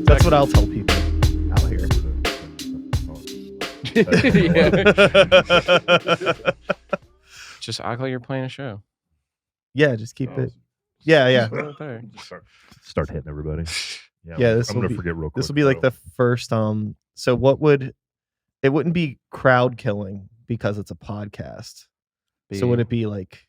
That's what I'll tell people out here. Just act like you're playing a show. Yeah, just keep it. Yeah. Start hitting everybody. Yeah, I'm gonna forget real quick. This will be like the first. So what would it wouldn't be crowd killing because it's a podcast. So would it be like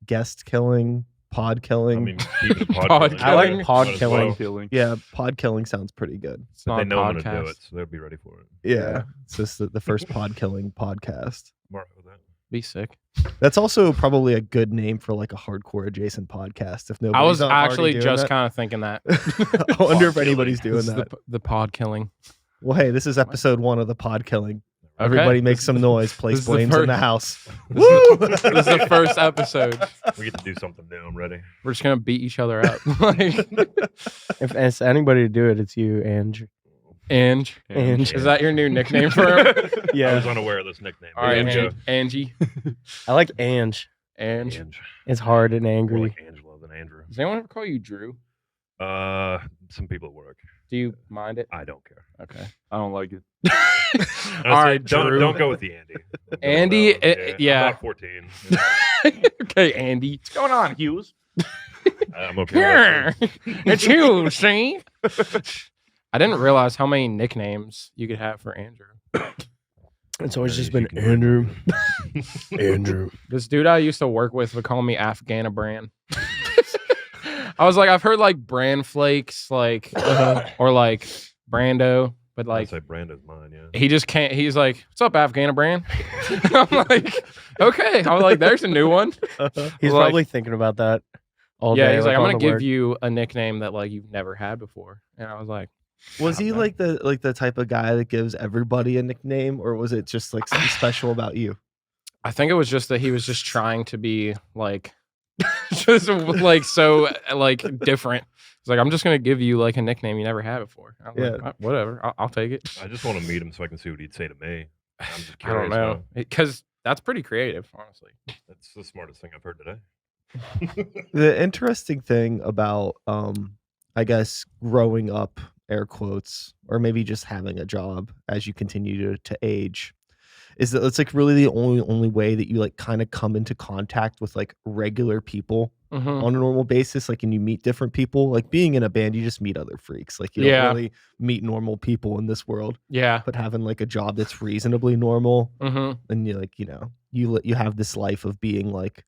guest killing, pod killing? I mean, keep it pod Pod killing. I like Killing. pod Might as killing. well. Yeah, pod killing sounds pretty good. It's But not they a know I'm gonna do podcast. it, so they'll be ready for it. Yeah, it's just the first pod killing podcast. I'm all right with that. Be sick. That's also probably a good name for like a hardcore adjacent podcast. If nobody, I was actually just kind of thinking that. I wonder if anybody's doing This is that. the pod killing. Well, hey, this is episode 1 of the pod killing. Okay. Everybody make some noise. this Place is the blames in first- the house. This is the first episode. We get to do something new. I'm ready. We're just gonna beat each other up. Like, If it's anybody to do it, it's you, Ange. Ange. Ange. Is that your new nickname for him? I Yeah, was unaware of this nickname. All right, Ange. Angie. I like Ange. Ange. Ange. It's hard and More angry. like Angela than Andrew. Does anyone ever call you Drew? Some people at work. Do you mind it? I don't care. Okay. I don't like it. All right, Drew. don't go with the Andy. Andy, yeah. I'm about 14. Okay, Andy. What's going on, Hughes? I'm okay. Here, with it's you. See, I didn't realize how many nicknames you could have for Andrew. It's always Yeah, just you been can- Andrew. Andrew. This dude I used to work with would call me Afghana Bran. I was like, I've heard like Bran Flakes, like, or like Brando, but Like, like, say Brando's mine, yeah. he just can't. He's like, "What's up, Afghana Bran?" I'm like, "Okay." I was like, "There's a new one." He's Like- probably thinking about that all Yeah, day. he's like, "I'm on gonna the give work. you a nickname that like you've never had before," and I was like, Was he Okay. like the type of guy that gives everybody a nickname, or was it just like something special about you? I think it was just that he was just trying to be like, just like so like different. He's like, I'm just gonna give you like a nickname you never had before. I was like, Yeah. whatever, I'll take it. I just want to meet him so I can see what he'd say to me. I'm just I don't curious. know, because that's pretty creative, honestly. That's the smartest thing I've heard today. The interesting thing about I guess growing up, air quotes, or maybe just having a job as you continue to age, is that it's like really the only way that you like kind of come into contact with like regular people Mhm. on a normal basis. Like, and you meet different people. Like being in a band, you just meet other freaks. Like you don't Yeah. really meet normal people in this world. Yeah. But having like a job that's reasonably normal, hmm and you like, you have this life of being like,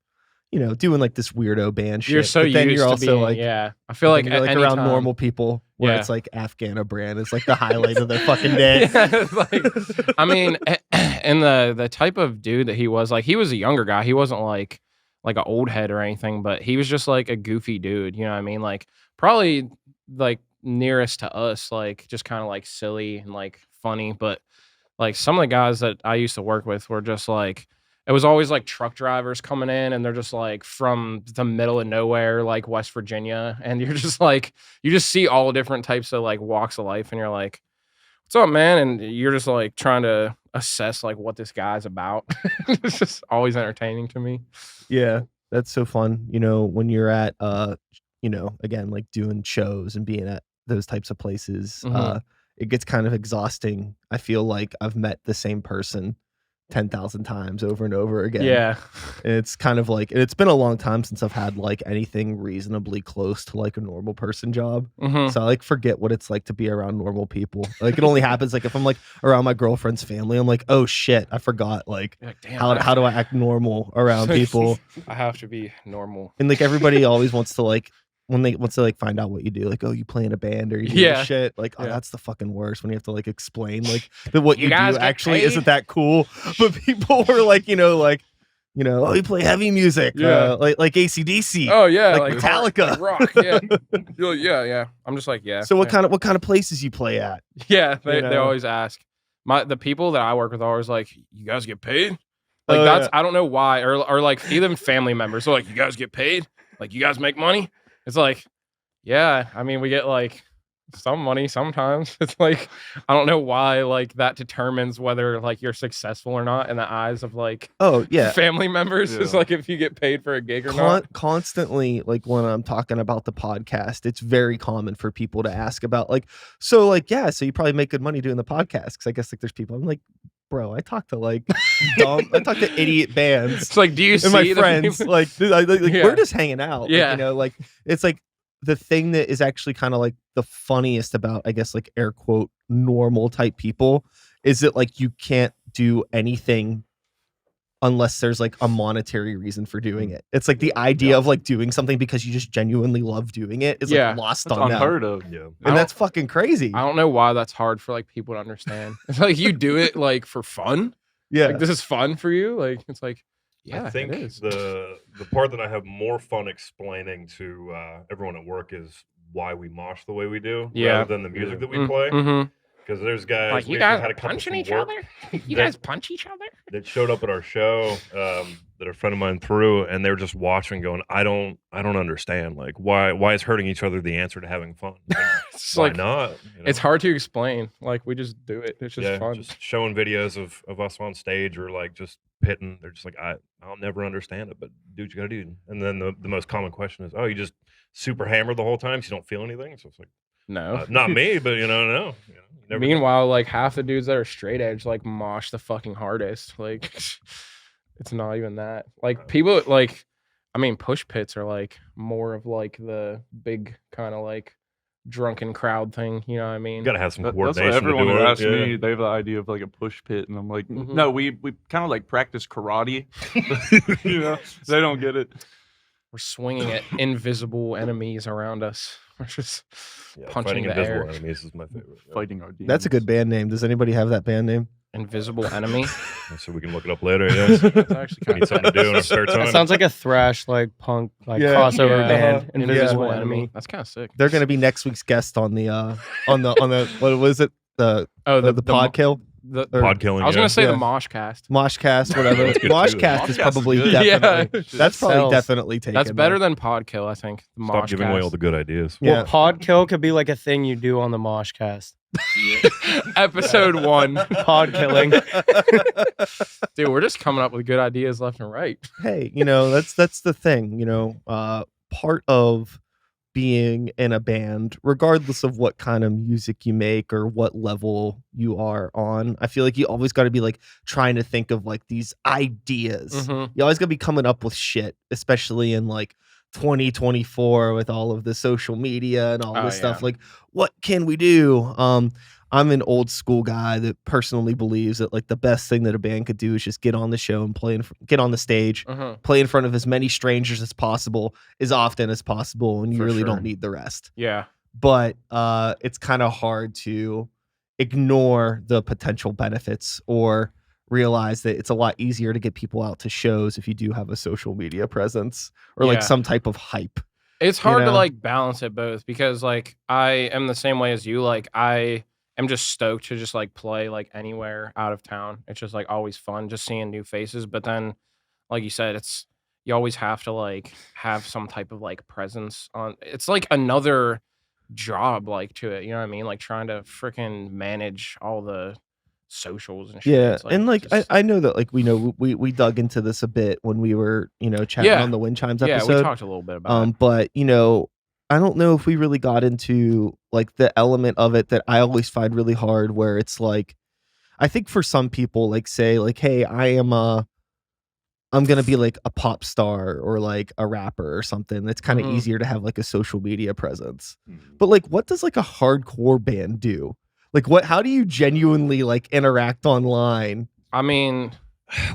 doing like this weirdo band shit. You're so but then used you're to also being, like, yeah. I feel but like then you're at like any around time- normal people where Yeah. it's like Afghana brand is like the highlight of their fucking day. Yeah, it's like, I mean, and the type of dude that he was, like, he was a younger guy. He wasn't like an old head or anything, but he was just like a goofy dude. You know what I mean? Like probably like nearest to us, like just kind of like silly and like funny. But like some of the guys that I used to work with were just like, it was always like truck drivers coming in and they're just like from the middle of nowhere, like West Virginia. And you're just like, you just see all different types of like walks of life. And you're like, what's up, man? And you're just like trying to assess like what this guy's about. It's just always entertaining to me. Yeah, that's so fun. When you're at again, like doing shows and being at those types of places, Mhm. it gets kind of exhausting. I feel like I've met the same person 10,000 times over and over again. Yeah. And it's kind of like, it's been a long time since I've had like anything reasonably close to like a normal person job. Mhm. So I like forget what it's like to be around normal people. Like it only happens like if I'm like around my girlfriend's family, I'm like, oh shit, I forgot like You're like, damn, how do I act normal around people. I have to be normal. And like everybody always wants to like once they like find out what you do, like, oh, you play in a band or you do this Yeah. shit, like, oh, Yeah. that's the fucking worst when you have to like explain like that what You you, guys do get actually paid? isn't that cool. But people were like, oh, you play heavy music, Yeah. like AC/DC. Oh yeah, Like Metallica. like rock. Yeah. You're like, yeah. I'm just like, yeah. So what yeah. kind of places you play at? Yeah, they, you they know? always ask. The people that I work with are always like, you guys get paid? Like Oh, that's yeah. I don't know why, or like even family members are like, you guys get paid? Like you guys make money? It's like, yeah, I mean we get like some money sometimes. It's like I don't know why like that determines whether like you're successful or not in the eyes of like Oh yeah, family members. It's Yeah. like if you get paid for a gig or not. constantly, like when I'm talking about the podcast, it's very common for people to ask about like, so like, yeah, so you probably make good money doing the podcast, because I guess like there's people, I'm like, bro, I talk to like I talk to idiot bands It's like, do you and see my the friends, people- like, dude, Yeah. we're just hanging out. Like, Yeah. you know, like it's like the thing that is actually kind of like the funniest about, I guess, like air quote normal type people is that like you can't do anything unless there's like a monetary reason for doing it. It's like the idea of like doing something because you just genuinely love doing it is Yeah. like lost That's on them. unheard of. Yeah. And that's fucking crazy. I don't know why that's hard for like people to understand. It's like you do it like for fun. Yeah. Like this is fun for you. Like it's like, yeah, I think it is. the part that I have more fun explaining to everyone at work is why we mosh the way we do, Yeah. rather than the music that we play. Mm-hmm. Because there's guys Like you we guys had a couple punching from each work other. You that- guys punch each other. that showed up at our show that a friend of mine threw, and they were just watching, going, I don't understand. Like why is hurting each other the answer to having fun? Like, It's why like not? You know? it's hard to explain. Like we just do it. It's just fun. Just showing videos of us on stage or like just pitting. They're just like, I'll never understand it, but do what you gotta do. And then the most common question is, oh, you just super hammer the whole time, so you don't feel anything. So it's like, No. not me, but no. You know, you never know. Meanwhile, like half the dudes that are straight edge like mosh the fucking hardest. Like it's not even that. Like people like I mean push pits are like more of like the big kind of like drunken crowd thing, you know what I mean? You gotta have some That's coordination. what everyone to who do asks it. me. They have the idea of like a push pit, and I'm like, Mhm. no, we kind of like practice karate. You know, they don't get it. We're swinging at invisible enemies around us. We're just Yeah, punching fighting the invisible air. enemies is my favorite. Yeah. Fighting our demons. That's a good band name. Does anybody have that band name? Invisible enemy. So we can look it up later. Yes. That's actually We kind need of something to do in our spare It time. sounds like a thrash, like punk, like Yeah. crossover Yeah. band. Yeah. Invisible Enemy. That's kind of sick. They're gonna be next week's guest on the on the what was it? The pod kill? The, Or- Pod killing. I was yeah. gonna say Yeah. the mosh cast. Moshcast, whatever. That's good too. Moshcast is Moshcast is probably good. definitely Yeah. that's probably sells. definitely taken. That's better though. than pod kill, I think. The Stop mosh giving away all cast. the good ideas. Yeah. Well, pod kill could be like a thing you do on the Moshcast. Episode 1. Pod killing. Dude, we're just coming up with good ideas left and right. Hey, you know, that's the thing, you know, part of being in a band, regardless of what kind of music you make or what level you are on, I feel like you always got to be like trying to think of like these ideas. Mhm. You always got to be coming up with shit, especially in like 2024 with all of the social media and all Oh, this stuff. yeah. Like, what can we do? I'm an old school guy that personally believes that like the best thing that a band could do is just get on the show and get on the stage, Mhm. play in front of as many strangers as possible, as often as possible, and you For really sure. don't need the rest. Yeah. But it's kind of hard to ignore the potential benefits or realize that it's a lot easier to get people out to shows if you do have a social media presence or like Yeah. some type of hype. It's hard to know? like balance it both because like I am the same way as you. Like I am just stoked to just like play like anywhere out of town. It's just like always fun just seeing new faces. But then, like you said, it's you always have to like have some type of like presence on. It's like another job like to it. You know what I mean? Like trying to freaking manage all the socials and shit. Yeah, It's, and like just- I know that like we dug into this a bit when we were chatting Yeah. on the Wind Chimes yeah, episode. we talked a little bit about it. But I don't know if we really got into like the element of it that I always find really hard, where it's like, I think for some people, like say like, hey, I'm gonna be like a pop star or like a rapper or something. It's kind of Mhm. easier to have like a social media presence. Mhm. But like, what does like a hardcore band do? Like, how do you genuinely like interact online? I mean,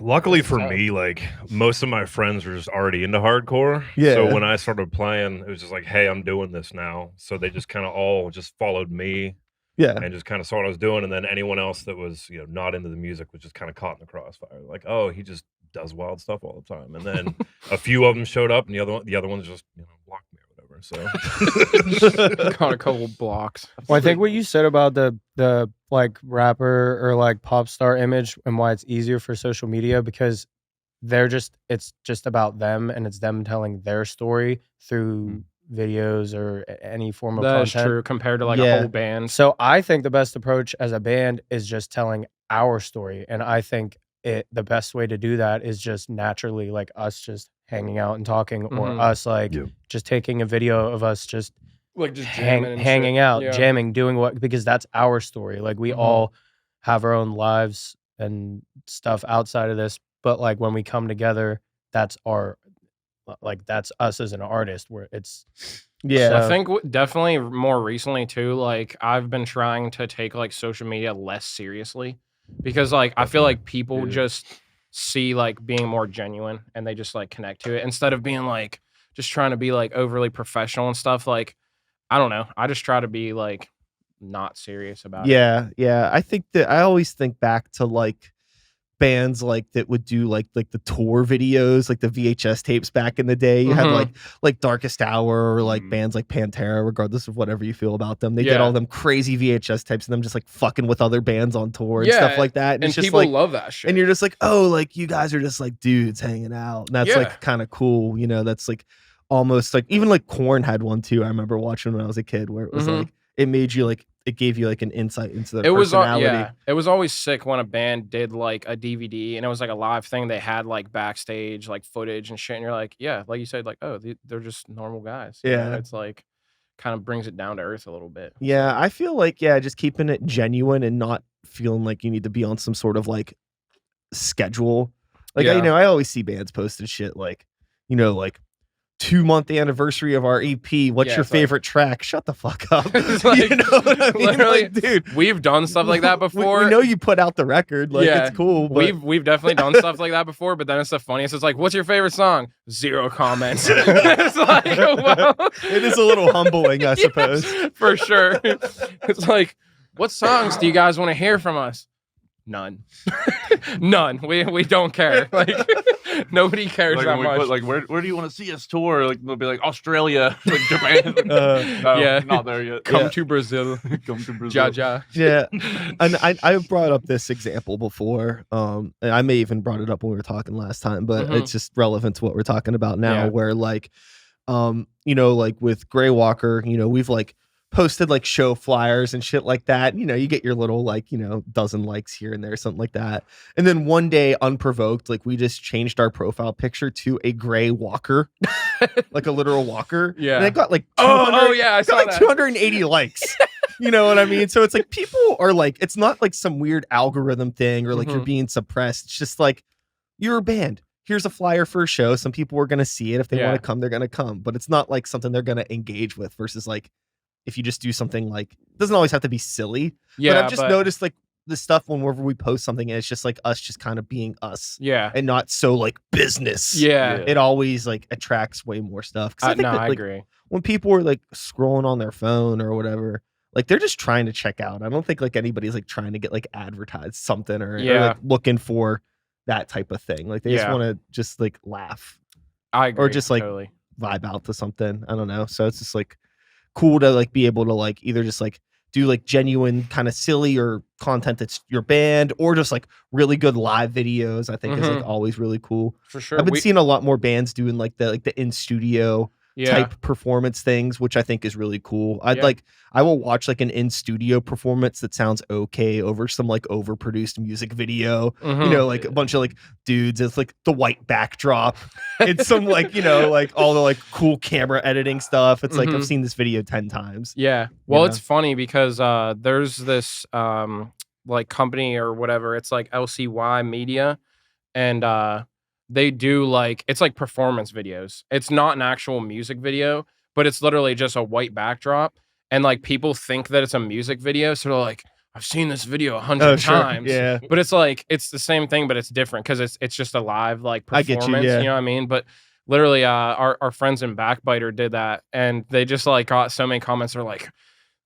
Luckily for tough. me, like most of my friends are just already into hardcore. Yeah. So when I started playing, it was just like, hey, I'm doing this now. So they just kind of all just followed me Yeah. and just kind of saw what I was doing. And then anyone else that was, not into the music was just kind of caught in the crossfire. Like, oh, he just does wild stuff all the time. And then a few of them showed up, and the other ones just blocked me or whatever. So caught a couple blocks. Well, I think what you said about the like rapper or like pop star image and why it's easier for social media, because it's just about them and it's them telling their story through videos or any form of That's content. true compared to like Yeah. a whole band. So I think the best approach as a band is just telling our story, and I think the best way to do that is just naturally like us just hanging out and talking, or Mhm. us like Yeah. just taking a video of us just Like just jamming and hanging shit. out, Yeah. jamming, doing what, because that's our story. Like we Mhm. all have our own lives and stuff outside of this, but like when we come together, that's that's us as an artist. Where it's Yeah. I So- think definitely more recently too, like I've been trying to take like social media less seriously because like I feel like people Yeah. just see like being more genuine and they just like connect to it instead of being like just trying to be like overly professional and stuff. Like I don't know. I just try to be like not serious about it. Yeah. I think that I always think back to like bands like that would do like the tour videos, like the VHS tapes back in the day. You had Mhm. like Darkest Hour or like Mhm. bands like Pantera, regardless of whatever you feel about them. They did Yeah. all them crazy VHS tapes and them just like fucking with other bands on tour and Yeah, stuff like that. And, And it's just people like love that shit. and you're just like, oh, like you guys are just like dudes hanging out. And that's Yeah. like kind of cool, you know, that's like almost like even like Korn had one too. I remember watching when I was a kid where it was Mhm. like it made you like it gave you like an insight into their It was personality. yeah. It was always sick when a band did like a DVD and it was like a live thing. They had like backstage like footage and shit. And you're like, yeah, like you said, like oh, they're just normal guys. you know? Yeah. It's like kind of brings it down to earth a little bit. Yeah, I feel like just keeping it genuine and not feeling like you need to be on some sort of like schedule. Like Yeah. I always see bands posting shit like, like 2-month anniversary of our EP. What's Yeah, your it's like- favorite track? Shut the fuck up. It's like, you know what I mean? literally, Like, dude, We've done stuff like that we- before. We know you put out the record. Like Yeah, it's cool. But We've definitely done stuff like that before, but then it's the funniest. It's like, what's your favorite song? 0 comments. It's like, well, it is a little humbling, I Yes, suppose. for sure. It's like, what songs do you guys want to hear from us? None. None. We don't care. Like nobody cares Like that when we much. put, like where do you want to see us tour? Like they'll be like Australia, like Japan. No, yeah. not there yet. Come Yeah. to Brazil. Come to Brazil. Ja. Yeah, and I've brought up this example before. And I may even brought it up when we were talking last time, but Mhm. it's just relevant to what we're talking about now. Yeah. Where like, like with Gray Walker, we've like posted like show flyers and shit like that. You get your little like dozen likes here and there, something like that. And then one day, unprovoked, like we just changed our profile picture to a gray walker, like a literal walker. Yeah. and it got like Oh yeah, I it's saw got like that. 280 likes. You know what I mean? So it's like people are like, it's not like some weird algorithm thing or like you're Mhm. being suppressed. It's just like you're a band. Here's a flyer for a show. Some people are gonna see it. If they Yeah. want to come, they're gonna come. But it's not like something they're gonna engage with versus like if you just do something like it doesn't always have to be silly. Yeah, but I've just noticed like the stuff whenever we post something and it's just like us just kind of being us Yeah. and not so like business. Yeah. It always like attracts way more stuff. 'Cause I think No, that, I like, agree. when people are like scrolling on their phone or whatever, like they're just trying to check out. I don't think like anybody's like trying to get like advertised something or Yeah. like looking for that type of thing. Like they just Yeah. want to just like laugh, I agree. just, like, totally. vibe out to something. I don't know. So it's just like cool to like be able to like either just like do like genuine kind of silly or content that's your band or just like really good live videos. I think is like always really cool. For sure. I've been seeing a lot more bands doing like the in studio yeah. type performance things, which I think is really cool. Yeah. I will watch like an in studio performance that sounds okay over some like overproduced music video. Mhm. Like a bunch of like dudes. It's like the white backdrop. It's some like like all the like cool camera editing stuff. It's like I've Mhm. seen this video 10 times. Yeah. Well, know? it's funny because there's this like company or whatever. It's like LCY Media, and they do like it's like performance videos. It's not an actual music video, but it's literally just a white backdrop, and like people think that it's a music video, so they're like, "I've seen this video 100 times." Yeah. But it's like it's the same thing, but it's different because it's just a live like I get you, performance. yeah. You know what I mean? But literally, our friends in Backbiter did that, and they just like got so many comments. They're like,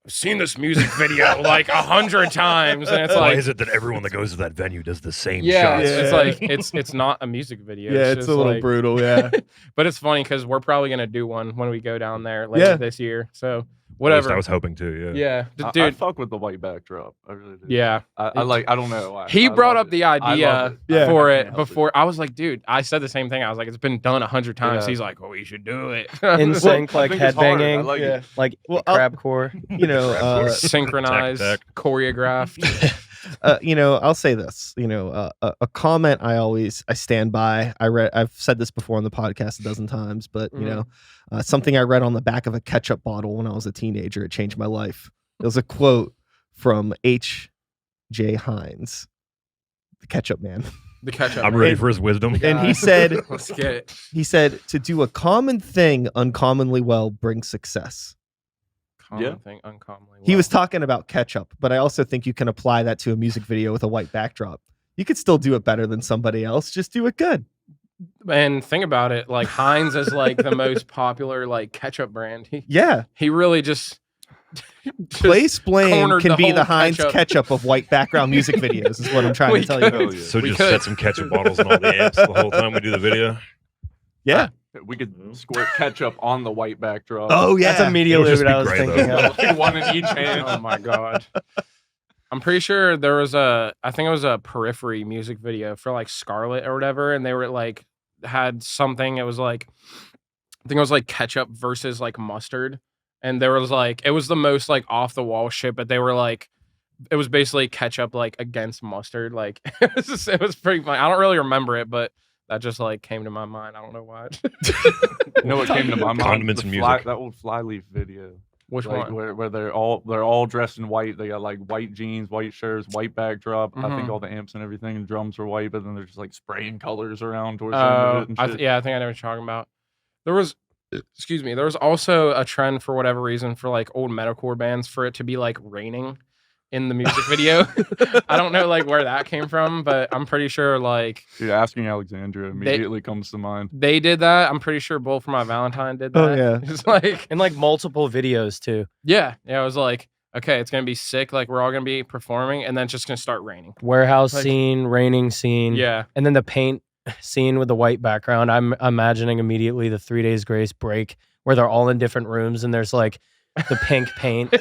"I've seen this music video like 100 times," and it's Why like, is it that everyone that goes to that venue does the same yeah, shots? it's Yeah. like it's not a music video. Yeah, it's just a little like- brutal. Yeah. but it's funny because we're probably gonna do one when we go down there later Yeah. this year. So whatever. I was hoping to. Yeah, I dude. fuck with the white backdrop. I really do. Yeah, I like. I don't know. he brought love up the I love idea it. for I it can't help before. I was like, dude, I said the same thing. I was like, it's been done 100 times. Yeah. He's like, oh, you should do it. In sync, I like think it's hard. I headbanging, like it. like Well, crabcore. You know, Synchronized, Tech. choreographed. you know, I'll say this. You know, a comment I stand by. I've said this before on the podcast a dozen times, but you know, something I read on the back of a ketchup bottle when I was a teenager. It changed my life. It was a quote from H.J. Hines, the ketchup man. The ketchup. I'm ready for his wisdom. And he said, let's get it. he said, to do a common thing uncommonly well brings success. Common thing, uncommonly. He was well. talking about ketchup, but I also think you can apply that to a music video with a white backdrop. You could still do it better than somebody else. Just do it good. And think about it, like Heinz is like the most popular like ketchup brand. Yeah. He really just Place blame cornered can the be the whole Heinz ketchup. ketchup of white background music videos is what I'm trying We to tell could. you. yeah. So We just could. set some ketchup bottles on all the amps the whole time we do the video. Yeah. We could squirt ketchup on the white backdrop. Oh yeah. That's immediately just what be I was gray, though. thinking of. Like one in each hand. Oh my god. I'm pretty sure there was I think it was a Periphery music video for like Scarlet or whatever, and they were like had something. It was like I think it was like ketchup versus like mustard, and there was like it was the most like off the wall shit, but they were like it was basically ketchup like against mustard. Like it was pretty funny. I don't really remember it, but that just like came to my mind. I don't know why. You know what came to my mind? Condiments The and music. that old Flyleaf video. Which Like, one? where they're all dressed in white. They got like white jeans, white shirts, white backdrop. I think Mhm. all the amps and everything and drums were white, but then they're just like spraying colors around towards the end of it and shit. Yeah, I think I know what you're talking about. There was, excuse me, there was also a trend for whatever reason for like old metalcore bands for it to be like raining in the music video. I don't know like where that came from, but I'm pretty sure like Dude, Asking Alexandria immediately comes to mind. they did that. I'm pretty sure Bull for My Valentine did that. Oh, yeah. It's like And like multiple videos too. yeah, it was like okay, it's gonna be sick. Like we're all gonna be performing, and then it's just gonna start raining. Warehouse Like- scene, raining scene. Yeah, And then the paint scene with the white background. I'm imagining immediately the 3 Days Grace break where they're all in different rooms and there's like the pink paint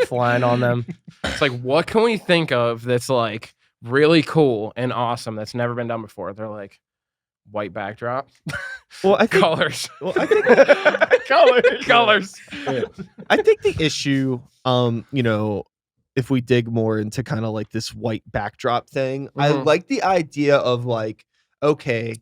flying on them. it's like what can we think of that's like really cool and awesome that's never been done before? They're like white backdrop, Well, I think colors. well, I think colors. I think the issue, you know, if we dig more into kind of like this white backdrop thing, I Mhm. like the idea of like, okay,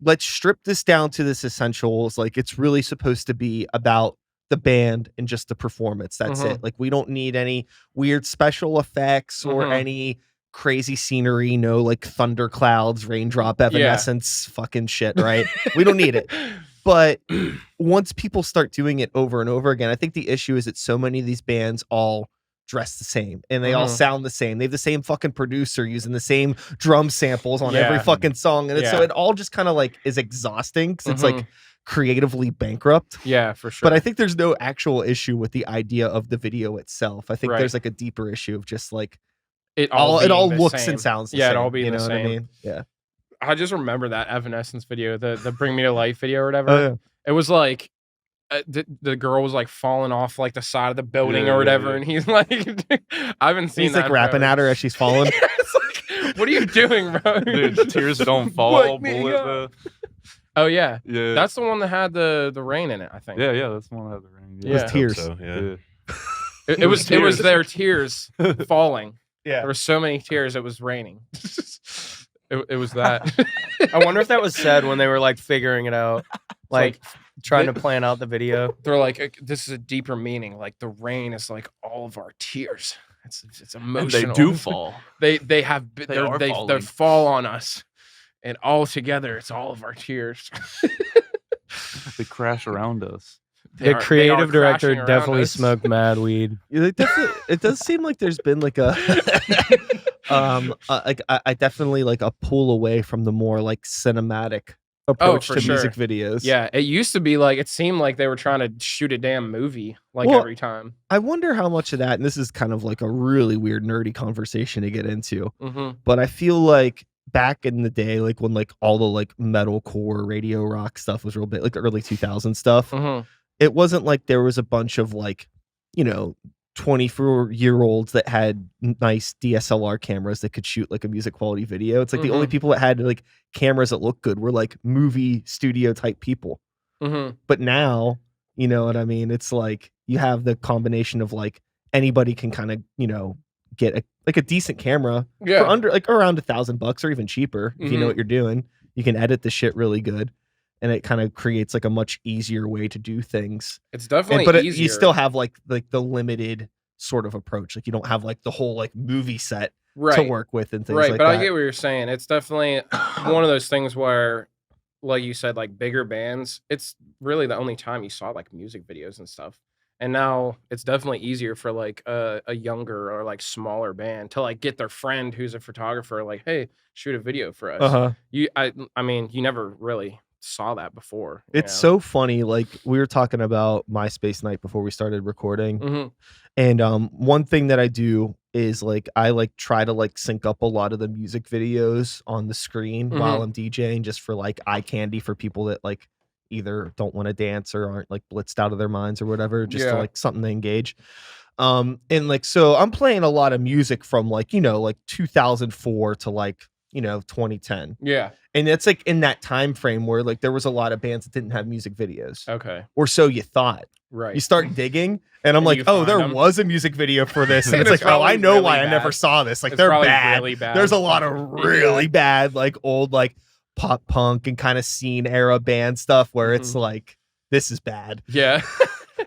let's strip this down to this essentials. Like it's really supposed to be about the band and just the performance. That's Mhm. it. Like we don't need any weird special effects or Mhm. any crazy scenery, no like thunderclouds, raindrop evanescence, fucking shit, right? We don't need it. But once people start doing it over and over again, I think the issue is that so many of these bands all dress the same and they all Mhm. sound the same. They have the same fucking producer using the same drum samples on every Yeah. fucking song. And so Yeah. it all just kind of like is exhausting because it's like Mhm. creatively bankrupt. Yeah, for sure. But I think there's no actual issue with the idea of the video itself. I think Right. there's like a deeper issue of just like it it being all the looks same. and sounds the Yeah, same. it all being you know the what same. I mean? Yeah. I just remember that Evanescence video, the Bring Me to Life video or whatever. Oh, yeah. It was like the girl was like falling off like the side of the building Yeah, or yeah, whatever, yeah. and he's like, I haven't seen He's that. like in rapping forever. at her as she's falling. It's like, what are you doing, bro? Dude, Tears Don't Fall, Wake me Bullet. up. Oh yeah, Yeah. that's the one that had the rain in it. I think. yeah, that's the one that had the ring. Yeah. With Hope tears. So, yeah. Yeah. It was tears. their tears falling. Yeah. There were so many tears. It was raining. it was that. I wonder if that was said when they were like figuring it out, like trying to plan out the video. They're like, this is a deeper meaning. Like the rain is like all of our tears. It's And emotional. they do fall. They have They are they falling. fall on us, and all together it's all of our tears. They crash around us. They The are creative director crashing around definitely us. smoked mad weed. Yeah, it does seem like there's been like a like I definitely like a pull away from the more like cinematic approach for to sure. music videos. Yeah, it used to be like it seemed like they were trying to shoot a damn movie like Well, every time. I wonder how much of that, and this is kind of like a really weird nerdy conversation to get into, Mm-hmm. but I feel like back in the day, like when like all the like metalcore radio rock stuff was real big, like early 2000 stuff, Mm-hmm. it wasn't like there was a bunch of like you know, 24-year-olds that had nice DSLR cameras that could shoot like a music quality video. It's like the only people that had like cameras that look good were like movie studio type people. But now, you know what I mean? It's like you have the combination of like anybody can kind of, you know, get a decent camera for under like around $1,000 or even cheaper if you know what you're doing. You can edit the shit really good, and it kind of creates like a much easier way to do things. It's definitely easier. You still have like the limited sort of approach. Like you don't have like the whole like movie set to work with and things like that. But I get what you're saying. It's definitely one of those things where, like you said, like bigger bands, it's really the only time you saw like music videos and stuff. And now it's definitely easier for like a younger or like smaller band to like get their friend who's a photographer, like, hey, shoot a video for us. I mean, you never really saw that before. It's so funny. Like we were talking about MySpace night before we started recording. And one thing that I do is like I like try to like sync up a lot of the music videos on the screen while I'm DJing, just for like eye candy for people that like either don't want to dance or aren't like blitzed out of their minds or whatever, just to like something to engage. And like so I'm playing a lot of music from like, you know, like 2004 to like, you know, 2010. And it's like in that time frame where like there was a lot of bands that didn't have music videos. Or so you thought. You start digging and I'm like, oh, there was a music video for this. And it's like, oh, I know really why I never saw this. Like they're bad. Really bad. There's a lot of really bad, like old, like pop punk and kind of scene era band stuff where it's like, this is bad.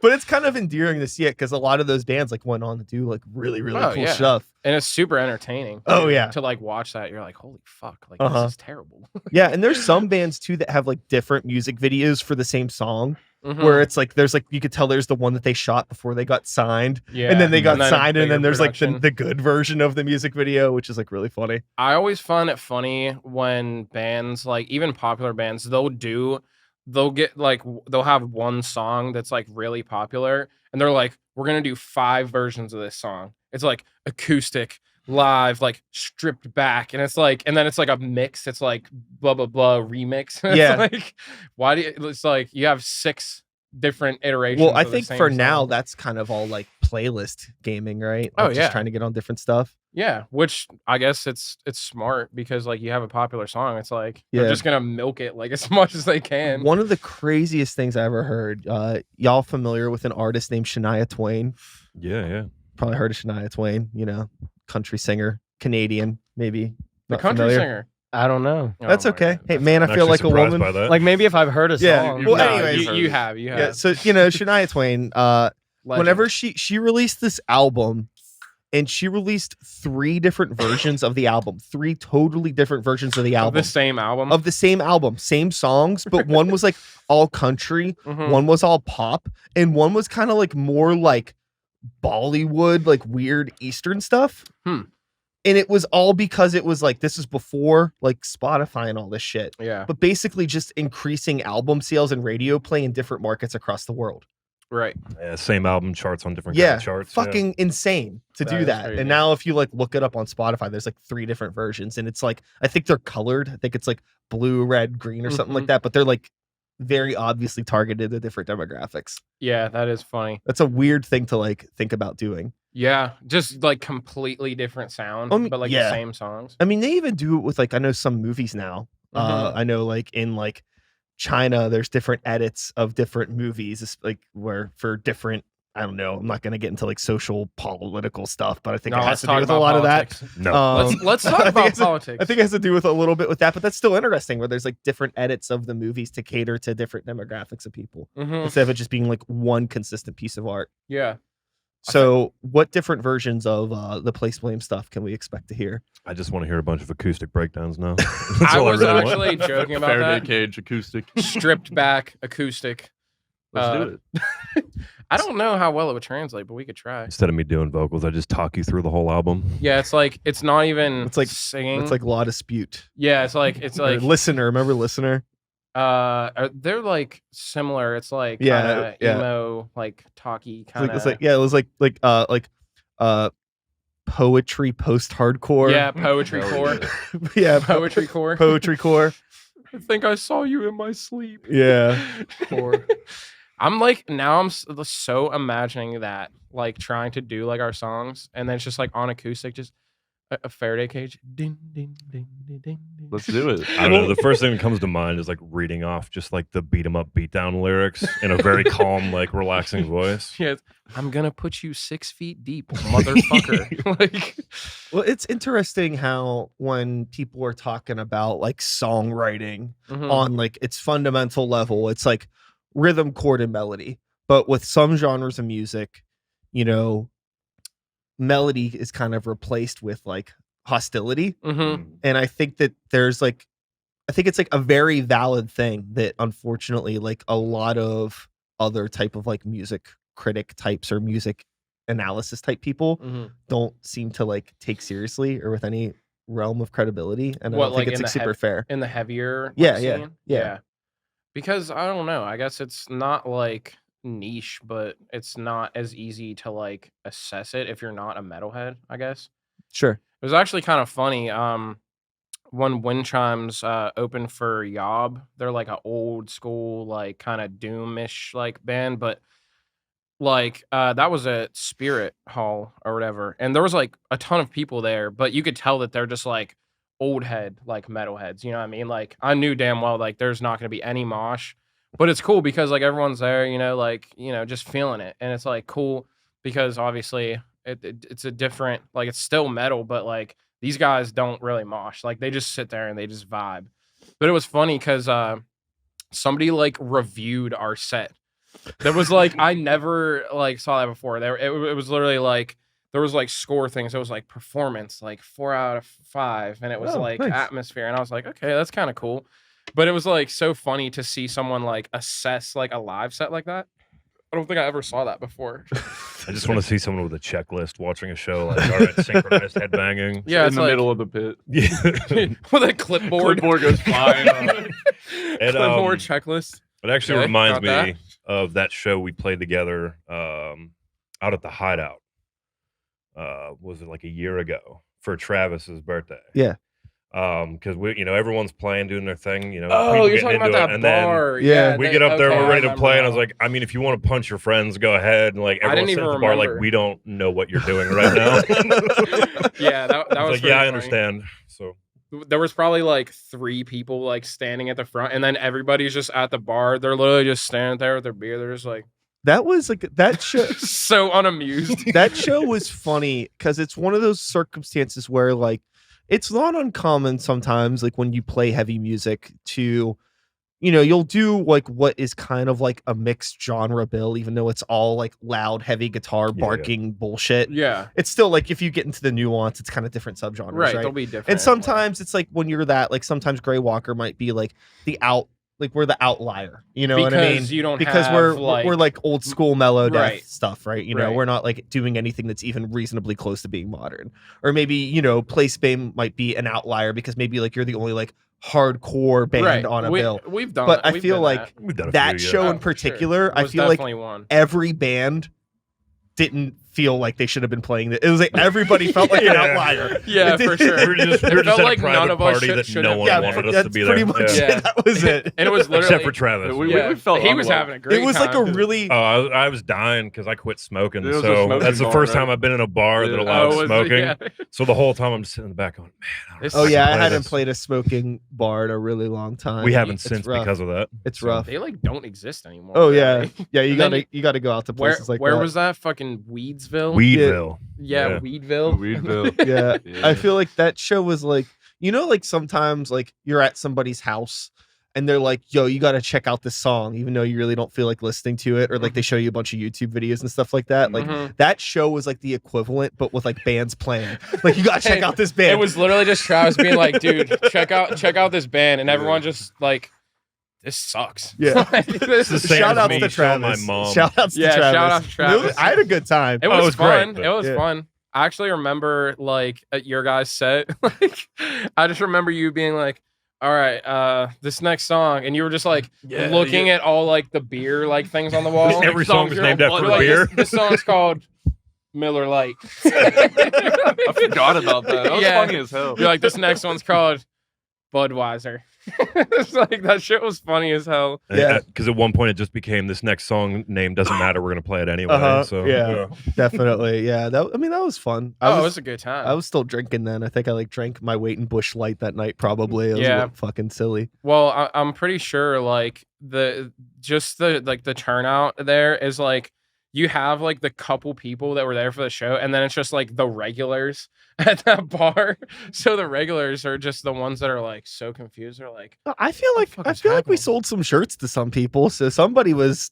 But it's kind of endearing to see it because a lot of those bands like went on to do like really, really cool stuff. And it's super entertaining. To like watch that, you're like, holy fuck, like this is terrible. And there's some bands too that have like different music videos for the same song. Where it's like there's like you could tell there's the one that they shot before they got signed, and then they got signed, and then there's production. Like the good version of the music video, which is like really funny. I always find it funny when bands, like even popular bands, they'll have one song that's like really popular, and they're like, we're gonna do 5 versions of this song. It's like acoustic, live, like stripped back, and it's like, and then it's like a mix. It's like blah blah blah remix. It's like, why do you? It's like you have 6 different iterations. Well, I think for now that's kind of all like playlist gaming, right? Like just trying to get on different stuff. Which I guess it's smart because like you have a popular song, it's like they're just gonna milk it like as much as they can. One of the craziest things I ever heard. Y'all familiar with an artist named Shania Twain? Yeah. Probably heard of Shania Twain. You know, country singer, Canadian, maybe. The country singer. I don't know. That's okay. Hey, man, I feel like a woman. Like maybe if I've heard a song. Well, anyways, you have. Yeah. So you know, Shania Twain. Whenever she released this album, and she released 3 different versions of the album, 3 totally different versions of the album, of the same album, same songs, but one was like all country, one was all pop, and one was kind of like more like Bollywood, like weird Eastern stuff. And it was all because it was like, this is before like Spotify and all this shit. But basically just increasing album sales and radio play in different markets across the world. Same album charts on different kind of charts. Fucking insane to do that. And now if you like look it up on Spotify, there's like 3 different versions, and it's like, I think they're colored. I think it's like blue, red, green or something like that, but they're like very obviously targeted to different demographics. That is funny. That's a weird thing to like think about doing. Just like completely different sound, but like the same songs. I mean, they even do it with like, I know some movies now. I know like in like China, there's different edits of different movies, like where for different, I don't know, I'm not going to get into like social political stuff, but I think it has to do with a lot politics. of that. Let's talk about politics. I think it has to do with a little bit with that, but that's still interesting where there's like different edits of the movies to cater to different demographics of people instead of it just being like one consistent piece of art. So what different versions of the Place Blame stuff can we expect to hear? I just want to hear a bunch of acoustic breakdowns now. I was actually joking about Faraday that. Cage acoustic. Stripped back acoustic. Let's do it. I don't know how well it would translate, but we could try. Instead of me doing vocals, I just talk you through the whole album. It's like, it's not even it's like singing. It's like Law Dispute. It's like Listener. Remember Listener? They're like similar. It's like emo, like talky kind of. It was like poetry post-hardcore. Poetry core. Poetry core. Poetry core. I think I saw you in my sleep. Yeah. I'm like now I'm so imagining that like trying to do like our songs and then it's just like on acoustic, just a Faraday cage. Ding, ding, ding, ding, ding, ding. Let's do it. I don't know. The first thing that comes to mind is like reading off just like the beat 'em up, beat down lyrics in a very calm, like relaxing voice. Yes, I'm gonna put you 6 feet deep, motherfucker. Like, Well, it's interesting how when people are talking about like songwriting mhm. on like its fundamental level, it's like rhythm, chord, and melody. But with some genres of music, you know, melody is kind of replaced with like hostility. Mhm. And I think that I think it's like a very valid thing that unfortunately like a lot of other type of like music critic types or music analysis type people Mhm. don't seem to like take seriously or with any realm of credibility. And I What, don't like think it's in like the super fair. In the heavier like, Yeah, yeah, scene? yeah. Because I don't know. I guess it's not like niche, but it's not as easy to like assess it if you're not a metalhead, I guess. Sure. It was actually kind of funny. When Wind Chimes opened for Yob, they're like an old school, like kind of doomish like band, but like that was at Spirit Hall or whatever, and there was like a ton of people there, but you could tell that they're just like old head like metalheads. You know what I mean? Like I knew damn well like there's not gonna be any mosh, but it's cool because like everyone's there, like just feeling it, and it's like cool because obviously it's a different like it's still metal, but like these guys don't really mosh, like they just sit there and they just vibe. But it was funny because somebody like reviewed our set. There was like I never like saw that before. It was literally like there was like score things. It was like performance, like 4 out of 5, and it was Oh, like nice. atmosphere. And I was like, okay, that's kind of cool. But it was like so funny to see someone like assess like a live set like that. I don't think I ever saw that before. I just want to see someone with a checklist watching a show like, all right, synchronized headbanging. Yeah, in it's the like, middle of the pit. Yeah. with a clipboard. Clipboard goes flying. And, Clipboard checklist. It actually Okay, reminds got me that. of that show we played together out at the Hideout. Was it like a year ago for Travis's birthday? Yeah. Because we, everyone's playing, doing their thing. Oh, people you're getting talking about into it, that and then bar. Yeah, we get up there, okay, we're I ready to remember play, and I that was one. like, I mean, if you want to punch your friends, go ahead. And like I didn't everyone's sitting even at the bar, like remember. we don't know what you're doing right now. Yeah, that I was was like, yeah, I pretty funny. understand. So There was probably like 3 people like standing at the front, and then everybody's just at the bar. They're literally just standing there with their beer. They're just like That was like that show. so unamused. That show was funny because it's one of those circumstances where like it's not uncommon sometimes like when you play heavy music to you'll do like what is kind of like a mixed genre bill, even though it's all like loud heavy guitar Yeah. barking bullshit. Yeah, It's still like if you get into the nuance, it's kind of different subgenres, right. right? They'll be different. And sometimes it's like when you're that, like sometimes Grey Walker might be like we're the outlier, you know what I mean? because you don't Because have, we're like old school mellow death Right. stuff, right? Right. We're not like doing anything that's even reasonably close to being modern. Or maybe, Place Bane might be an outlier because maybe like you're the only like hardcore band right. on a bill. We've done, But I we've feel done like we've done a that few, show yeah. in Oh, for sure. particular, It I was feel like definitely one. every band didn't feel like they should have been playing it. It was like everybody felt like an Yeah. outlier. Yeah, It did- for sure. We were just, It we were just felt at like a none private of us party that should no have one been wanted there. us that's to be pretty there. much Yeah. Yeah. it. That was it. And it was literally Except for Travis. We yeah, felt he was unwell. having a great It was like a time. really Oh, I was dying because I quit smoking. It was a So smoking that's the bar, first right? time I've been in a bar that Yeah. allowed was it? smoking. Yeah. So the whole time I'm just sitting in the back going, man, I don't It's- know Oh if yeah, can I play hadn't this. played a smoking bar in a really long time. We haven't It's since rough. because of that. It's So- rough. They like don't exist anymore. Oh really. yeah, yeah. You And then gotta you gotta go out to Where places like where that. was that? Fucking Weedsville. Weedville. yeah, yeah. Weedville. Weedville. Yeah, Yeah. I feel like that show was like like sometimes like you're at somebody's house and they're like, "Yo, you got to check out this song," even though you really don't feel like listening to it, or like they show you a bunch of YouTube videos and stuff like that. Like Mhm. that show was like the equivalent, but with like bands playing. Like you got to check Hey, out this band. It was literally just Travis being like, "Dude, check out this band," and everyone just like, "This sucks." Yeah. Like, this the is- same shout as outs me to showing my Travis. mom. Shout outs Yeah, to Travis. shout out to Travis. I had a good time. It Oh, was, it was great, fun. but- It was Yeah. fun. I actually remember like at your guys' set, like I just remember you being like, "All right, this next song," and you were just like Yeah, looking at all like the beer like things on the wall. Every song is You're named like, after You're a like, beer. this song's called Miller Lite. I forgot about that. That was Yeah. funny as hell. You're like, this next one's called Budweiser. It's like that shit was funny as hell. Yeah. Because at one point it just became this next song name doesn't matter. We're gonna play it anyway. Uh-huh, So yeah. Definitely. Yeah. That was fun. It was a good time. I was still drinking then. I think I drank my weight in Bush Light that night. Probably. It was a little fucking silly. Well, I'm pretty sure like the turnout there is like you have like the couple people that were there for the show, and then it's just like the regulars at that bar. So the regulars are just the ones that are like so confused. They're like, I feel like we happening? sold some shirts to some people, so somebody was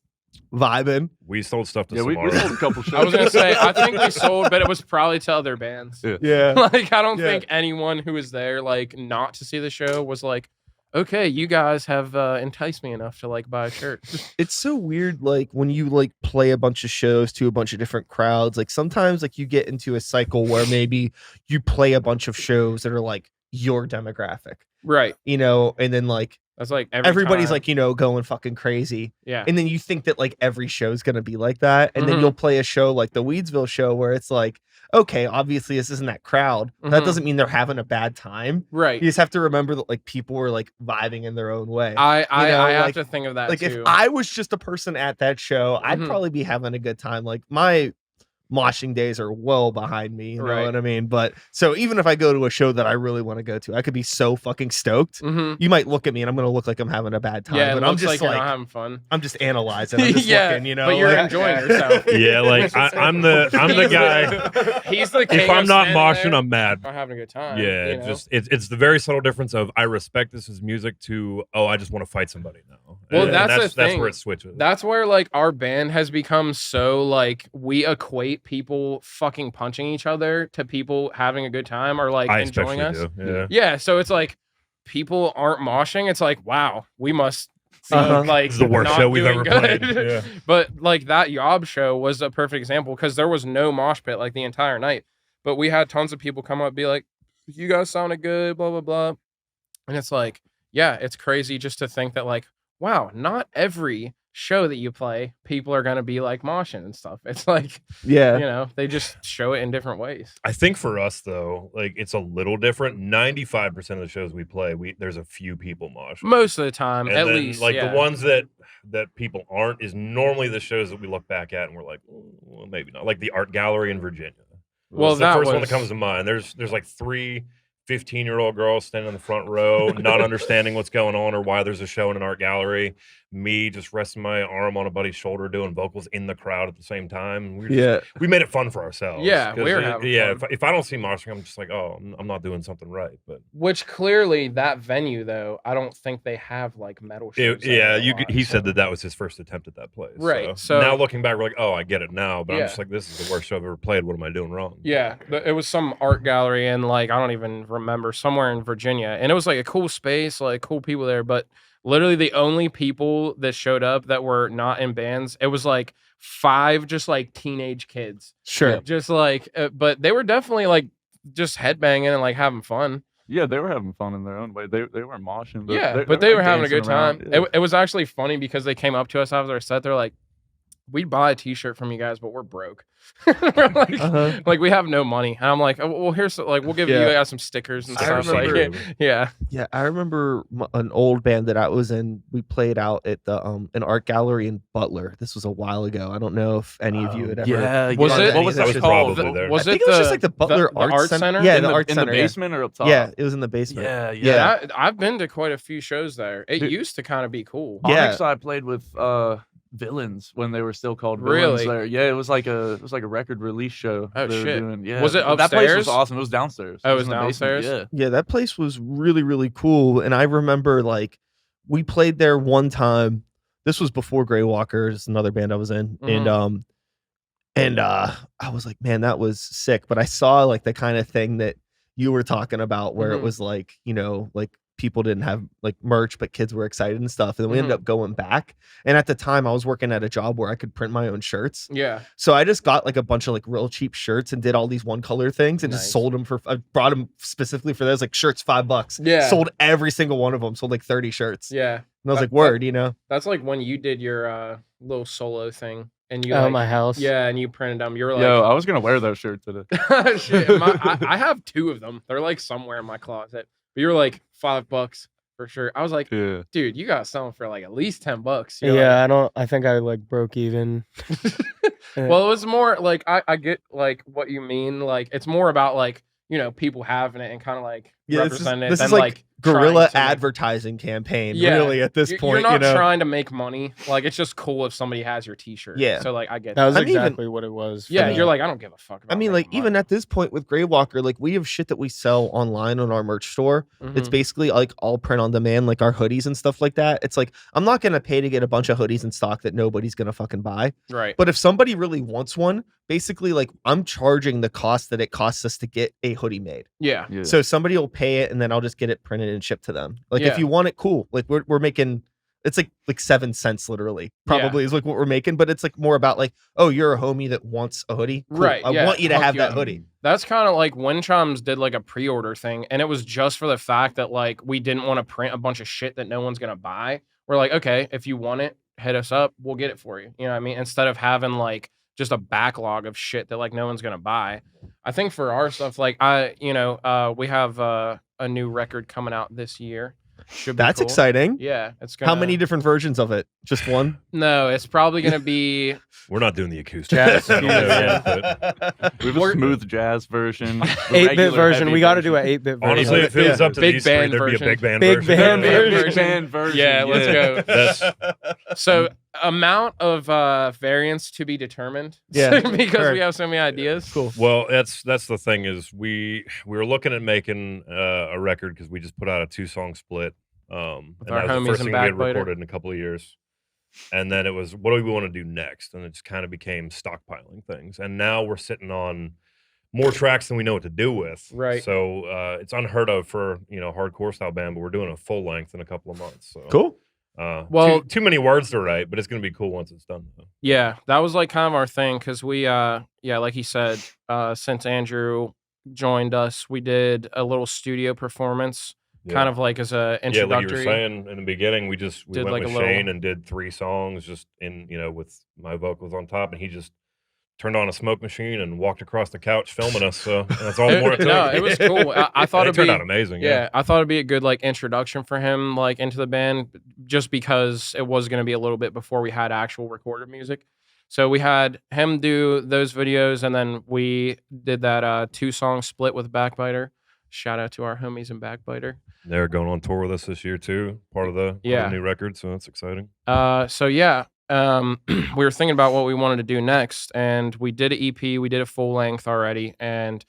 vibing. we sold stuff to we Samara. sold a couple shows. I was gonna say, I think we sold, but it was probably to other bands. Yeah. Like, I don't Yeah. think anyone who was there, like, not to see the show was like, okay, you guys have enticed me enough to like buy a shirt. It's so weird, like when you like play a bunch of shows to a bunch of different crowds. Like sometimes like you get into a cycle where maybe you play a bunch of shows that are like your demographic, Right. you know, and then like That's like everybody's time. like, you know, going fucking crazy. Yeah. And then you think that like every show's gonna be like that. And then Mhm. you'll play a show like the Weedsville show where it's like, okay, obviously this isn't that crowd. That Mhm. doesn't mean they're having a bad time. Right. You just have to remember that like people were like vibing in their own way. I know, have like- to think of that Like too. if I was just a person at that show, I'd Mhm. probably be having a good time. Like my moshing days are well behind me, you know Right. what I mean? But so even if I go to a show that I really want to go to, I could be so fucking stoked. Mhm. You might look at me and I'm gonna look like I'm having a bad time. Yeah, it but I'm looks just like you're not having fun. I'm just analyzing. I'm just Yeah, looking, you know. but you're like- enjoying yourself. Yeah, like I'm the guy. He's the king If I'm of not standing moshing, there, I'm mad. not having a good time. Yeah, you it know? just it's the very subtle difference of I respect this as music to I just want to fight somebody now. Well, And that's the that's thing. where it switches. That's where like our band has become so like we equate people fucking punching each other to people having a good time or like I enjoying especially us. do. Yeah. Yeah, so it's like people aren't moshing. It's like, wow, we must be, Uh-huh. like This is the worst not show we've doing ever good. played. Yeah. But like that Yob show was a perfect example because there was no mosh pit like the entire night. But we had tons of people come up and be like, you guys sounded good, blah, blah, blah. And it's like, yeah, it's crazy just to think that like, wow, not every show that you play, people are gonna be like moshing and stuff. It's like, Yeah. you know, they just show it in different ways. I think for us though, like it's a little different. 95% of the shows we play, there's a few people moshing. Most of the time, And at then, least. like yeah. the ones that people aren't is normally the shows that we look back at and we're like, well, maybe not. Like the art gallery in Virginia. Well, It's the that first one was- that comes to mind. There's like 3 15-year-old girls standing in the front row, not understanding what's going on or why there's a show in an art gallery. Me just resting my arm on a buddy's shoulder doing vocals in the crowd at the same time. We made it fun for ourselves. Yeah, 'Cause we're having yeah. fun. If I don't see moshing, I'm just like, oh, I'm not doing something right. But Which clearly that venue though, I don't think they have like metal shows. yeah, there a lot, he said so- that was his first attempt at that place. Right, So so- now looking back, we're like, oh, I get it now. But I'm Yeah. just like, this is the worst show I've ever played. What am I doing wrong? Yeah, it was some art gallery in like I don't even remember somewhere in Virginia, and it was like a cool space, like cool people there. But literally, the only people that showed up that were not in bands, it was like 5 just like teenage kids, Sure. just like, but they were definitely like just headbanging and like having fun. Yeah, they were having fun in their own way. They weren't moshing, but Yeah, they, but they were like, having a good dancing around. time. Yeah. It was actually funny because they came up to us after our set. They're like, "We'd buy a T-shirt from you guys, but we're broke. We're like, Uh-huh. like we have no money." And I'm like, "Oh, well, here's like we'll give Yeah. you guys some stickers and I stuff." Like, remember- yeah, Yeah, I remember an old band that I was in. We played out at the an art gallery in Butler. This was a while ago. I don't know if any of you had ever. Yeah, Was gone it- to what any was of that those called? shows. Probably there. was I it think it was just like the Butler Art Center? Yeah, in the art in center. the basement or up top? Yeah, it was in the basement. yeah, Yeah. I've been to quite a few shows there. It Dude. used to kind of be cool. Yeah. Onyx, I played with Villains when they were still called Really? Villains. There, yeah, it was like a record release show. Oh, they were shit. doing. Yeah, Was it That place upstairs? was awesome. It was downstairs. Oh, it was in the basement, downstairs? Yeah. Yeah, that place was really, really cool. And I remember like we played there one time. This was before Grey Walkers, another band I was in. And I was like, man, that was sick. But I saw like the kind of thing that you were talking about where it Mhm. was like, you know, like people didn't have like merch, but kids were excited and stuff. And then we ended up going back. And at the time I was working at a job where I could print my own shirts. Yeah, So I just got like a bunch of like real cheap shirts and did all these one color things and Nice. just sold them I brought them specifically for those like shirts, $5. Yeah. Sold every single one of them. Sold like 30 shirts. yeah. And I was like, That- word, you know? That's like when you did your little solo thing, and you Oh, like, my house. yeah, and you printed them. You were like, Yo, I was gonna wear that shirt today. Shit, I have 2 of them. They're like somewhere in my closet. But you're like $5 for sure. I was like, Yeah. dude, you gotta sell them for like at least $10. You're Yeah, I think I like broke even. Well, it was more like I get like what you mean. Like it's more about like people having it and kind of like representing it. This than is like guerrilla trying to make- advertising campaign. Yeah, Really, at this You're point, not trying to make money. Like it's just cool if somebody has your T-shirt. Yeah. So like I get That was I mean, even- exactly what it was. for Yeah, that. you're like I don't give a fuck. About I mean, like making even money. at this point with Greywalker, like we have shit that we sell online on our merch store. It's Mhm. basically like all print on demand, like our hoodies and stuff like that. It's like I'm not gonna pay to get a bunch of hoodies in stock that nobody's gonna fucking buy. right. But if somebody really wants one, basically like I'm charging the cost that it costs us to get a hoodie made. Yeah. Yeah. So somebody will pay it and then I'll just get it printed and shipped to them. Like Yeah. if you want it, cool. Like we're making it's like 7 cents literally probably is like what we're making, but it's like more about like, oh, you're a homie that wants a hoodie. Cool. Right, I yeah, want you to hook have you that up. hoodie. That's kind of like Wind Chimes did like a pre-order thing, and it was just for the fact that like we didn't want to print a bunch of shit that no one's gonna buy. We're like, okay, if you want it, hit us up, we'll get it for you. You know what I mean? Instead of having like just a backlog of shit that like no one's gonna buy. I think for our stuff, like we have a new record coming out this year. Should be That's cool. exciting. Yeah, it's gonna. How many different versions of it? Just one? No, it's probably gonna be. We're not doing the acoustic. Jazz I don't know fusion. yet, but We have a smooth jazz version. the 8-bit regular version. heavy We got to do version. an 8-bit version. honestly, if it was Yeah. up to Big these three, band there'd be a version. big band Big version. band Yeah. version. Big band version. Yeah, let's go. That's So amount of variants to be determined. Yeah, because sure. we have so many ideas. Cool. well. That's the thing is we were looking at making a record because we just put out a 2-song split. And our that was the homies first in thing we had Backbiter. recorded in a couple of years. And then it was, what do we want to do next? And it just kind of became stockpiling things. And now we're sitting on more tracks than we know what to do with. Right. So it's unheard of for hardcore style band, but we're doing a full length in a couple of months. So Cool. Well- too many words to write, but it's gonna be cool once it's done. Though. Yeah, that was like kind of our thing because we like he said, since Andrew joined us, we did a little studio performance, kind of like as a Yeah, like you were introductory. saying in the beginning, we Did went like a with little- Shane and did 3 songs just in with my vocals on top, and he just turned on a smoke machine and walked across the couch filming us. So that's all the more it took. No, it was cool. I thought it it'd turned be out amazing. Yeah, I thought it'd be a good like introduction for him like into the band, just because it was going to be a little bit before we had actual recorded music. So we had him do those videos, and then we did that 2-song split with Backbiter. Shout out to our homies in Backbiter. They're going on tour with us this year too, part of the new record, so that's exciting. So yeah, we were thinking about what we wanted to do next, and we did an EP, we did a full length already, and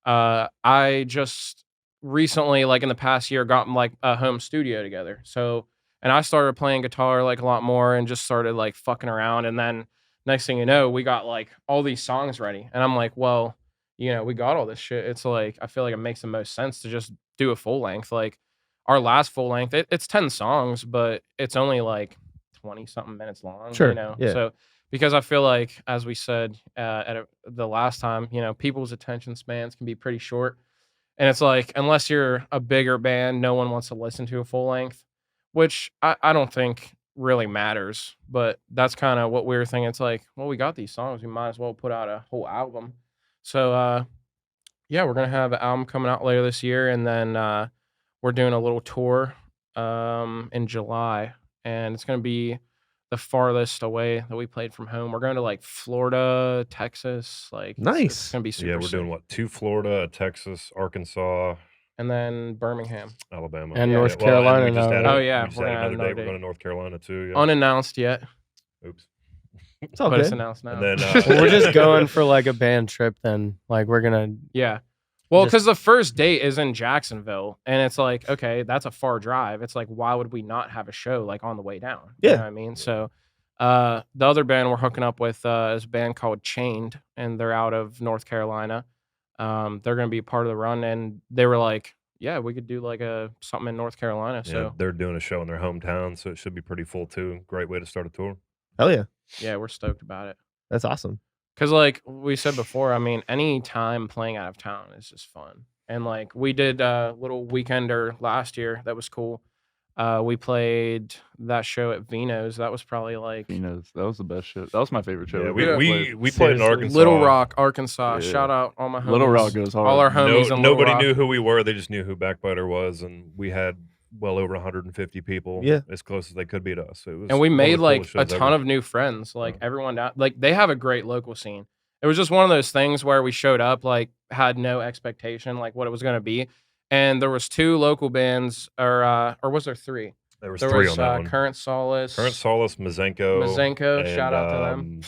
I just recently, like in the past year, got like a home studio together. So, and I started playing guitar like a lot more, and just started like fucking around, and then next thing you know, we got like all these songs ready, and I'm like, well, we got all this shit. It's like I feel like it makes the most sense to just do a full length. Like our last full length, it's 10 songs, but it's only like 20 something minutes long. Sure, yeah. So because I feel like, as we said the last time, people's attention spans can be pretty short, and it's like unless you're a bigger band, no one wants to listen to a full length, which I don't think really matters. But that's kind of what we were thinking. It's like, well, we got these songs, we might as well put out a whole album. So yeah, we're gonna have an album coming out later this year, and then we're doing a little tour in July, and it's gonna be the farthest away that we played from home. We're going to like Florida, Texas, like it's Nice. gonna be super. Yeah, we're doing sick. what? 2 Florida, Texas, Arkansas, And then Birmingham, Alabama, And Yeah. North and Carolina we just now. added- Oh, yeah, we just we're added gonna add another date. another We're going to North Carolina too. Yeah. unannounced yet, Oops. It's all but it's good. announced now. And then Well, we're just going for like a band trip then. Like we're gonna Yeah. Well, Just- because the first date is in Jacksonville, and it's like, okay, that's a far drive. It's like, why would we not have a show like on the way down? You Yeah. know what I mean? So the other band we're hooking up with is a band called Chained, and they're out of North Carolina. They're gonna be part of the run, and they were like, yeah, we could do like something in North Carolina. yeah, So they're doing a show in their hometown, so it should be pretty full too. Great way to start a tour. Hell yeah. yeah, we're stoked about it. That's awesome. Because, like we said before, I mean, any time playing out of town is just fun. And, like, we did a little weekender last year that was cool. We played that show at Vino's. That was probably like That was the best show. That was my favorite show. Yeah, we we played in Seriously. Arkansas. Little Rock, Arkansas. Yeah. Shout out all my homies. Little Rock goes hard. All our homies in Little Nobody Rock. knew who we were. They just knew who Backbiter was, and we had well over 150 people. Yeah. As close as they could be to us. It was And we one of made the like coolest a shows ton ever. of new friends. Like everyone down, like they have a great local scene. It was just one of those things where we showed up, like had no expectation, like what it was going to be. And there was 2 local bands, or was there 3? There was There 3 was on that one. Current Solace, Mazenko, shout out to them.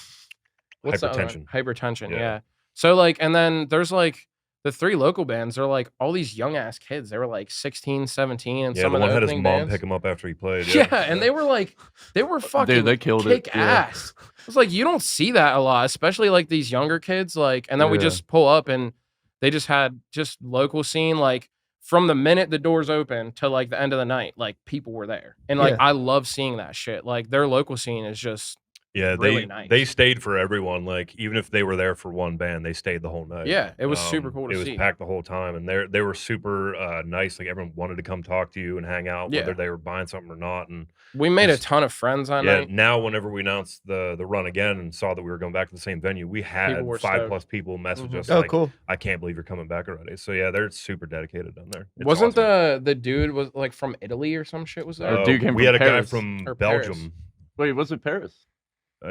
What's the other one? Hypertension. Hypertension, Yeah. yeah. So like, and then there's like the 3 local bands. They're like all these young ass kids. They were like 16, 17, and Yeah, some the of one the had his opening mom bands. pick him up after he played. Yeah, and they were like, they were fucking they killed it, kick yeah. ass. It's like you don't see that a lot, especially like these younger kids. Like, and then we Yeah. just pull up and they just had just local scene. Like from the minute the doors open to like the end of the night, like people were there, and like Yeah. I love seeing that shit. Like their local scene is just Yeah, really nice. they stayed for everyone. Like even if they were there for one band, they stayed the whole night. Yeah, it was super cool to It was see. packed the whole time, and they were super nice. Like everyone wanted to come talk to you and hang out, Yeah. whether they were buying something or not. And We made a Just- ton of friends that yeah, night. now whenever we announced the run again and saw that we were going back to the same venue, we had were 5+ people message Mhm. us Oh, like, cool. "I can't believe you're coming back already." So yeah, they're super dedicated down there. It's Wasn't awesome. the dude was like from Italy or some shit was there? The dude came we from had a Paris. guy from Or Paris. Belgium. Wait, was it Paris?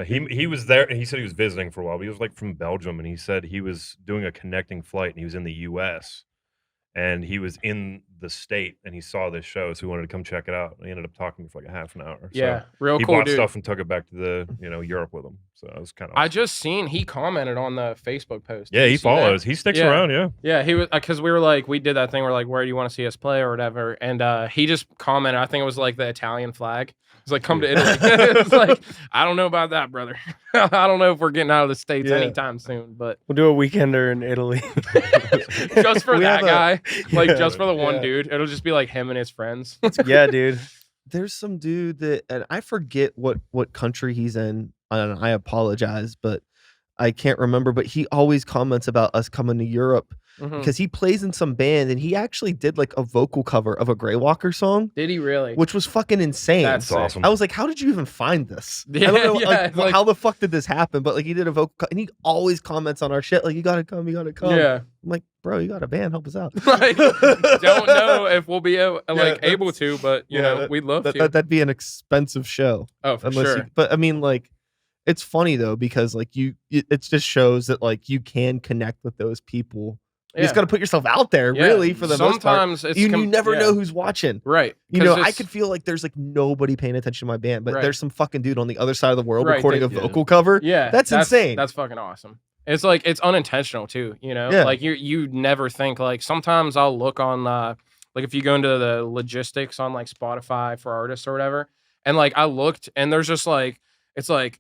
He was there, and he said he was visiting for a while. But he was like from Belgium, and he said he was doing a connecting flight, and he was in the U.S. and he was in the state, and he saw this show, so he wanted to come check it out. And he ended up talking to me for like a half an hour. Yeah, So real he cool bought dude. stuff and took it back to the Europe with him. So it was kind of I just seen he commented on the Facebook post. Did yeah. you He see that? follows. He sticks Yeah. around. Yeah. Yeah, he was because we were like we did that thing where like where do you want to see us play or whatever, and he just commented. I think it was like the Italian flag. He's like, come to Italy. It's like I don't know about that, brother. I don't know if we're getting out of the States Yeah. anytime soon, but We'll do a weekender in Italy. just for We that have a- guy, like Yeah, just for the one yeah. dude, it'll just be like him and his friends. Yeah, dude. There's some dude that, and I forget what country he's in, and I apologize, but I can't remember. But he always comments about us coming to Europe Mhm. because he plays in some band, and he actually did like a vocal cover of a Grey Walker song, Did he really? which was fucking insane. That's It's awesome. I was like, how did you even find this? Yeah, I don't know, yeah, like- how the fuck did this happen? But like, he did a vocal, and he always comments on our shit, like, you gotta come, you gotta come. Yeah. I'm like, bro, you got a band, help us out. Like, don't know if we'll be like Yeah, able to, but you yeah, know, we'd love to. That'd be an expensive show. Oh, for sure. But I mean, like, it's funny though because like it just shows that like you can connect with those people. You just Yeah. got to put yourself out there, Yeah. really, for the most part. Sometimes it's You never yeah. know who's watching. Right. You know, 'Cause I it's- could feel like there's like nobody paying attention to my band, but Right. there's some fucking dude on the other side of the world Right, recording a they- vocal cover. Yeah, That's insane. That's fucking awesome. It's like it's unintentional too, you know. Yeah. Like you never think like sometimes I'll look on like if you go into the logistics on like Spotify for artists or whatever, and like I looked and there's just like it's like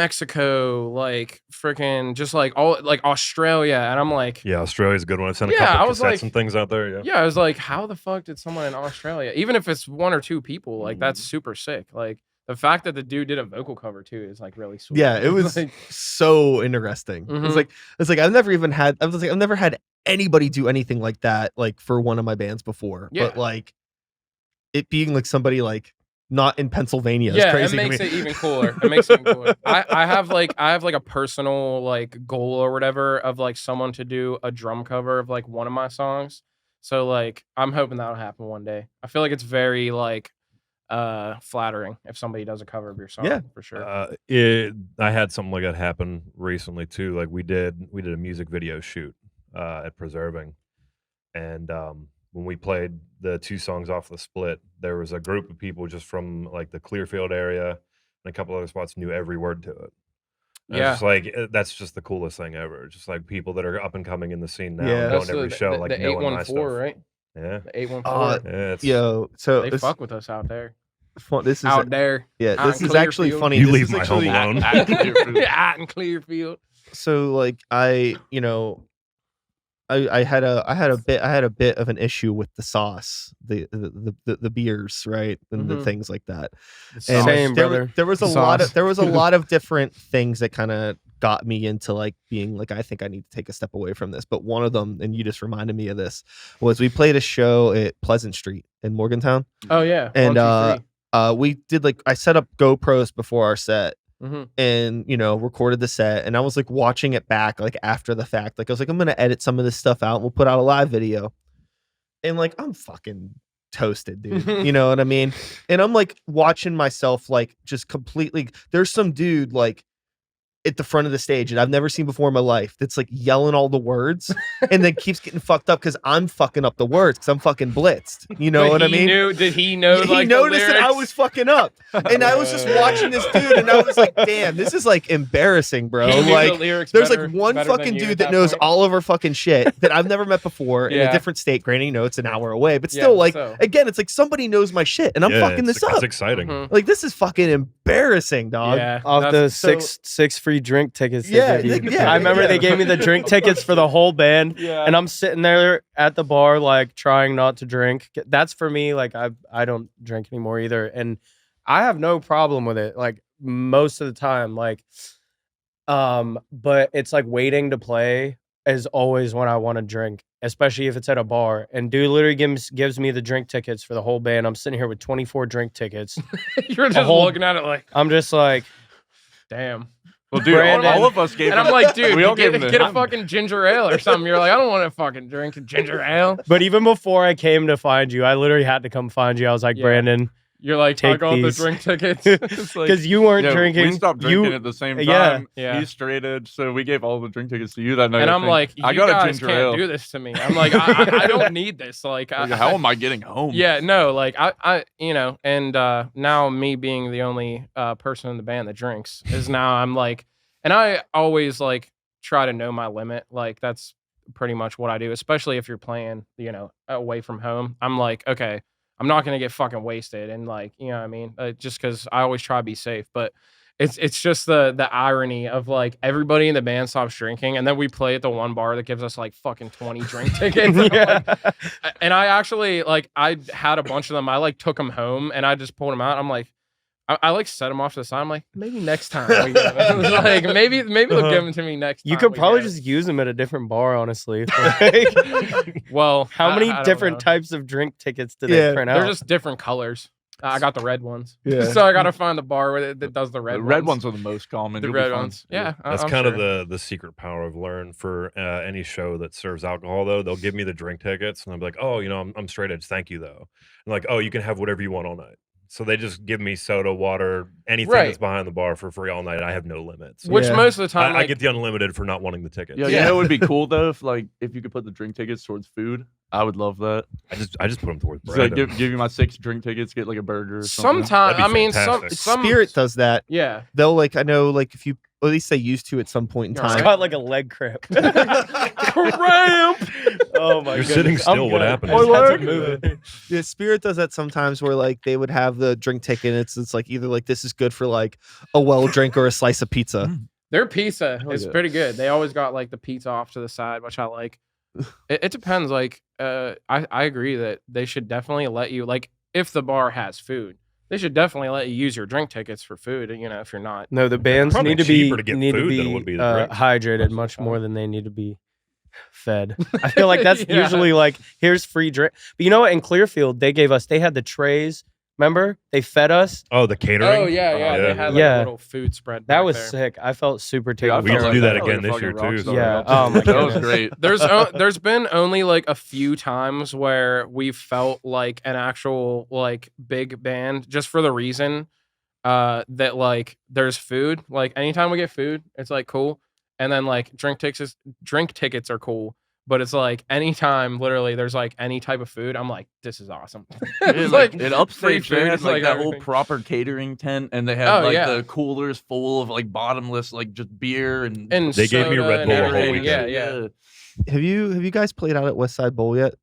Mexico, like freaking just like all like Australia, and I'm like, Yeah, Australia's a good one. I've sent a Yeah, couple I was cassettes like- and things out there. Yeah. yeah, I was like, how the fuck did someone in Australia, even if it's 1 or 2 people, like that's Mm-hmm. super sick. Like the fact that the dude did a vocal cover too is like really sweet. Yeah, it was Like, so interesting. Mhm. It's like I've never had anybody do anything like that like for one of my bands before. Yeah. But like it being like somebody like not in Pennsylvania is yeah, it crazy makes to me. it even cooler. It makes it even cooler. I have like a personal like goal or whatever of like someone to do a drum cover of like one of my songs. So like I'm hoping that'll happen one day. I feel like it's very like flattering if somebody does a cover of your song. Yeah. For sure. I had something like that happen recently too. Like we did a music video shoot at Preserving, and when we played the 2 songs off the split, there was a group of people just from like the Clearfield area and a couple other spots knew every word to it. And Yeah. it's just like that's just the coolest thing ever. Just like people that are up and coming in the scene now, Yeah. and That's going to every show, like the knowing my 814, stuff. right? Yeah, The 814. yeah. It's, Yo, so They this, fuck with us out there. this is Out there. yeah, out this in is actually Clearfield. funny. You This leave is my home actually- alone. Out in Clearfield. So like I had a bit of an issue with the sauce, the beers, right, and the Mhm. things like that. Same, there, brother. there was a The lot sauce. of there was a lot of different things that kind of got me into like being like, I think I need to take a step away from this. But one of them, and you just reminded me of this, was we played a show at Pleasant Street in Morgantown. Oh yeah. And 1, 2, 3. we did like, I set up GoPros before our set Mhm. and, you know, recorded the set. And I was like watching it back like after the fact. Like I was like, I'm going to edit some of this stuff out and we'll put out a live video. And like, I'm fucking toasted, dude. You know what I mean? And I'm like watching myself like just completely. There's some dude like at the front of the stage that I've never seen before in my life that's like yelling all the words and then keeps getting fucked up because I'm fucking up the words because I'm fucking blitzed. You know But what I he mean? Did he know? He Like, the noticed that I lyrics? was fucking up. And I was just watching this dude and I was like, damn, this is like embarrassing, bro. He knew the Like lyrics there's better- like one better than fucking you dude at that knows point. all of our fucking shit that I've never met before in a Yeah. different state. Granted, you know, it's an hour away, but Yeah, still like, so. again, it's like somebody knows my shit and I'm fucking this It's up. exciting. Mhm. Like this is fucking embarrassing, dog. Yeah. Off the that's- so- six free drink tickets. they Yeah, give you. yeah, I remember yeah. they gave me the drink tickets for the whole band, Yeah. and I'm sitting there at the bar like trying not to drink. That's for me. Like I don't drink anymore either, and I have no problem with it. Like most of the time, like, but it's like waiting to play is always when I want to drink, especially if it's at a bar. And dude literally gives me the drink tickets for the whole band. I'm sitting here with 24 drink tickets. You're just whole- looking at it like, I'm just like, damn. Well, dude, Brandon. all of us gave And him. I'm like, dude, we all gave him get a fucking ginger ale or something. You're like, I don't want to fucking drink a ginger ale. but even before I came to find you, I literally had to come find you. I was like, Yeah. Brandon, You're like, Take I got the these. drink tickets. It's like, because you weren't Yeah, drinking. We stopped drinking you, at the same time. yeah. Yeah. He's straight edge, so we gave all the drink tickets to you that night. and I I'm think. like, you I got a guys ginger can't ale. do this to me. I'm like, I don't need this. Like, How am I getting home? Yeah, no, like I, you know, and now me being the only person in the band that drinks is now I'm like, and I always like try to know my limit. Like that's pretty much what I do, especially if you're playing, you know, away from home. I'm like, okay, I'm not gonna get fucking wasted, and like, you know what I mean, just because I always try to be safe, but. It's just the irony of like everybody in the band stops drinking and then we play at the one bar that gives us like fucking 20 drink tickets. And, Yeah. and I actually like I had a bunch of them. I like took them home and I just pulled them out. I'm like, I like set them off to the side. I'm like, maybe next time. We get them. Like maybe they'll give them to me next time. You could we probably get just use them at a different bar, honestly. Like, it. Well, how many I don't different know. types of drink tickets do Yeah, they print They're out? just different colors. I got the red ones. Yeah. So I got to find the bar that does the red The ones. red ones are the most common. The You'll be red fine. ones. Yeah. That's I'm kind sure. of the secret power I've learned for any show that serves alcohol. Though they'll give me the drink tickets, and I'm like, oh, you know, I'm straight edge. Thank you, though. And like, oh, you can have whatever you want all night. So they just give me soda, water, anything Right. that's behind the bar for free all night. I have no limits. Which Yeah. most of the time, I like, get the unlimited for not wanting the tickets. Yeah, Yeah. you know, it would be cool though if you could put the drink tickets towards food. I would love that. I just put them towards Just like Brandon. give you my 6 drink tickets, get like a burger. Or something. sometimes, That'd I be mean, fantastic. some Spirit does that. Yeah. They'll like, I know, like if you, at least they used to at some point in You're time. It's got like a leg cramp. Cramp. Oh my You're goodness. sitting I'm still. What good. happened? I just had to leg. move it. Yeah, Spirit does that sometimes where like they would have the drink ticket. And it's like either like this is good for like a well drink or a slice of pizza. Their pizza is yeah. pretty good. They always got like the pizza off to the side, which I like. It depends. Like, I agree that they should definitely let you, like, if the bar has food, they should definitely let you use your drink tickets for food. You know, if you're not. No, the bands Probably need to be cheaper to get food than it would be the drinks. hydrated Most of much the more time. than they need to be fed. I feel like that's Yeah. usually like here's free drink. But you know what? In Clearfield, they had the trays. Remember? They fed us. Oh, the catering. Oh yeah, yeah. They had like Yeah. a little food spread. That back was there. sick. I felt super Dude, I taken We felt used to care do of. that I felt again like a this year, fucking rock too. star. Yeah. Oh my That was goodness. great. There's been only like a few times where we felt like an actual like big band just for the reason that like there's food. Like anytime we get food, it's like cool. And then like drink tickets are cool. But it's like anytime literally there's like any type of food, I'm like, this is awesome. It's Like, like it upstage, free they food, had it's like like that whole everything. proper catering tent, and they had Oh, like yeah. the coolers full of like bottomless, like just beer and They gave me soda Red and Bull the whole everything. weekend. Yeah. Have you guys played out at West Side Bowl yet?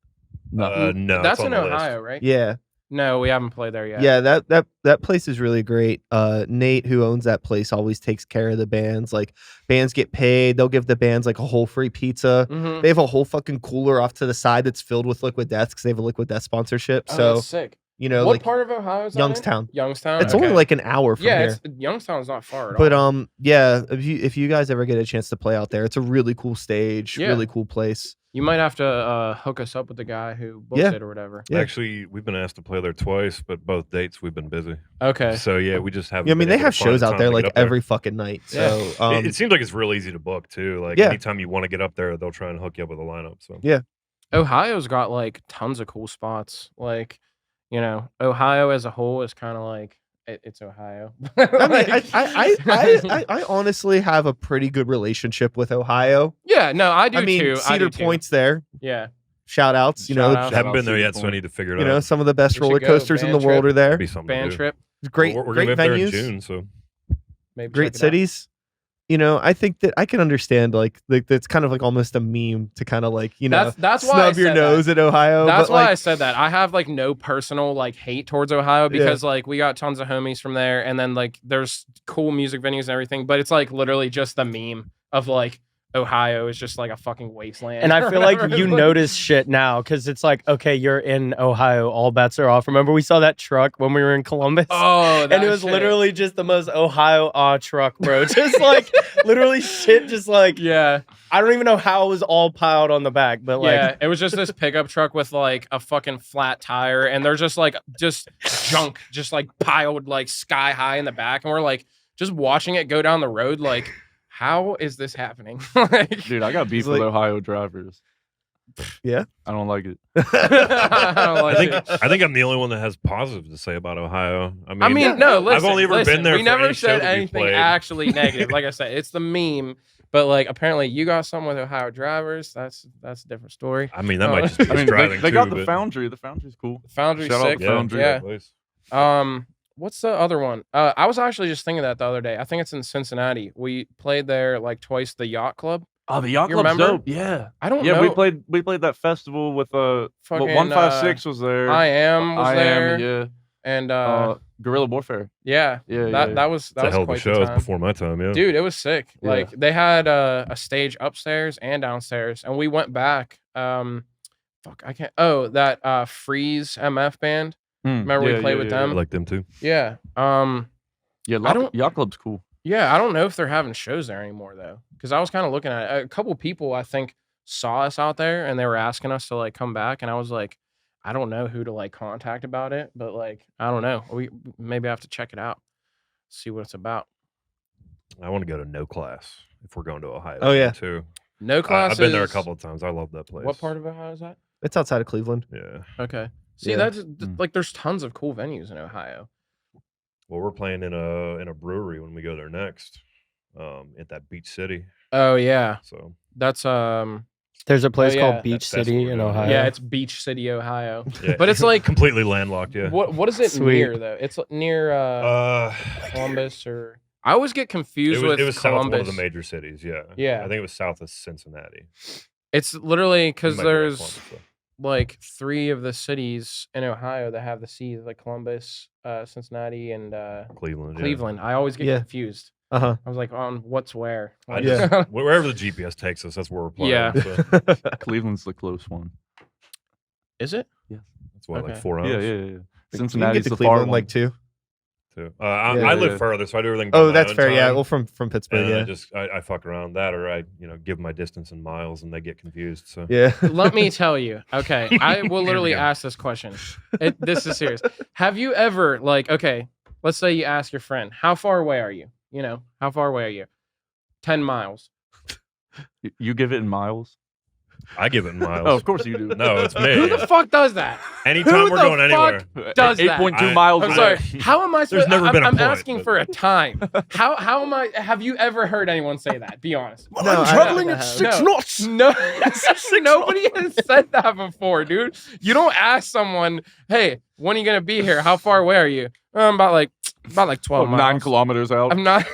No, That's it's in on the list. Ohio, right? Yeah. No, we haven't played there yet. Yeah, that place is really great. Nate, who owns that place, always takes care of the bands. Like bands get paid, they'll give the bands like a whole free pizza. Mhm. They have a whole fucking cooler off to the side that's filled with Liquid Death because they have a Liquid Death sponsorship. Oh, So that's sick. You know, what like part of Ohio is that in? Youngstown. Youngstown. It's only Okay. like an hour from yeah. here. It's Youngstown's not far at But all. yeah, if you guys ever get a chance to play out there, it's a really cool stage, Yeah. really cool place. You might have to hook us up with the guy who books Yeah. it or whatever. Yeah. Actually, we've been asked to play there twice, but both dates we've been busy. Okay. So yeah, we just haven't. Yeah, I mean been they able have to find shows out time there to get like up there. every fucking night. Yeah. So It seems like it's real easy to book too. Like Yeah. anytime you want to get up there, they'll try and hook you up with a lineup. So Yeah. Ohio's got like tons of cool spots. Like, you know, Ohio as a whole is kind of like it's Ohio. I mean, Like- I honestly have a pretty good relationship with Ohio. yeah, no, I do I mean, too. I do Cedar too. Point's there. Yeah. Shout outs, you know, Shout outs. haven't been there Cedar yet, so I Point. need to figure it you out. know, some of the best We should roller go, coasters in the band world trip. are there. That'd be something Band to do. trip. Great, We're great gonna be up there in venues, June, so Maybe great check it out. cities. You know, I think that I can understand like that's kind of like almost a meme to kind of like, you know, That's why I snub your said that. nose at Ohio. That's but why like, I said that. I have like no personal like hate towards Ohio because like we got tons of homies from there, and then like there's cool music venues and everything, but it's like literally just the meme of like Ohio is just like a fucking wasteland. And I or feel like whatever. you It's like- notice shit now because it's like, okay, you're in Ohio, all bets are off. Remember we saw that truck when we were in Columbus? Oh, And it was literally just the most Ohio truck, bro. Just like literally shit, just like yeah, I don't even know how it was all piled on the back, but like yeah. It was just this pickup truck with like a fucking flat tire, and there's just junk, just like piled like sky high in the back, and we're like just watching it go down the road, like. How is this happening? Like, Dude, I got beef like- with Ohio drivers. Yeah? I don't like it. I don't like it. I think I'm the only one that has positive to say about Ohio. I mean, no, listen, I've only ever listen, been there We for never any show said that we anything played. actually negative. Like I said, it's the meme. But like, apparently, you got something with Ohio drivers. That's a different story. I mean, that Oh. might just be I mean, driving they too. got the but- Foundry. The Foundry's cool. Foundry's Shout out sick. the Foundry. Yeah. place. What's the other one? I was actually just thinking that the other day. I think it's in Cincinnati. We played there like twice. The Yacht Club. Oh, the Yacht You Club's remember? dope. Yeah. I don't Yeah, know. we played that festival with Fucking, 156 was there. I am was I there. am, yeah. And Guerrilla Warfare. yeah, Yeah, that was It's a hell of a quite show. the It's time. before my time, yeah. Dude, it was sick. Yeah. Like they had a stage upstairs and downstairs, and we went back. Fuck, I can't. Oh, that Freeze MF band. Remember we played with I them? like them too. Yeah. Yeah, I don't- Yacht Club's cool. Yeah. I don't know if they're having shows there anymore though, because I was kind of looking at it. A couple people I think saw us out there, and they were asking us to like come back, and I was like, I don't know who to like contact about it, but like I don't know. We maybe have to check it out, see what it's about. I want to go to No Class if we're going to Ohio. Oh, yeah. too. No classes. I've been there a couple of times. I love that place. What part of Ohio is that? It's outside of Cleveland. Yeah. Okay. See, Yeah. that's like there's tons of cool venues in Ohio. Well, we're playing in a brewery when we go there next, at that Beach City. Oh yeah, So that's there's a place yeah. called Beach That's City what in we're doing. Ohio. yeah, it's Beach City, Ohio. yeah, But it's like completely landlocked. Yeah. what is it Sweet. near though? It's near Columbus or I always get confused with it was south of Columbus. one of the major cities. Yeah. Yeah. I think it was south of Cincinnati. It's literally It because might be right there's Columbus, though. like 3 of the cities in Ohio that have the C's, like Columbus, Cincinnati, and Cleveland. yeah. Cleveland. I always get Yeah. confused. Uh-huh. I was like, on what's where? I Like, just, wherever the GPS takes us, that's where we're playing. Yeah. So Cleveland's the close one. Is it? that's why like Okay. 4 hours. Yeah. You can Cincinnati's get to the far Cleveland one. like 2. Too. Yeah, I live yeah. further, so I do everything. by Oh, my that's own fair. Yeah. time. Well, from Pittsburgh. And Yeah. I just I fuck around that, or I give my distance in miles, and they get confused. So Yeah. Let me tell you. Okay, I will Here we literally go. ask this question. This is serious. Have you ever like okay, let's say you ask your friend, how far away are you? You know, how far away are you? 10 miles. You give it in miles? I give it in miles. Oh, of course you do. No, it's me. Who the fuck does that? Anytime who we're the going fuck anywhere. does that? 8.2 I- miles. I'm is sorry. it? How am I There's supposed? never been a I'm point, asking but- for a time. How am I? Have you ever heard anyone say that? Be honest. No, I'm traveling at at 6 knots. No, nobody has said that before, dude. You don't ask someone, "Hey, when are you gonna be here? How far away are you?" About like 12 Oh, miles. 9 kilometers out. I'm not.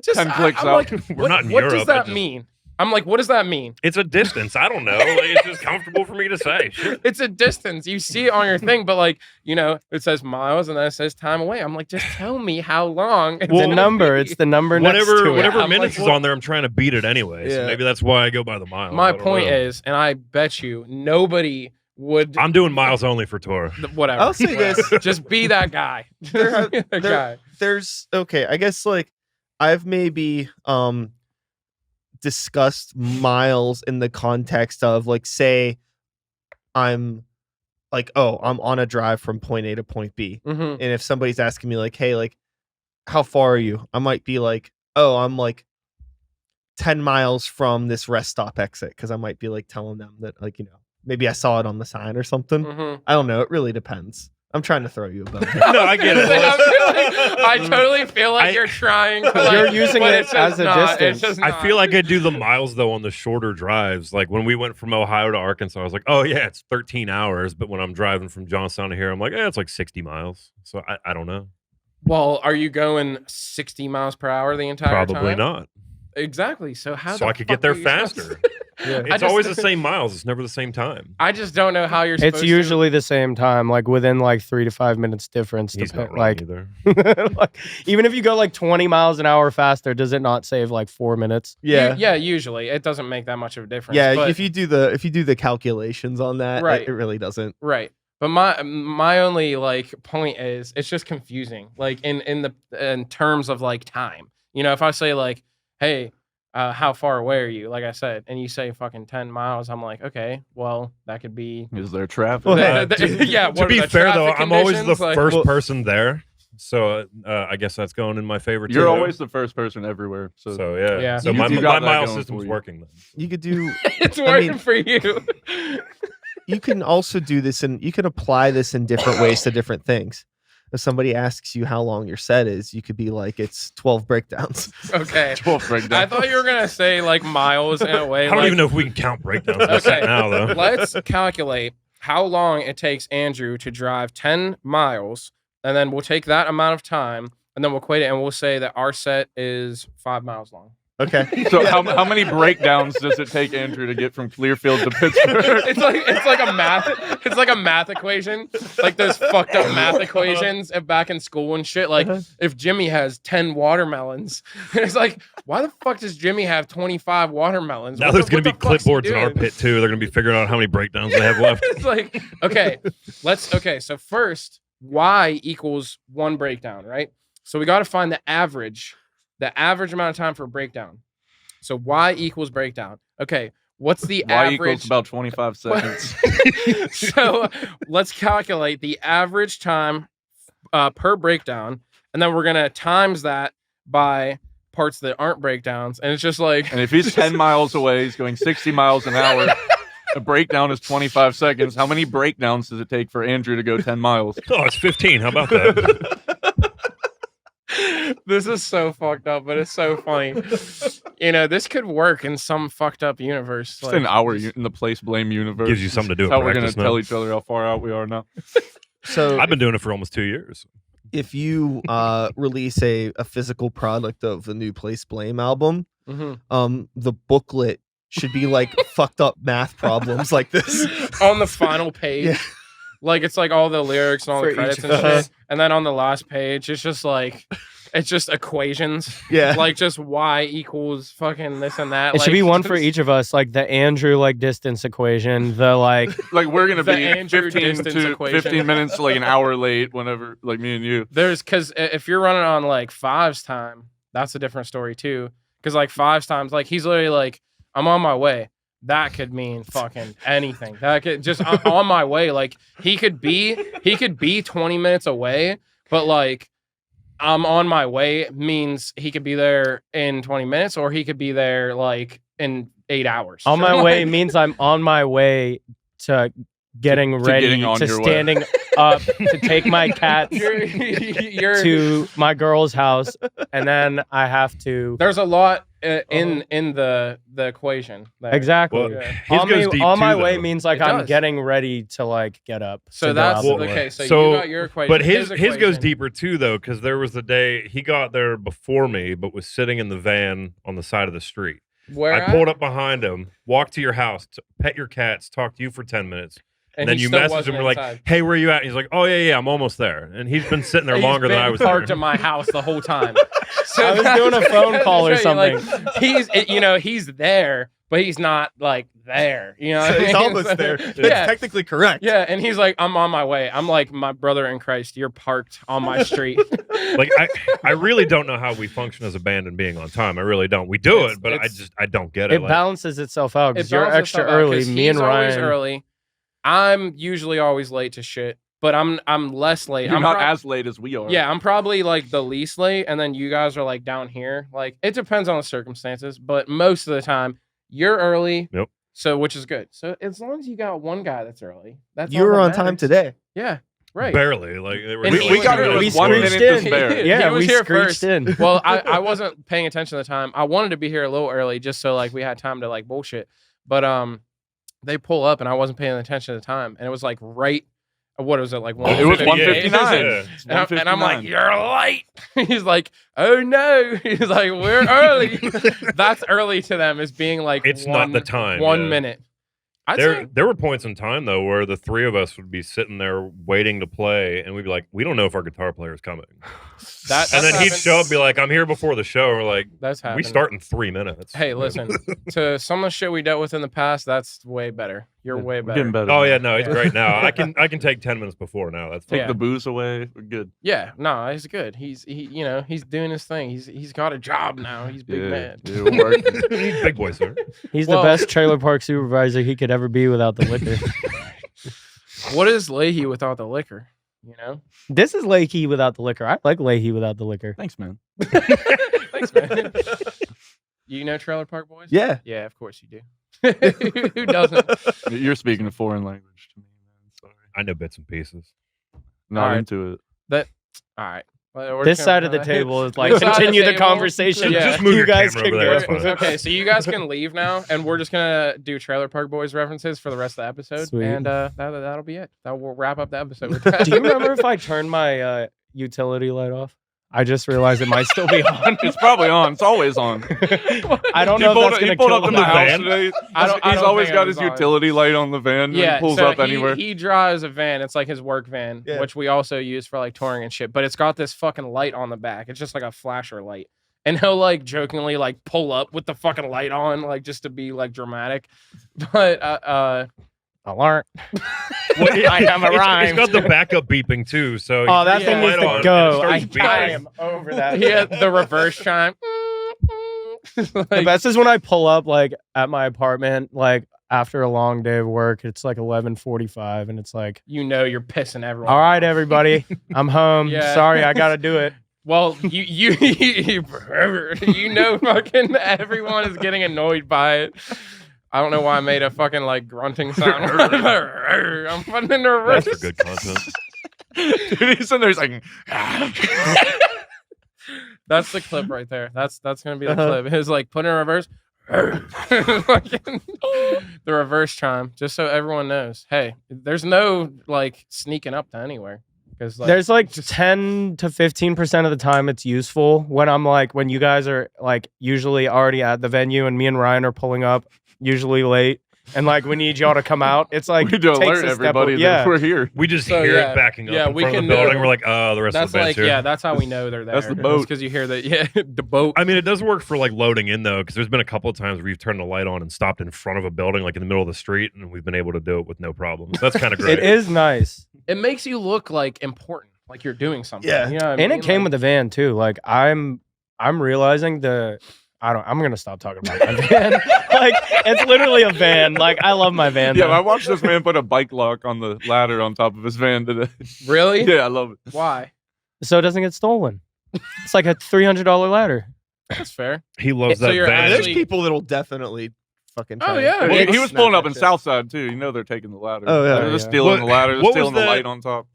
Just 10 clicks I'm out. Like, We're what, not in what Europe, does that I just- mean? I'm like, what does that mean? It's a distance. I don't know. Like, it's just comfortable for me to say. Shit. It's a distance. You see it on your thing, but like, you know, it says miles and then it says time away. I'm like, just tell me how long. It's the gonna number. be. It's the number next to Whatever it. whatever I'm minutes like, is well- on there, I'm trying to beat it anyway. So Yeah. maybe that's why I go by the mile. My I don't point know. is, and I bet you nobody would I'm doing miles only for tour. whatever. I'll say this. Just be that guy. There- Be that there- guy. There's okay, I guess like I've maybe discussed miles in the context of like, say I'm like, oh, I'm on a drive from point A to point B. Mhm. And if somebody's asking me like, hey, like, how far are you? I might be like, oh, I'm like 10 miles from this rest stop exit, because I might be like telling them that, like, you know, maybe I saw it on the sign or something. Mhm. I don't know. It really depends. I'm trying to throw you a bone. No, I get it. I totally feel like you're trying to, like, You're using but it it's just as a not. It's distance. just I not. feel like I do the miles though on the shorter drives. Like when we went from Ohio to Arkansas, I was like, oh yeah, it's 13 hours. But when I'm driving from Johnstown to here, I'm like, it's like 60 miles. So I don't know. Well, are you going 60 miles per hour the entire time? Probably not. Exactly. So how? So the I could fuck get there are you supposed faster. to- Yeah. I It's just- always the same miles. It's never the same time. I just don't know how you're supposed It's to. usually the same time, like within like 3 to 5 minutes difference. He's not wrong Like, either. like, even if you go like 20 miles an hour faster, does it not save like 4 minutes? Yeah. Yeah, usually it doesn't make that much of a difference. Yeah, but, if you do the calculations on that, Right. it really doesn't. right. But my only like point is it's just confusing. Like in terms of like time. You know, if I say like, hey, how far away are you? Like I said, and you say fucking 10 miles, I'm like, okay, well, that could be. Is there traffic? Well, Yeah. To what are be the fair though, traffic I'm always the conditions? Like- first Well- person there. So I guess that's going in my favor too. You're always the first person everywhere. So, So yeah. Yeah. So You my do got that mile going system's for you. working then. You could do. It's I working mean- for you. You can also do this, and you can apply this in different ways to different things. If somebody asks you how long your set is, you could be like, it's 12 breakdowns. Okay. 12 breakdown. I thought you were gonna say like miles in a way. I don't like, even know if we can count breakdowns in the set Okay. now though. Let's calculate how long it takes Andrew to drive 10 miles, and then we'll take that amount of time, and then we'll equate it, and we'll say that our set is 5 miles long. Okay. So how many breakdowns does it take Andrew to get from Clearfield to Pittsburgh? It's like a math equation, like those fucked up math equations back in school and shit. Like if Jimmy has 10 watermelons, it's like, why the fuck does Jimmy have 25 watermelons? Now What there's the- going to what be the fuck's he clipboards in our doing? pit too. They're going to be figuring out how many breakdowns they have left. It's like, okay, so first, y equals 1 breakdown, right? So we got to find the average amount of time for a breakdown. So y equals breakdown. Okay, what's the Y average? equals about 25 seconds. So let's calculate the average time per breakdown, and then we're gonna times that by parts that aren't breakdowns, and it's just like, And if he's 10 miles away, he's going 60 miles an hour. A breakdown is 25 seconds. How many breakdowns does it take for Andrew to go 10 miles? Oh, it's 15. How about that? this is so fucked up, but it's so funny. You know, this could work in some fucked up universe. Just in in the place blame universe. Gives you something to do That's at how we're going to practice now. tell each other how far out we are now. So I've been doing it for almost 2 years. if you release a physical product of the new Place Blame album, Mhm. the booklet should be like fucked up math problems like this. On the final page. Yeah. Like it's like all the lyrics and all For the each credits and of us. shit. And then on the last page, it's just like it's just equations. Yeah. Like just y equals fucking this and that. It should like, be one for just- each of us, like the Andrew like distance equation, the like Like we're going to The be Andrew 15 distance equation. 15 minutes, like an hour late whenever, like me and you. There's because if you're running on like 5's time, that's a different story too. Because like 5's times, like he's literally like, I'm on my way. That could mean fucking anything. That could just I'm on my way. Like he could be 20 minutes away, but like I'm on my way means he could be there in 20 minutes, or he could be there like in 8 hours. on my way Like, means I'm on my way to getting ready getting on to your way. standing up to take my cats you're to my girl's house, and then I have to there's a lot in the equation. There. exactly. Well, Yeah. his on goes me, deep on too, my way though. means like It I'm does. getting ready to like get up. So to go that's out the Well, door. okay. So So- you got your equation. But his goes equation- deeper too, though, because there was the day he got there before me, but was sitting in the van on the side of the street. Where I pulled up behind him, walked to your house, pet your cats, talked to you for 10 minutes. And then he you still messaged wasn't him, we're like, inside. hey, where are you at? And he's like, oh, yeah, I'm almost there. And he's been sitting there He's longer than been I was parked there. at my house the whole time. So I was that's- doing a phone call or that's right, something. like, he's there, but he's not like there. You know, what I He's mean? almost there. That's Yeah. technically correct. Yeah, and he's like, I'm on my way. I'm like, my brother in Christ, you're parked on my street. Like I really don't know how we function as a band and being on time. I really don't. We do It's- it, but it's- I don't get it. It Like, balances itself out because It you're balances extra itself out, early. 'cause Me and he's always Ryan. early. I'm usually always late to shit, but I'm less late. You're I'm not prob- as late as we are. Yeah, I'm probably like the least late, and then you guys are like down here. Like it depends on the circumstances, but most of the time you're early. Yep. So which is good. So as long as you got one guy that's early, that's You all were that on time matters. today. Yeah. Right. barely. Like they were And like we got 2 here minutes with 1 before. minute screeched to in. spare. Yeah, He was we here screeched first. in. Well, I wasn't paying attention at the time. I wanted to be here a little early just so like we had time to like bullshit. But they pull up and I wasn't paying attention at the time, and it was like right. What was it like? It was 1:58? 1:59. Yeah. It's And I'm like, 1:59. you're late. He's like, oh no. He's like, we're early. That's early to them is being like, It's not the time, 1 yeah. minute. I'd say There were points in time though where the three of us would be sitting there waiting to play, and we'd be like, "We don't know if our guitar player is coming." that's And then he'd happened. show up, and be like, "I'm here before the show." And we're like, That's happened. "We start in 3 minutes." Hey, listen, to some of the shit we dealt with in the past, that's way better. You're way We're better. getting better. Oh now. yeah, no, it's Yeah. great now. I can take 10 minutes before now. That's Take Yeah. the booze away. We're good. Yeah, no, he's good. He's doing his thing. He's got a job now. He's big man. Yeah, we're working. big boy, sir. He's Well- the best trailer park supervisor he could ever be without the liquor. What is Leahy without the liquor? You know. This is Leahy without the liquor. I like Leahy without the liquor. Thanks, man. Thanks, man. You know Trailer Park Boys? Yeah. Yeah, of course you do. Who doesn't? You're speaking a foreign language to me, man. Sorry. I know bits and pieces. Not Alright. into it. All right. Well, we're This just side gonna- of the table is like This side of the continue the table? conversation. Yeah. Just move you your guys camera can over there, go. that's fine. Okay, so you guys can leave now, and we're just gonna do Trailer Park Boys references for the rest of the episode, Sweet. and that'll be it. That will wrap up the episode. With that. Do you remember if I turned my utility light off? I just realized it might still be on. It's probably on. It's always on. I don't know if that's He gonna pulled kill up to him. my house van? today. I don't He's always think got it his was on. utility light on the van. when Yeah, he pulls so up anywhere. He drives a van. It's like his work van, Yeah. which we also use for like touring and shit. But it's got this fucking light on the back. It's just like a flasher light, and he'll like jokingly like pull up with the fucking light on, like just to be like dramatic. But Alarm. Well, I have a it's rhyme. got the backup beeping too. So Oh, that you thing turn the needs light to on, and go. it starts I beeping. am over that. he had the reverse chime. The Like, best is when I pull up like at my apartment, like after a long day of work. It's like 11:45, and it's like, you know, you're pissing everyone. all right, off. everybody, I'm home. Yeah. Sorry, I gotta do it. Well, you know, fucking everyone is getting annoyed by it. I don't know why I made a fucking like grunting sound. I'm fucking in the That's reverse. for good content. Dude, he's in there. He's like, That's the clip right there. That's gonna be the Uh-huh. clip. It's like put in reverse. Fucking the reverse chime, just so everyone knows. Hey, there's no like sneaking up to anywhere because like, There's like 10 to 15% of the time it's useful when I'm like, when you guys are like usually already at the venue and me and Ryan are pulling up, usually late, and like we need y'all to come out. It's like we need to takes alert a step everybody of- that yeah. we're here. We just So, hear yeah. it backing up Yeah, in we front of can the building. know. We're like, oh, the rest that's of the band's like here. yeah, that's how we know they're there. That's the boat. because you hear that. Yeah, the boat. I mean, it does work for like loading in though, because there's been a couple of times where you've turned the light on and stopped in front of a building, like in the middle of the street, and we've been able to do it with no problems. That's kind of great. It is nice. It makes you look like important, like you're doing something. Yeah. You know what I And mean? it came Like- with the van too. Like I'm realizing I'm gonna stop talking about my van. Like it's literally a van. Like I love my van. Yeah, though. I watched this man put a bike lock on the ladder on top of his van today. Really? Yeah, I love it. Why? So it doesn't get stolen. It's like a $300 ladder. That's fair. He loves So that you're van. There's actually- people that'll definitely fucking. Oh, try yeah. and Well, he was snap pulling up that in shit. Southside too. You know they're taking the ladder. Oh, yeah. They're just Yeah. stealing What- the ladder. They're what stealing was the that- light on top.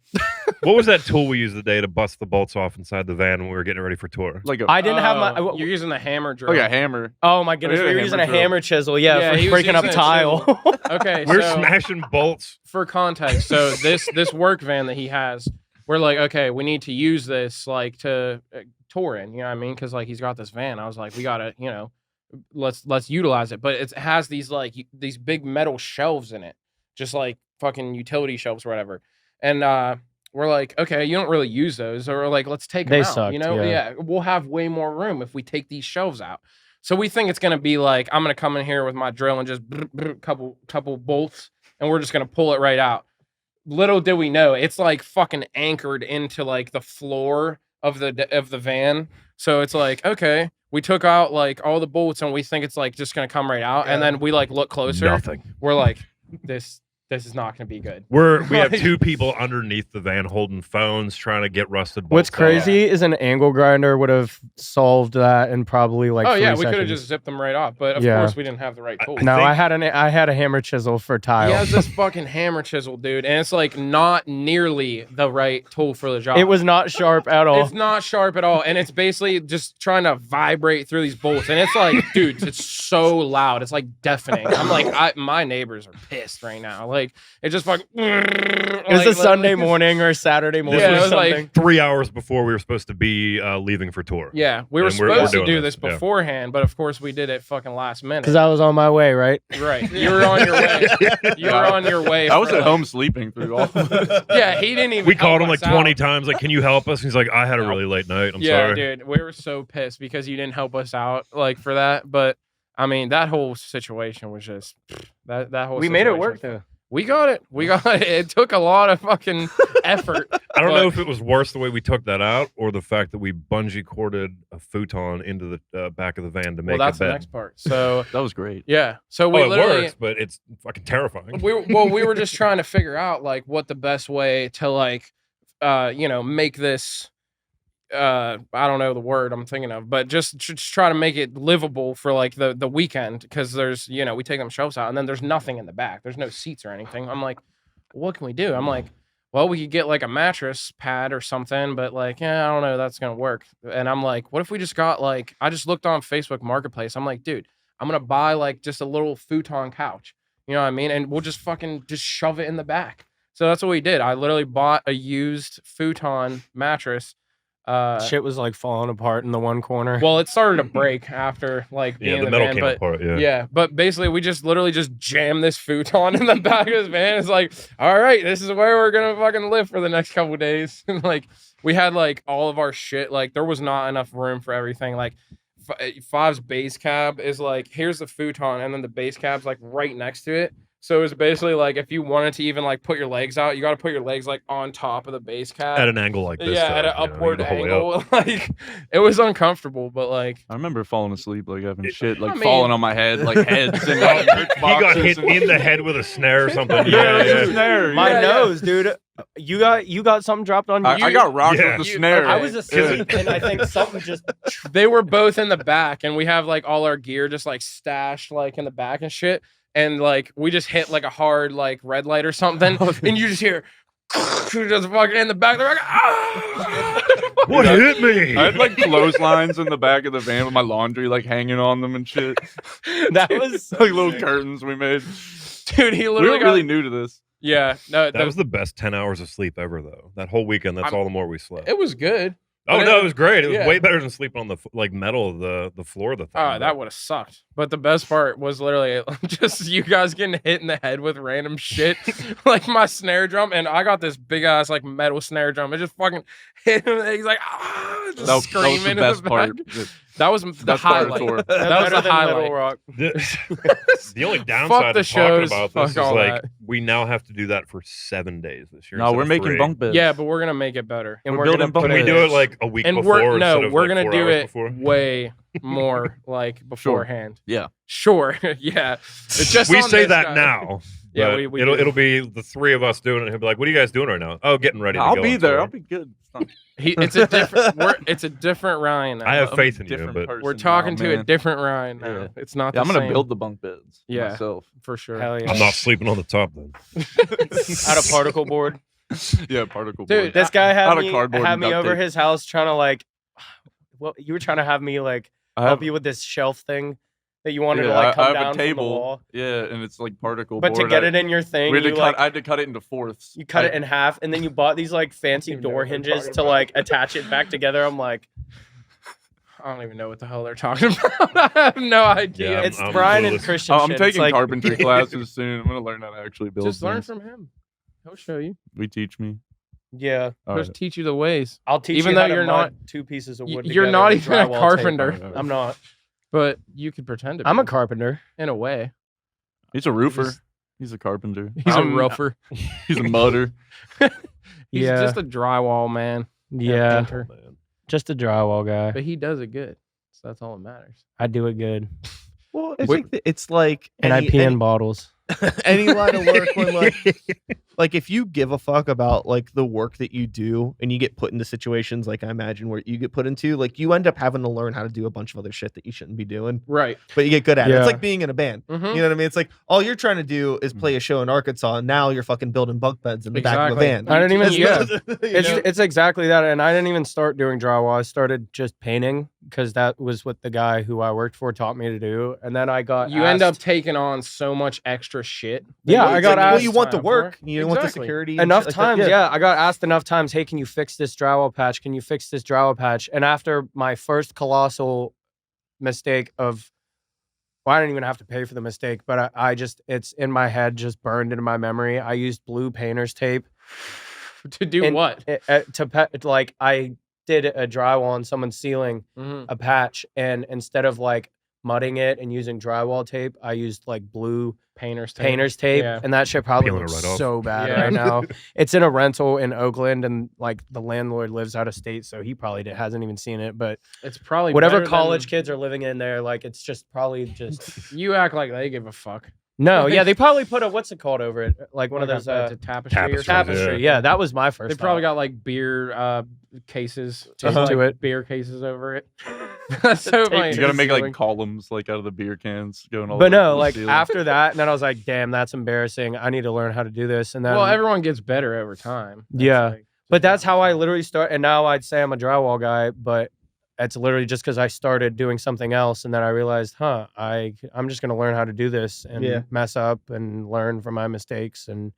What was that tool we used today to bust the bolts off inside the van when we were getting ready for tour? Like a I didn't have my. Oh, You're using the hammer drill. like a hammer. Oh my goodness, Yeah, we were hammer using a drill. hammer chisel. Yeah, Yeah, he for was breaking up using a tile. Okay, We're so smashing bolts. for context, so this work van that he has, we're like, okay, we need to use this like to tour in. You know what I mean? Because like he's got this van. I was like, we gotta, let's utilize it. But it has these like these big metal shelves in it, just like fucking utility shelves or whatever. And we're like, okay, you don't really use those, or like let's take them They out. sucked, Yeah, yeah. we'll have way more room if we take these shelves out. So we think it's gonna be like I'm gonna come in here with my drill and just couple bolts, and we're just gonna pull it right out. Little did we know, it's like fucking anchored into like the floor of the van. So it's like, okay, we took out like all the bolts and we think it's like just gonna come right out, and then we like look closer. Nothing. We're like, this is not gonna be good. We have 2 people underneath the van holding phones trying to get rusted bolts. What's out. crazy is an angle grinder would have solved that in probably like Oh 3 yeah, we could have seconds. just zipped them right off, but of Yeah. course we didn't have the right tool. I No, think- I had a hammer chisel for tile. He has this fucking hammer chisel, dude, and it's like not nearly the right tool for the job. It was not sharp at all. It's not sharp at all, and it's basically just trying to vibrate through these bolts, and it's like, dude, it's so loud, it's like deafening. I'm like, my neighbors are pissed right now. Like, it just fucking. It was a Sunday morning or Saturday morning Yeah, it or was like- something. 3 hours before we were supposed to be leaving for tour. Yeah, we were And we're supposed to doing do this, this yeah. beforehand, but of course we did it fucking last minute. Because I was on my way, right? Right, you were on your way. You were on your way. I was for, at like- home sleeping through all of this. Yeah, he didn't even. We called help him like us 20 out. times, like, can you help us? And he's like, I had a really late night. I'm Yeah, sorry. dude, we were so pissed because you didn't help us out like for that. But I mean, that whole situation was just that whole. We made it situation work was- though. We got it. We got it. It took a lot of fucking effort. I don't but- know if it was worse the way we took that out or the fact that we bungee corded a futon into the back of the van to make Well, that's a the bed. next part. So That was great. yeah. So we Oh, it literally. works, but it's fucking terrifying. we were just trying to figure out like what the best way to like make this I don't know the word I'm thinking of, but just try to make it livable for like the weekend, because there's we take them shelves out and then there's nothing in the back, there's no seats or anything. I'm like, what can we do? I'm like, well, we could get like a mattress pad or something, but like, yeah, I don't know, that's gonna work. And I'm like, what if we just got like, I just looked on Facebook Marketplace, I'm like, dude, I'm gonna buy like just a little futon couch, you know what I mean, and we'll just fucking just shove it in the back. So that's what we did. I literally bought a used futon mattress. Shit was like falling apart in the one corner. Well, it started to break after like being Yeah, in the metal van, came but apart. Yeah. yeah, but basically we just literally just jammed this futon in the back of his van. It's like, all right, this is where we're gonna fucking live for the next couple days. And like we had like all of our shit, like there was not enough room for everything. Like Five's base cab is like, here's the futon, and then the base cab's like right next to it. So it's basically like if you wanted to even like put your legs out, you got to put your legs like on top of the base cab. At an angle like this. Yeah, though, at an you know, upward the whole way up. angle. Like it was uncomfortable, but like I remember falling asleep, like having shit, like I mean- falling on my head, like heads and like merch He got boxes hit and- in the head with a snare or something. Yeah, Yeah, it was a yeah. snare. my yeah. nose, dude. You got something dropped on you. I got rocked Yeah. with the You- snare. I was okay. asleep, and I think something just. they were both in the back, and we have like all our gear just like stashed like in the back and shit. And like we just hit like a hard like red light or something, and you just hear just fucking in the back. They're like, ah! What hit me? I had like clotheslines in the back of the van with my laundry like hanging on them and shit. That was Like little curtains we made. Dude, he We literally were really new to this. yeah. No, That was the best 10 hours of sleep ever, though. That whole weekend, that's I'm- all the more we slept. it was good. Oh, but no, it- it was great. It was yeah. way better than sleeping on the like metal of the floor of the thing. Oh, that would have sucked. But the best part was literally just you guys getting hit in the head with random shit, like my snare drum, and I got this big ass like metal snare drum. It just fucking hit him. And he's like, ah, just That was screaming the in best the part. back. That was the Best part of the highlight. tour. That was the highlight. Rock. The only downside the of talking shows, about fuck this is all like that. we now have to do that for 7 days this year. No, instead we're of making 3. bunk beds. Yeah, but we're gonna make it better. And We're we're building gonna bunk put Can we it. do it like a week And before? we're instead of, we're like, gonna 4 do hours it before? way more like beforehand. Yeah. Sure. Yeah. It's just We on say this that guy. now. Yeah, but we it'll do. it'll be the 3 of us doing it. He'll be like, "What are you guys doing right now?" Oh, getting ready. to I'll go be on there. tour." I'll be good. It's not It's a different. It's a different Ryan. Now. I have I'm faith a in you, different but person We're talking now, to a man. different Ryan now. Yeah. It's not. Yeah, The I'm gonna same, build the bunk beds Yeah. myself. for sure. Hell yeah. I'm not sleeping on the top then. Out of particle board. Yeah, particle Dude, board. This guy Out had of me, cardboard had and me duct over tape. his house trying to like. Well, you were trying to have me like I help have, you with this shelf thing that you wanted to yeah, like I come have down a from the table. wall. Yeah, and it's like particle But board. to get I- it in your thing, we had to you cut. like I had to cut it into fourths. you cut I- it in half, and then you bought these like fancy even know door what they're hinges talking to about. like attach it back together. I'm like, I don't even know what the hell they're talking about. I have no idea. Yeah, it's I'm Brian and clueless. Christian. Oh, I'm shit. It's taking like, carpentry classes soon. I'm gonna learn how to actually build. Just learn things. from him. He'll show you. We teach me. Yeah, All Just right. teach you the ways. I'll teach Even you though how to you're mud 2 pieces of wood. You're together not with even a drywall tape. carpenter. All right. I'm not. But you could pretend to be. I'm a carpenter. in a way. He's a roofer. He's a carpenter. He's a rougher. He's a mudder. He's Yeah. just a drywall man. and a Yeah, painter. Oh, man. just a drywall guy. But he does it good. So that's all that matters. I do it good, Well, I think that it's like and I pee in bottles. any line of work when like if you give a fuck about like the work that you do and you get put into situations like I imagine where you get put into, like you end up having to learn how to do a bunch of other shit that you shouldn't be doing, Right. but you get good at it. Yeah. It's like being in a band. Mhm. You know what I mean? It's like all you're trying to do is play a show in Arkansas, and now you're fucking building bunk beds in the back of a Exactly. van. I didn't even. Yeah, You know? it's exactly that. And I didn't even start doing drywall. I started just painting because that was what the guy who I worked for taught me to do. And then I got You end up asked taking on so much extra shit. Yeah, I It's got like, well, asked you want the time for work, it. you want the Exactly. security, and enough shit like that. times. Yeah, I got asked enough times. Hey, can you fix this drywall patch? Can you fix this drywall patch? And after my first colossal mistake of, well, I didn't even have to pay for the mistake, but I just, it's in my head, just burned into my memory. I used blue painter's tape To do And what? like I did a drywall on someone's ceiling, Mhm. a patch, and instead of like mudding it and using drywall tape, I used like blue Painter's tape. painter's tape, Yeah. and that shit probably Peeling it looks right off. so bad Yeah. right now. It's in a rental in Oakland, and like the landlord lives out of state, so he probably hasn't even seen it. But It's probably whatever better college than- kids are living in there, like it's just probably just You act like they give a fuck. no, yeah, they probably put a what's it called over it, like one of Like those a tapestry or Tapestries, something. tapestry. Yeah, that was my first. They probably thought. got like beer cases Taped like, to it. beer cases over it. That's so Taped funny. You gotta make like Ceiling. columns like out of the beer cans going all. But the way no, to the like ceiling. after that, and then I was like, damn, that's embarrassing. I need to learn how to do this. And then Well, everyone gets better over time. Yeah. like, But that's how I literally start. And now I'd say I'm a drywall guy, but it's literally just because I started doing something else, and then I realized, I'm just gonna learn how to do this and Yeah. mess up and learn from my mistakes. And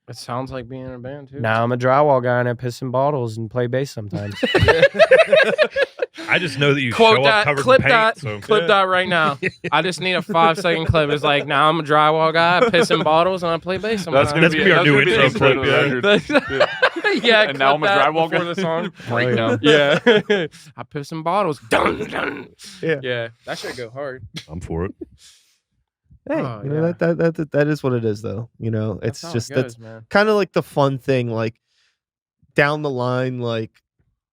It sounds like being in a band too. now I'm a drywall guy, and I piss in bottles and play bass sometimes. I just know that you Quote show that, up covered clip in paint. that, So. clip that right now. I just need a 5-second clip. It's like, now I'm a drywall guy, I piss in bottles, and I play bass sometimes. That's gonna be our new intro the clip, of the yeah. record. yeah, And now I'm a clip that drywall before guy. the song. Breakdown. Yeah. I piss in bottles. Dun, dun. Yeah. Yeah. That should go hard. I'm for it. Hey, Oh, you know, yeah. that is what it is, though. You know, That's it's how it just goes, that's man. kind of like the fun thing. Like down the line, like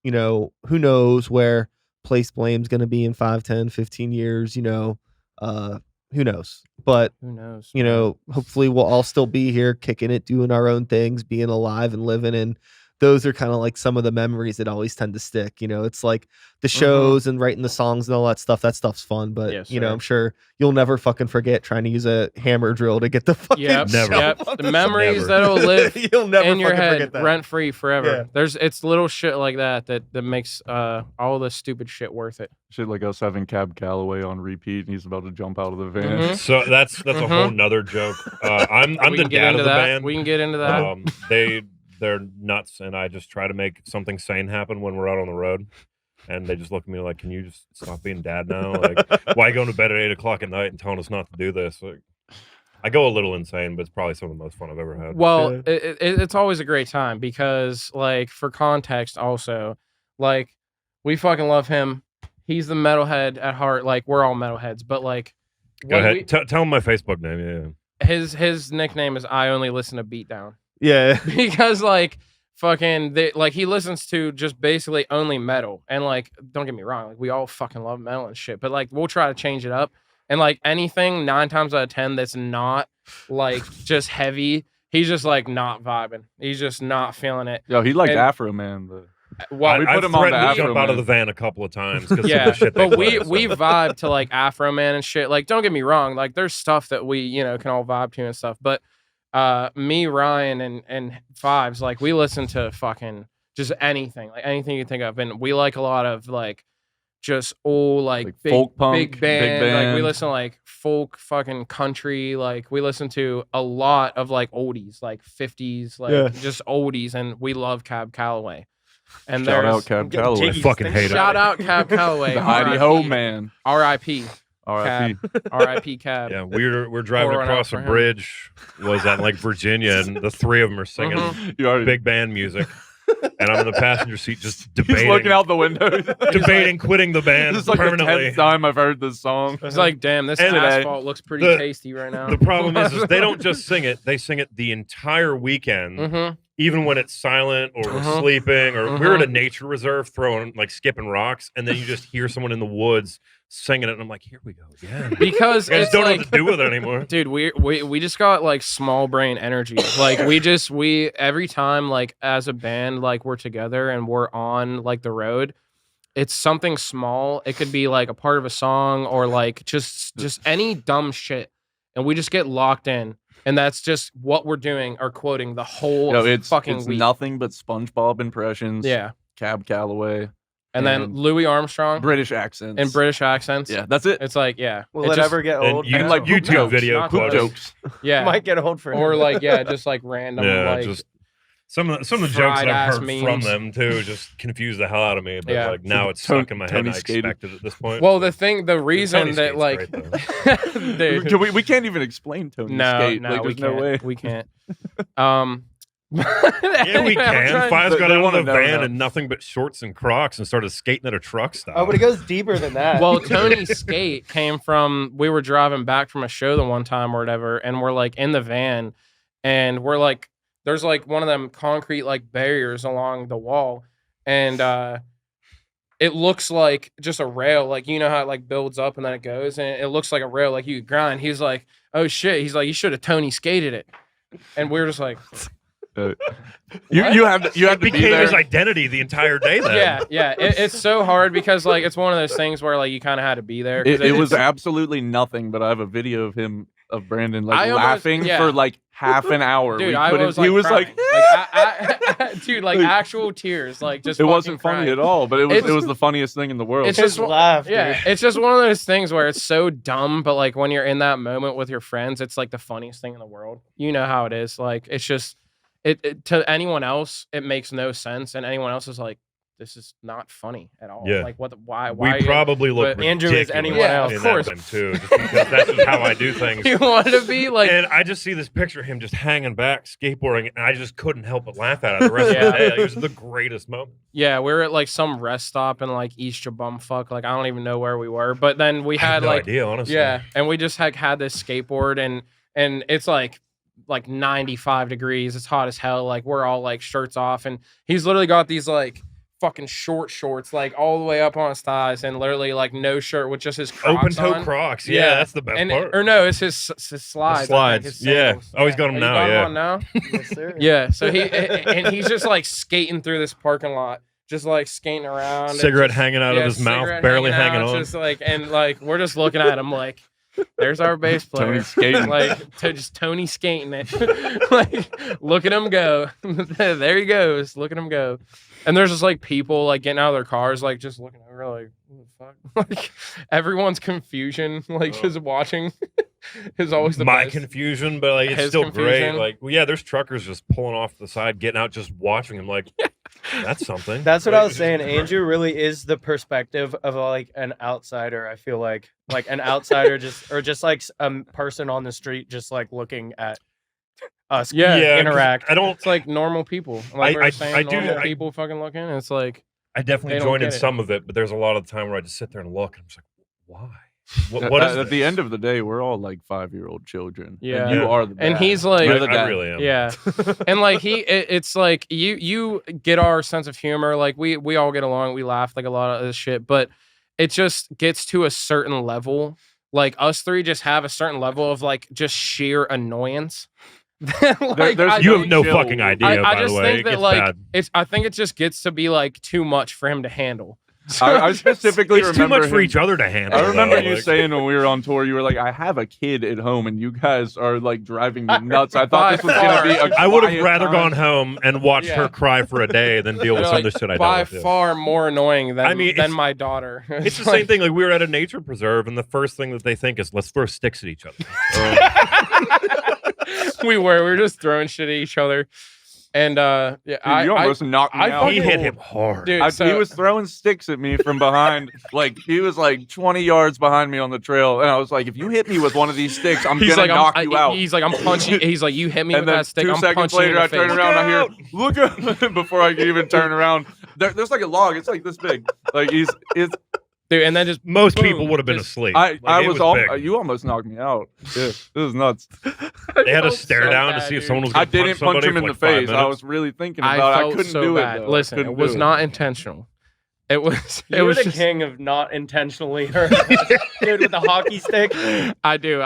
you know, who knows where Place Blame's going to be in 5, 10, 15 years. You know, who knows? But Who knows? you know, hopefully we'll all still be here, kicking it, doing our own things, being alive and living. And those are kind of like some of the memories that always tend to stick. You know, it's like the shows and writing the songs and all that stuff. That stuff's fun, but Yes, you know, sir. I'm sure you'll never fucking forget trying to use a hammer drill to get the fucking Yep. Never. Yep. shelf on The memories Never. that'll live You'll never in your fucking head forget that. rent free forever. Yeah. It's little shit like that makes all the stupid shit worth it. Shit like us having Cab Calloway on repeat, and he's about to jump out of the van. Mhm. So that's a whole nother joke. I'm We the can get dad into of the that. band. We can get into that. They're nuts, and I just try to make something sane happen when we're out on the road. And they just look at me like, "Can you just stop being dad now? Like, why going to bed at 8:00 at night and telling us not to do this?" Like, I go a little insane, but it's probably some of the most fun I've ever had. Well, it's always a great time because, like, for context, also, like, we fucking love him. He's the metalhead at heart. Like, we're all metalheads, but like, Go when ahead. Tell them my Facebook name. Yeah. his nickname is I Only Listen to Beatdown Yeah. because like fucking he listens to just basically only metal, and like, don't get me wrong, like we all fucking love metal and shit, but like we'll try to change it up, and like anything 9 times out of 10 that's not like just heavy, he's just like not vibing. He's just not feeling it. Yo, he liked And- Afro Man. But Well, we put I've him on the threatened to Afro jump out of Man. the van a couple of times because yeah, of the shit they but we play, so. vibe to like Afro Man and shit. Like, don't get me wrong, like there's stuff that we can all vibe to and stuff. But me, Ryan, and Fives, like we listen to fucking just anything, like anything you think of, and we like a lot of like just old like big, folk punk, big band. Like we band. listen to like folk, fucking country. Like we listen to a lot of like oldies, like 50s, like Yeah. just oldies, and we love Cab Calloway. And Shout there's out Cab Calloway. I fucking hate it. shout out Cab Calloway. The Heidi Ho Man. R.I.P. R.I.P. R.I.P. Cab. Yeah, we're driving Pour one out across for a him. bridge. Was at like Virginia, and the three of them are singing Mhm. You already big band music. and I'm in the passenger seat just He's debating, looking out the window. debating quitting the band This is like the permanently. 10th time I've heard this song. It's like, damn, this And asphalt looks pretty the- tasty right now. The problem is they don't just sing it; they sing it the entire weekend. Mm-hmm. Even when it's silent or we're sleeping or we're at a nature reserve skipping rocks, and then you just hear someone in the woods singing it, and I'm like, here we go again. Because You guys it's don't know like, what to do with it anymore. dude, we just got like small brain energy. Like we every time like as a band like we're together and we're on like the road, it's something small. It could be like a part of a song or like just any dumb shit, and we just get locked in. And that's just what we're doing or quoting the whole It's fucking week. nothing but SpongeBob impressions. Yeah. Cab Calloway. And then Louis Armstrong British accents. and British accents. Yeah, that's it. It's like, yeah. Will it it just- ever get And old? you, And, like, YouTube jokes, video not Poop quotes. jokes. Yeah. Might get old for him. Or like, yeah, just like random Yeah, like just some of the jokes fried that I've ass heard from memes. them too just confuse the hell out of me. But Yeah. like now it's Tony- stuck in my head. Tony And I skated. expect it at this point. well, the reason Tony that Skate's like great, though. dude, We can't even explain Tony Skate. no, Like, we there's no can't. way. We can't. Yeah, we can. Five's got They out of wanna the know van now. in nothing but shorts and Crocs and started skating at a truck stop. Oh, but it goes deeper than that. Well, Tony Skate came from, we were driving back from a show the one time or whatever, and we're like in the van, and we're like, there's like one of them concrete like barriers along the wall, and it looks like just a rail, like you know how it like builds up and then it goes, and it looks like a rail like you could grind. He's like, oh shit, he's like, you should have Tony skated it, and we were just like, You have to it be became there. his identity the entire day then. yeah. It's so hard because like it's one of those things where like you kind of had to be there. 'Cause It was it's- absolutely nothing, but I have a video of Brandon like I almost- laughing yeah. for like half an hour. Dude, We I couldn't- was like, he was crying. like, dude, like Like- actual tears, like just. it wasn't fucking funny crying. at all, but it It's- was the funniest thing in the world. It's just just laugh. Yeah, it's just one of those things where it's so dumb, but like when you're in that moment with your friends, it's like the funniest thing in the world. You know how it is. Like it's just it to anyone else, it makes no sense, and anyone else is like, this is not funny at all. Yeah. Like what? Why? We are you- probably look but Andrew is ridiculous anyone Yeah, else. of in that course. one, too, just because that's just how I do things. You want to be like. And I just see this picture of him just hanging back, skateboarding, and I just couldn't help but laugh at it the rest of the day. Like, it was the greatest moment. Yeah, we were at like some rest stop in like East Bumfuck. Like I don't even know where we were, but then we I have had no like idea, honestly. yeah, and we just had this skateboard and it's like 95 degrees. It's hot as hell. Like we're all like shirts off, and he's literally got these like fucking short shorts like all the way up on his thighs, and literally like no shirt with just his Crocs Open toe on. Crocs. Yeah. Yeah, that's the best And part. or no, it's his slides. I think, slides, his yeah. sandals. Oh, he's got 'em You now, got 'em yeah. on now? Yes, sir. Yeah, so and he's just like skating through this parking lot, just like skating around. and Cigarette just- hanging out yeah, of his mouth, cigarette barely hanging out, on. Just like and like we're just looking at him like, there's our bass player. Tony skating. Like just Tony skating it. Like look at him go. There he goes. Look at him go. And there's just like people like getting out of their cars, like just looking over, like what the fuck? Like everyone's confusion, like just watching, is always the My best. confusion, but like it's His still great. confusion. Like, well, yeah, there's truckers just pulling off the side, getting out, just watching him. Like, that's something. That's what Like, I was saying. Andrew really is the perspective of like an outsider. I feel like an outsider just like a person on the street, just like looking at us Yeah, 'cause interact. I don't. It's like normal people. Like we were saying, I do- normal I- people fucking looking. It's like I definitely They don't join in get it. some of it, but there's a lot of the time where I just sit there and look, and I'm just like, why? At- What is at the this? end of the day, we're all like 5-year-old children. Yeah. And you Yeah. are the And dad. he's like- You're the I dad. really am. yeah, and like it's like you get our sense of humor. Like we all get along. We laugh like a lot of this shit, but it just gets to a certain level. Like us three just have a certain level of like just sheer annoyance. Like, there's I You have think- no chill. fucking idea. I by just the way, think it that gets like bad. I think it just gets to be like too much for him to handle. I specifically It's too remember much for him- each other to handle. I remember though, you like- saying when we were on tour, you were like, I have a kid at home and you guys are like driving me nuts. I thought this was going to be a I would have quiet rather time. gone home and watched Yeah. her cry for a day than deal with They're, some of like, the shit I by dealt with. far more annoying than I mean, than it's- my daughter. It's the same thing. Like we were at a nature preserve, and the first thing that they think is, "Let's throw sticks at each other." We were just throwing shit at each other. And yeah, Dude, you almost knocked me I out. He fucking- hit him hard. Dude, He so- was throwing sticks at me from behind. Like he was like 20 yards behind me on the trail, and I was like, "If you hit me with one of these sticks, I'm he's gonna like, knock you out." He's like, I'm punching. He's like, you hit me And with then that stick. 2 I'm seconds punching later, you in I the turn face. around. I hear, "Look out!" Before I can even turn around, there's like a log. It's like this big. Like it's. Dude, and then just Most boom, people would have been just- asleep. I Like, it was all. big. You almost knocked me out. Yeah, this is nuts. They had to felt stare so down bad, to see if dude. someone was I going to didn't punch him in for the like 5 face. I minutes. was really thinking I about it. I felt couldn't so do bad. it. Though. Listen, I it couldn't was do not intentional. It was. It You're was the just, king of not intentionally hurt. Dude with the hockey stick. I do.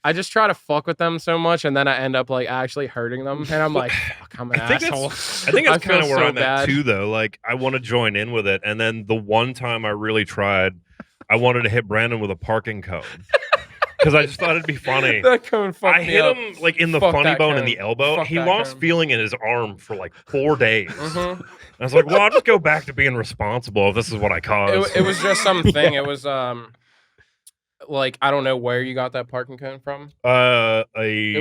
I just try to fuck with them so much, and then I end up like actually hurting them, and I'm like, fuck, I'm an I think asshole. that's kind of feel where so I'm bad. at too, though. Like, I want to join in with it, and then the one time I really tried, I wanted to hit Brandon with a parking cone because I just thought it'd be funny. That cone fucked I me hit up. him like in the Fuck funny that bone cone. in the elbow. Fuck He that lost cone. feeling in his arm for like 4 days. Mhm. I was like, well, I'll just go back to being responsible if this is what I caused. It was just something. It was like I don't know where you got that parking cone from. A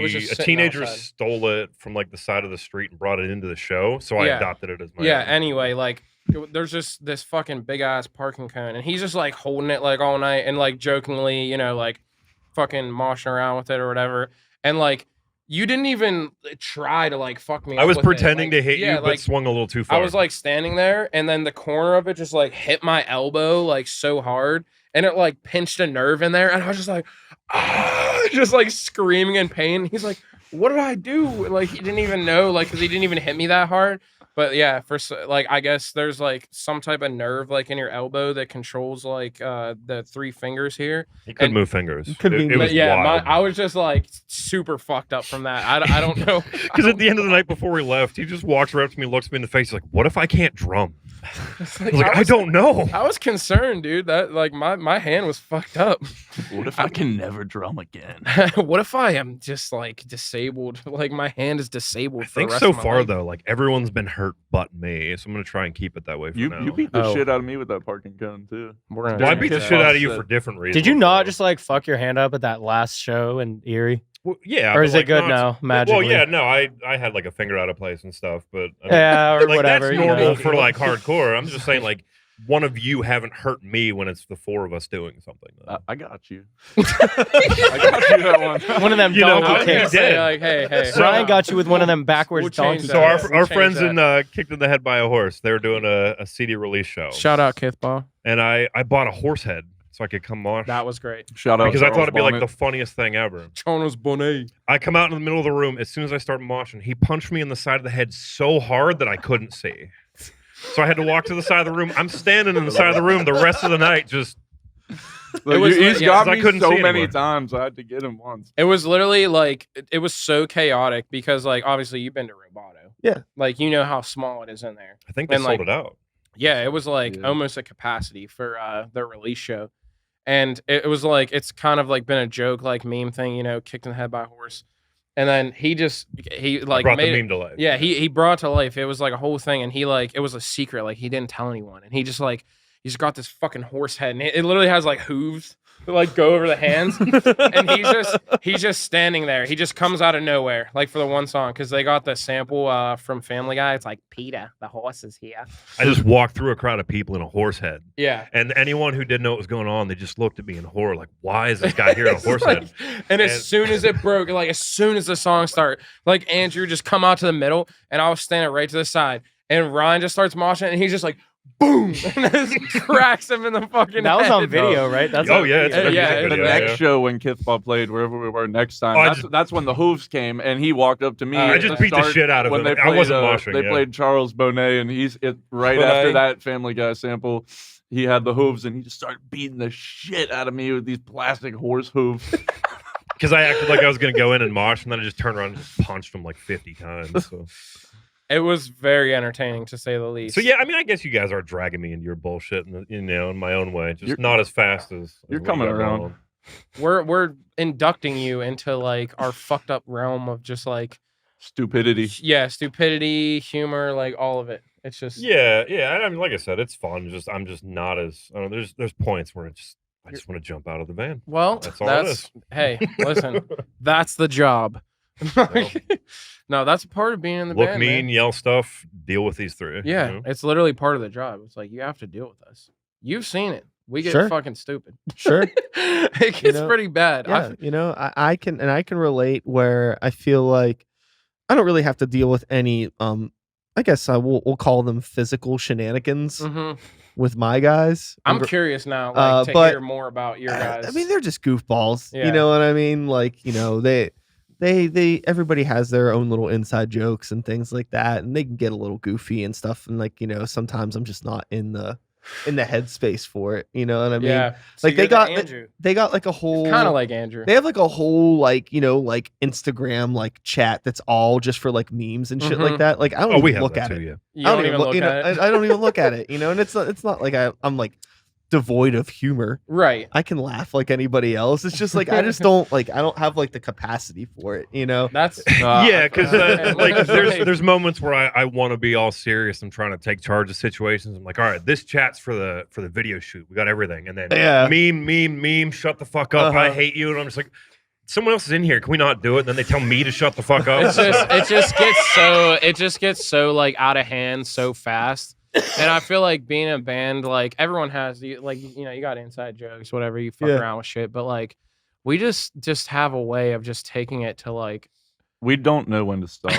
was just a sitting teenager outside. stole it from like the side of the street and brought it into the show, so I Yeah. adopted it as my Yeah. own. Anyway, like there's just this fucking big ass parking cone, and he's just like holding it like all night and like jokingly, like fucking moshing around with it or whatever. And like you didn't even try to like fuck me. I up was with it. pretending Like, to hit yeah, you, but like, swung a little too far. I was like standing there, and then the corner of it just like hit my elbow like so hard, and it like pinched a nerve in there, and I was just like, just like screaming in pain. He's like, "What did I do?" Like he didn't even know, like because he didn't even hit me that hard. But yeah, like I guess there's like some type of nerve like in your elbow that controls like the 3 fingers here. he couldn't and- move fingers. Could be It But was yeah, wild. I was just like super fucked up from that. I don't know. Because at the end of the night before we left, he just walks right up to me, looks me in the face, he's like, "What if I can't drum?" It's I was like, "I don't know." I was concerned, dude. That like my hand was fucked up. What if I can never drum again? What if I am just like disabled? Like my hand is disabled. I for think the rest so of my far life. though, like everyone's been hurt but me, so I'm gonna try and keep it that way for You now. beat the Oh. shit out of me with that parking cone too. We're gonna Well, I change beat the that. shit out of you Offset. for different reasons. Did you not though. just like fuck your hand up at that last show in Erie? Well, yeah, Or but, is it like, good not- now, Well, magically? yeah, no, I had like a finger out of place and stuff, but I mean, Yeah, or like whatever. that's you normal know. for like hardcore. I'm just saying, like, one of you haven't hurt me when it's the 4 of us doing something. Though. I got you. I got you that one. One of them You know donkey what? I was gonna kicks. He say, did. like, hey. So- Ryan got you with one of them backwards We'll donkey change So that. kicks. We'll our change friends that. in Kicked in the Head by a Horse, they were doing a CD release show, Shout out Kithball. and I bought a horse head so I could come on That was great. Shout out because I Charles thought it'd be like Bonnet. the funniest thing ever. Jonas Bonnet. I come out in the middle of the room as soon as I start moshing. He punched me in the side of the head so hard that I couldn't see. So I had to walk to the side of the room. I'm standing in the side of the room the rest of the night. Just Like, It was- he's yeah, got 'cause I me couldn't so see many anymore. times. I had to get him once. It was literally like it was so chaotic because like obviously you've been to Roboto. Yeah. Like you know how small it is in there. I think they And, sold like, it out. Yeah, it was like Yeah. almost a capacity for their release show. And it was like it's kind of like been a joke, like meme thing, kicked in the head by a horse. And then he I like brought made the it, meme to life. yeah, he brought it to life. It was like a whole thing, and he like it was a secret, like he didn't tell anyone. And he just like he's got this fucking horse head, and it literally has like hooves that like go over the hands. And he's just standing there. He just comes out of nowhere, like for the one song, because they got the sample from Family Guy. It's like PETA, the horse is here. I just walked through a crowd of people in a horse head. Yeah. And anyone who didn't know what was going on, they just looked at me in horror, like, why is this guy here in a It's horse like- head? and as And- soon as it broke, like as soon as the song started, like Andrew just come out to the middle, and I was standing right to the side, and Ryan just starts moshing, and he's just like, boom, and just cracks him in the fucking. That was on head. video, right? That's Oh, on yeah, it's video. a Yeah, music The video, next yeah. show when Kithball played, wherever we were next time, Oh, I that's, just- that's when the hooves came, and he walked up to me. I at just beat the start shit out of when him. They I played, wasn't moshing, They yeah. played Charles Bonnet, and right Bonnet. after that Family Guy sample, he had the hooves, and he just started beating the shit out of me with these plastic horse hooves. Because I acted like I was going to go in and mosh, and then I just turned around and just punched him like 50 times. So. It was very entertaining to say the least. So yeah, I mean, I guess you guys are dragging me into your bullshit, in my own way, just You're- not as fast as you're what you coming got around. going on. we're inducting you into like our fucked up realm of just like Stupidity. stupidity, humor, like all of it. It's just Yeah. I mean, like I said, it's fun. I'm just not as. I don't know, there's points where I just want to jump out of the van. well, That's all it is. hey, listen, that's the job. No, that's a part of being in the Look band. mean, Man. yell stuff, deal with these three. Yeah, you know? it's literally part of the job. It's like you have to deal with us. You've seen it. We get Sure. fucking stupid. Sure. It gets know, pretty bad. Yeah, I can relate where I feel like I don't really have to deal with any I guess we'll call them physical shenanigans with my guys. I'm curious now, like to but, hear more about your guys. I mean, they're just goofballs. Yeah. You know what I mean? Like, you know, they everybody has their own little inside jokes and things like that, and they can get a little goofy and stuff. And like, you know, sometimes I'm just not in the headspace for it. You know what I mean? yeah, Like you're the they got like a whole kind of like Andrew. They have like a whole like, you know, like Instagram like chat that's all just for like memes and shit like that. Like I don't we even have look that at too, it. yeah. You don't even look you know, at it. I don't even look at it, you know, and it's not like I'm like devoid of humor. Right. I can laugh like anybody else. It's just like I don't have like the capacity for it, you know. That's Yeah, because like Like- there's moments where I want to be all serious. I'm trying to take charge of situations. I'm like, all right, this chat's for the video shoot. We got everything, and then meme, shut the fuck up. I hate you, and I'm just like, someone else is in here. Can we not do it? And then they tell me to shut the fuck up. it just gets so like out of hand so fast. And I feel like being in a band, like everyone has like, you know, you got inside jokes, whatever, you fuck around with shit, but like we just have a way of just taking it to like We don't know when to stop,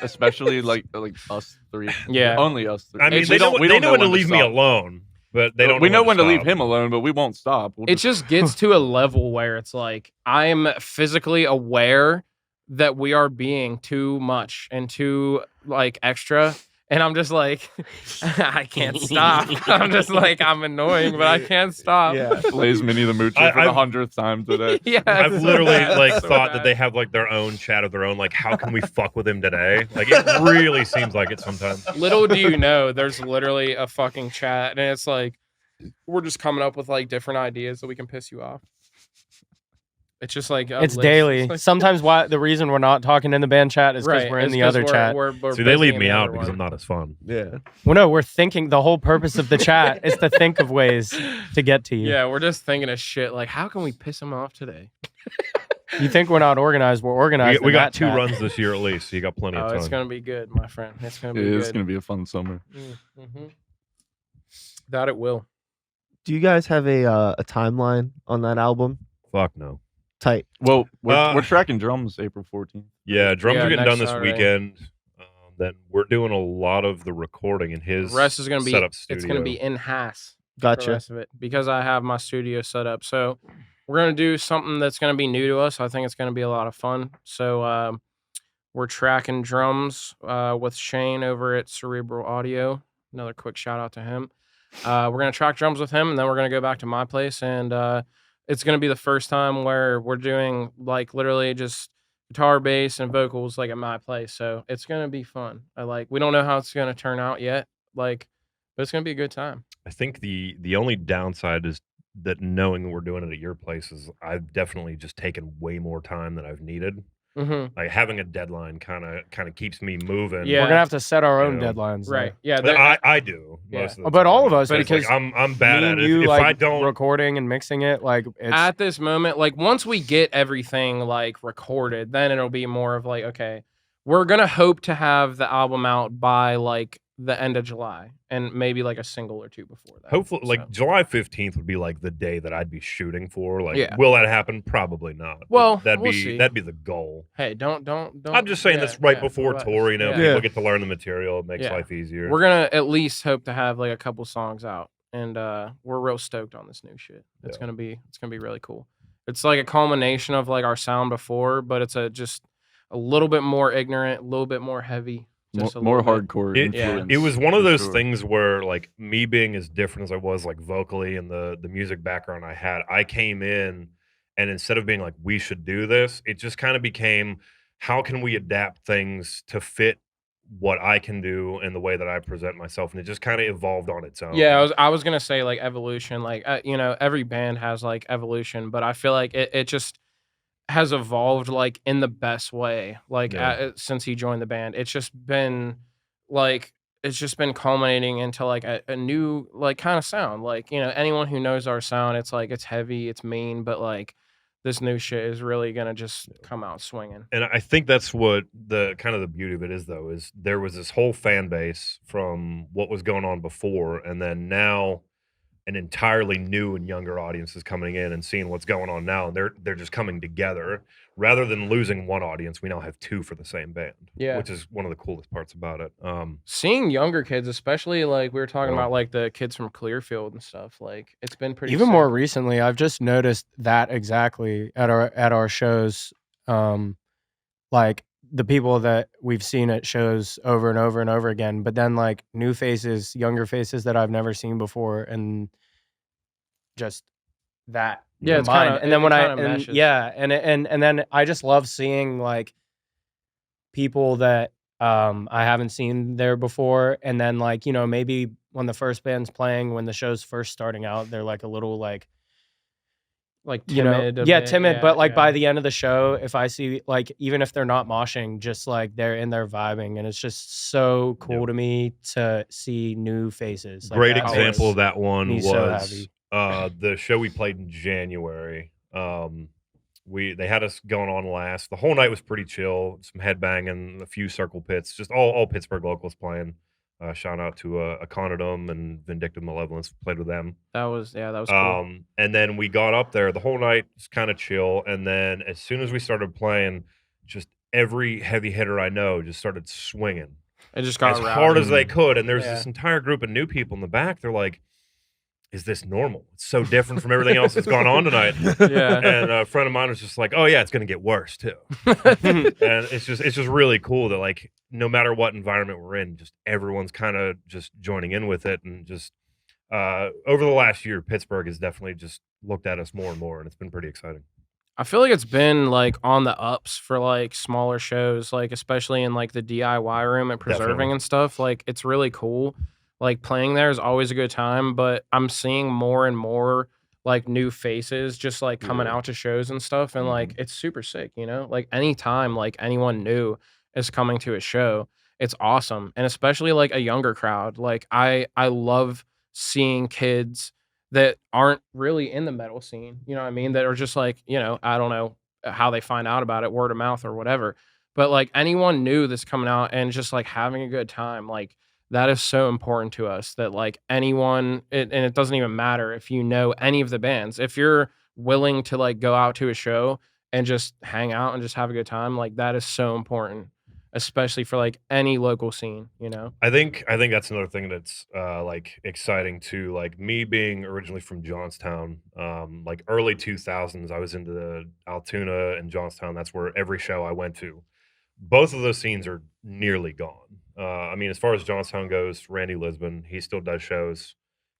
especially like us three. Yeah. Only us three. I mean, We they know when to leave me stop. alone, but they don't. We know when to leave stop. him alone, but we won't stop. We'll it just gets to a level where it's like I'm physically aware that we are being too much and too like extra. And I'm just like, I can't stop. I'm just like, I'm annoying, but I can't stop. Yeah. plays Minnie the Moocher for the 100th time today. Yeah, I've it's so literally bad, like so thought that bad. they have like their own chat of their own. Like, how can we fuck with him today? Like, it really seems like it sometimes. Little do you know, there's literally a fucking chat, and it's like we're just coming up with like different ideas that we can piss you off. It's just like It's list. daily. It's like- Sometimes why the reason we're not talking in the band chat is because right, we're in it's the 'cause other chat. we're See, they busy leave in me the out other because one. I'm not as fun. Yeah. Well, no, we're thinking the whole purpose of the chat is to think of ways to get to you. Yeah, we're just thinking of shit like, how can we piss him off today? You think we're not organized? We're organized. We in got that 2 chat. runs this year at least, so you got plenty Oh, of time. it's gonna be good, my friend. It's gonna be Yeah, good. it's gonna be a fun summer. Mm-hmm. That it will. Do you guys have a timeline on that album? Fuck no. Tight. Well, we're tracking drums April 14th. Yeah, drums Yeah, are getting next done this Saturday. weekend. Then we're doing a lot of the recording in his The rest is gonna be setup it's gonna be studio. in Haas. The Gotcha. rest of it because I have my studio set up. So we're gonna do something that's gonna be new to us. I think it's gonna be a lot of fun. So we're tracking drums with Shane over at Cerebral Audio. Another quick shout out to him. We're gonna track drums with him, and then we're gonna go back to my place, and it's gonna be the first time where we're doing like literally just guitar, bass, and vocals like at my place. So it's gonna be fun. We don't know how it's gonna turn out yet, but it's gonna be a good time. I think the only downside is that knowing we're doing it at your place is I've definitely just taken way more time than I've needed. Mm-hmm. Like having a deadline kind of keeps me moving. Yeah. We're gonna have to set our own Yeah. deadlines. though. Right. Yeah. But I do. Yeah. Most of the But all time. of us, But it's like, because I'm bad Me at and it. you, If like I don't, recording and mixing it, like it's at this moment, like once we get everything like recorded, then it'll be more of like, okay, we're gonna hope to have the album out by like the end of July and maybe like a single or two before that. hopefully, like So- July 15th would be like the day that I'd be shooting for. Like, Yeah. will that happen? Probably not. But Well, that'd we'll be see. that'd be the goal. Hey, don't. I'm just saying yeah, that's right yeah, before relax. tour. You know, Yeah. Yeah. people get to learn the material. It makes Yeah. life easier. We're gonna at least hope to have like a couple songs out, and we're real stoked on this new shit. It's Yeah. gonna be really cool. It's like a culmination of like our sound before, but it's just a little bit more ignorant, a little bit more heavy, just a More little bit. hardcore It- influence. It was one of for those sure. things where, like, me being as different as I was, like, vocally and the music background I had, I came in, and instead of being like, we should do this, it just kind of became, how can we adapt things to fit what I can do and the way that I present myself? And it just kind of evolved on its own. Yeah, I was gonna say like evolution. Like every band has like evolution, but I feel like it just has evolved like in the best way. Like Yeah. since he joined the band, it's just been like culminating into like a new like kind of sound. Like anyone who knows our sound, it's like it's heavy, it's mean, but like this new shit is really gonna just come out swinging. And I think that's what the kind of the beauty of it is, though, is there was this whole fan base from what was going on before, and then now an entirely new and younger audience is coming in and seeing what's going on now, and they're just coming together rather than losing one audience. We now have two for the same band, Yeah. which is one of the coolest parts about it. Seeing younger kids, especially like we were talking Well- about, like the kids from Clearfield and stuff, like it's been pretty. Even sick. more recently, I've just noticed that exactly at our shows. Like the people that we've seen at shows over and over and over again, but then like new faces, younger faces that I've never seen before, and just that Yeah, it's combined. kinda- and then it when kinda meshes. and then I just love seeing like people that I haven't seen there before, and then like maybe when the first band's playing, when the show's first starting out, they're like a little like timid. a yeah, bit, timid, but like yeah. by the end of the show, if I see like even if they're not moshing, just like they're in there vibing, and it's just so cool Yep. to me to see new faces. Like, Great that example makes of that one me was so happy. the show we played in January. They had us going on last. The whole night was pretty chill, some headbanging, a few circle pits, just all Pittsburgh locals playing. Shout out to Econodum and Vindictive Malevolence, played with them. That was cool. And then we got up there. The whole night was kind of chill, and then as soon as we started playing, just every heavy hitter I know just started swinging It just got as rowdy. hard as they could. And there's Yeah. this entire group of new people in the back. They're like, "Is this normal? It's so different from everything else that's gone on tonight." Yeah. And a friend of mine was just like, "Oh yeah, it's going to get worse too." And it's just really cool that like no matter what environment we're in, just everyone's kind of just joining in with it. And just over the last year, Pittsburgh has definitely just looked at us more and more, and it's been pretty exciting. I feel like it's been like on the ups for like smaller shows, like especially in like the DIY room at Preserving Definitely. and stuff. Like it's really cool. Like playing there is always a good time, but I'm seeing more and more like new faces just like coming Yeah. out to shows and stuff, and like it's super sick, Like anytime like anyone new is coming to a show, it's awesome, and especially like a younger crowd. Like I love seeing kids that aren't really in the metal scene, you know what I mean? That are just like, I don't know how they find out about it, word of mouth or whatever. But like anyone new that's coming out and just like having a good time, like that is so important to us that like anyone, and it doesn't even matter if you know any of the bands, if you're willing to like go out to a show and just hang out and just have a good time, like that is so important, especially for like any local scene, I think that's another thing that's like exciting too. Like me being originally from Johnstown, like early 2000s, I was into the Altoona and Johnstown. That's where every show I went to. Both of those scenes are nearly gone. I mean, as far as Johnstown goes, Randy Lisbon, he still does shows.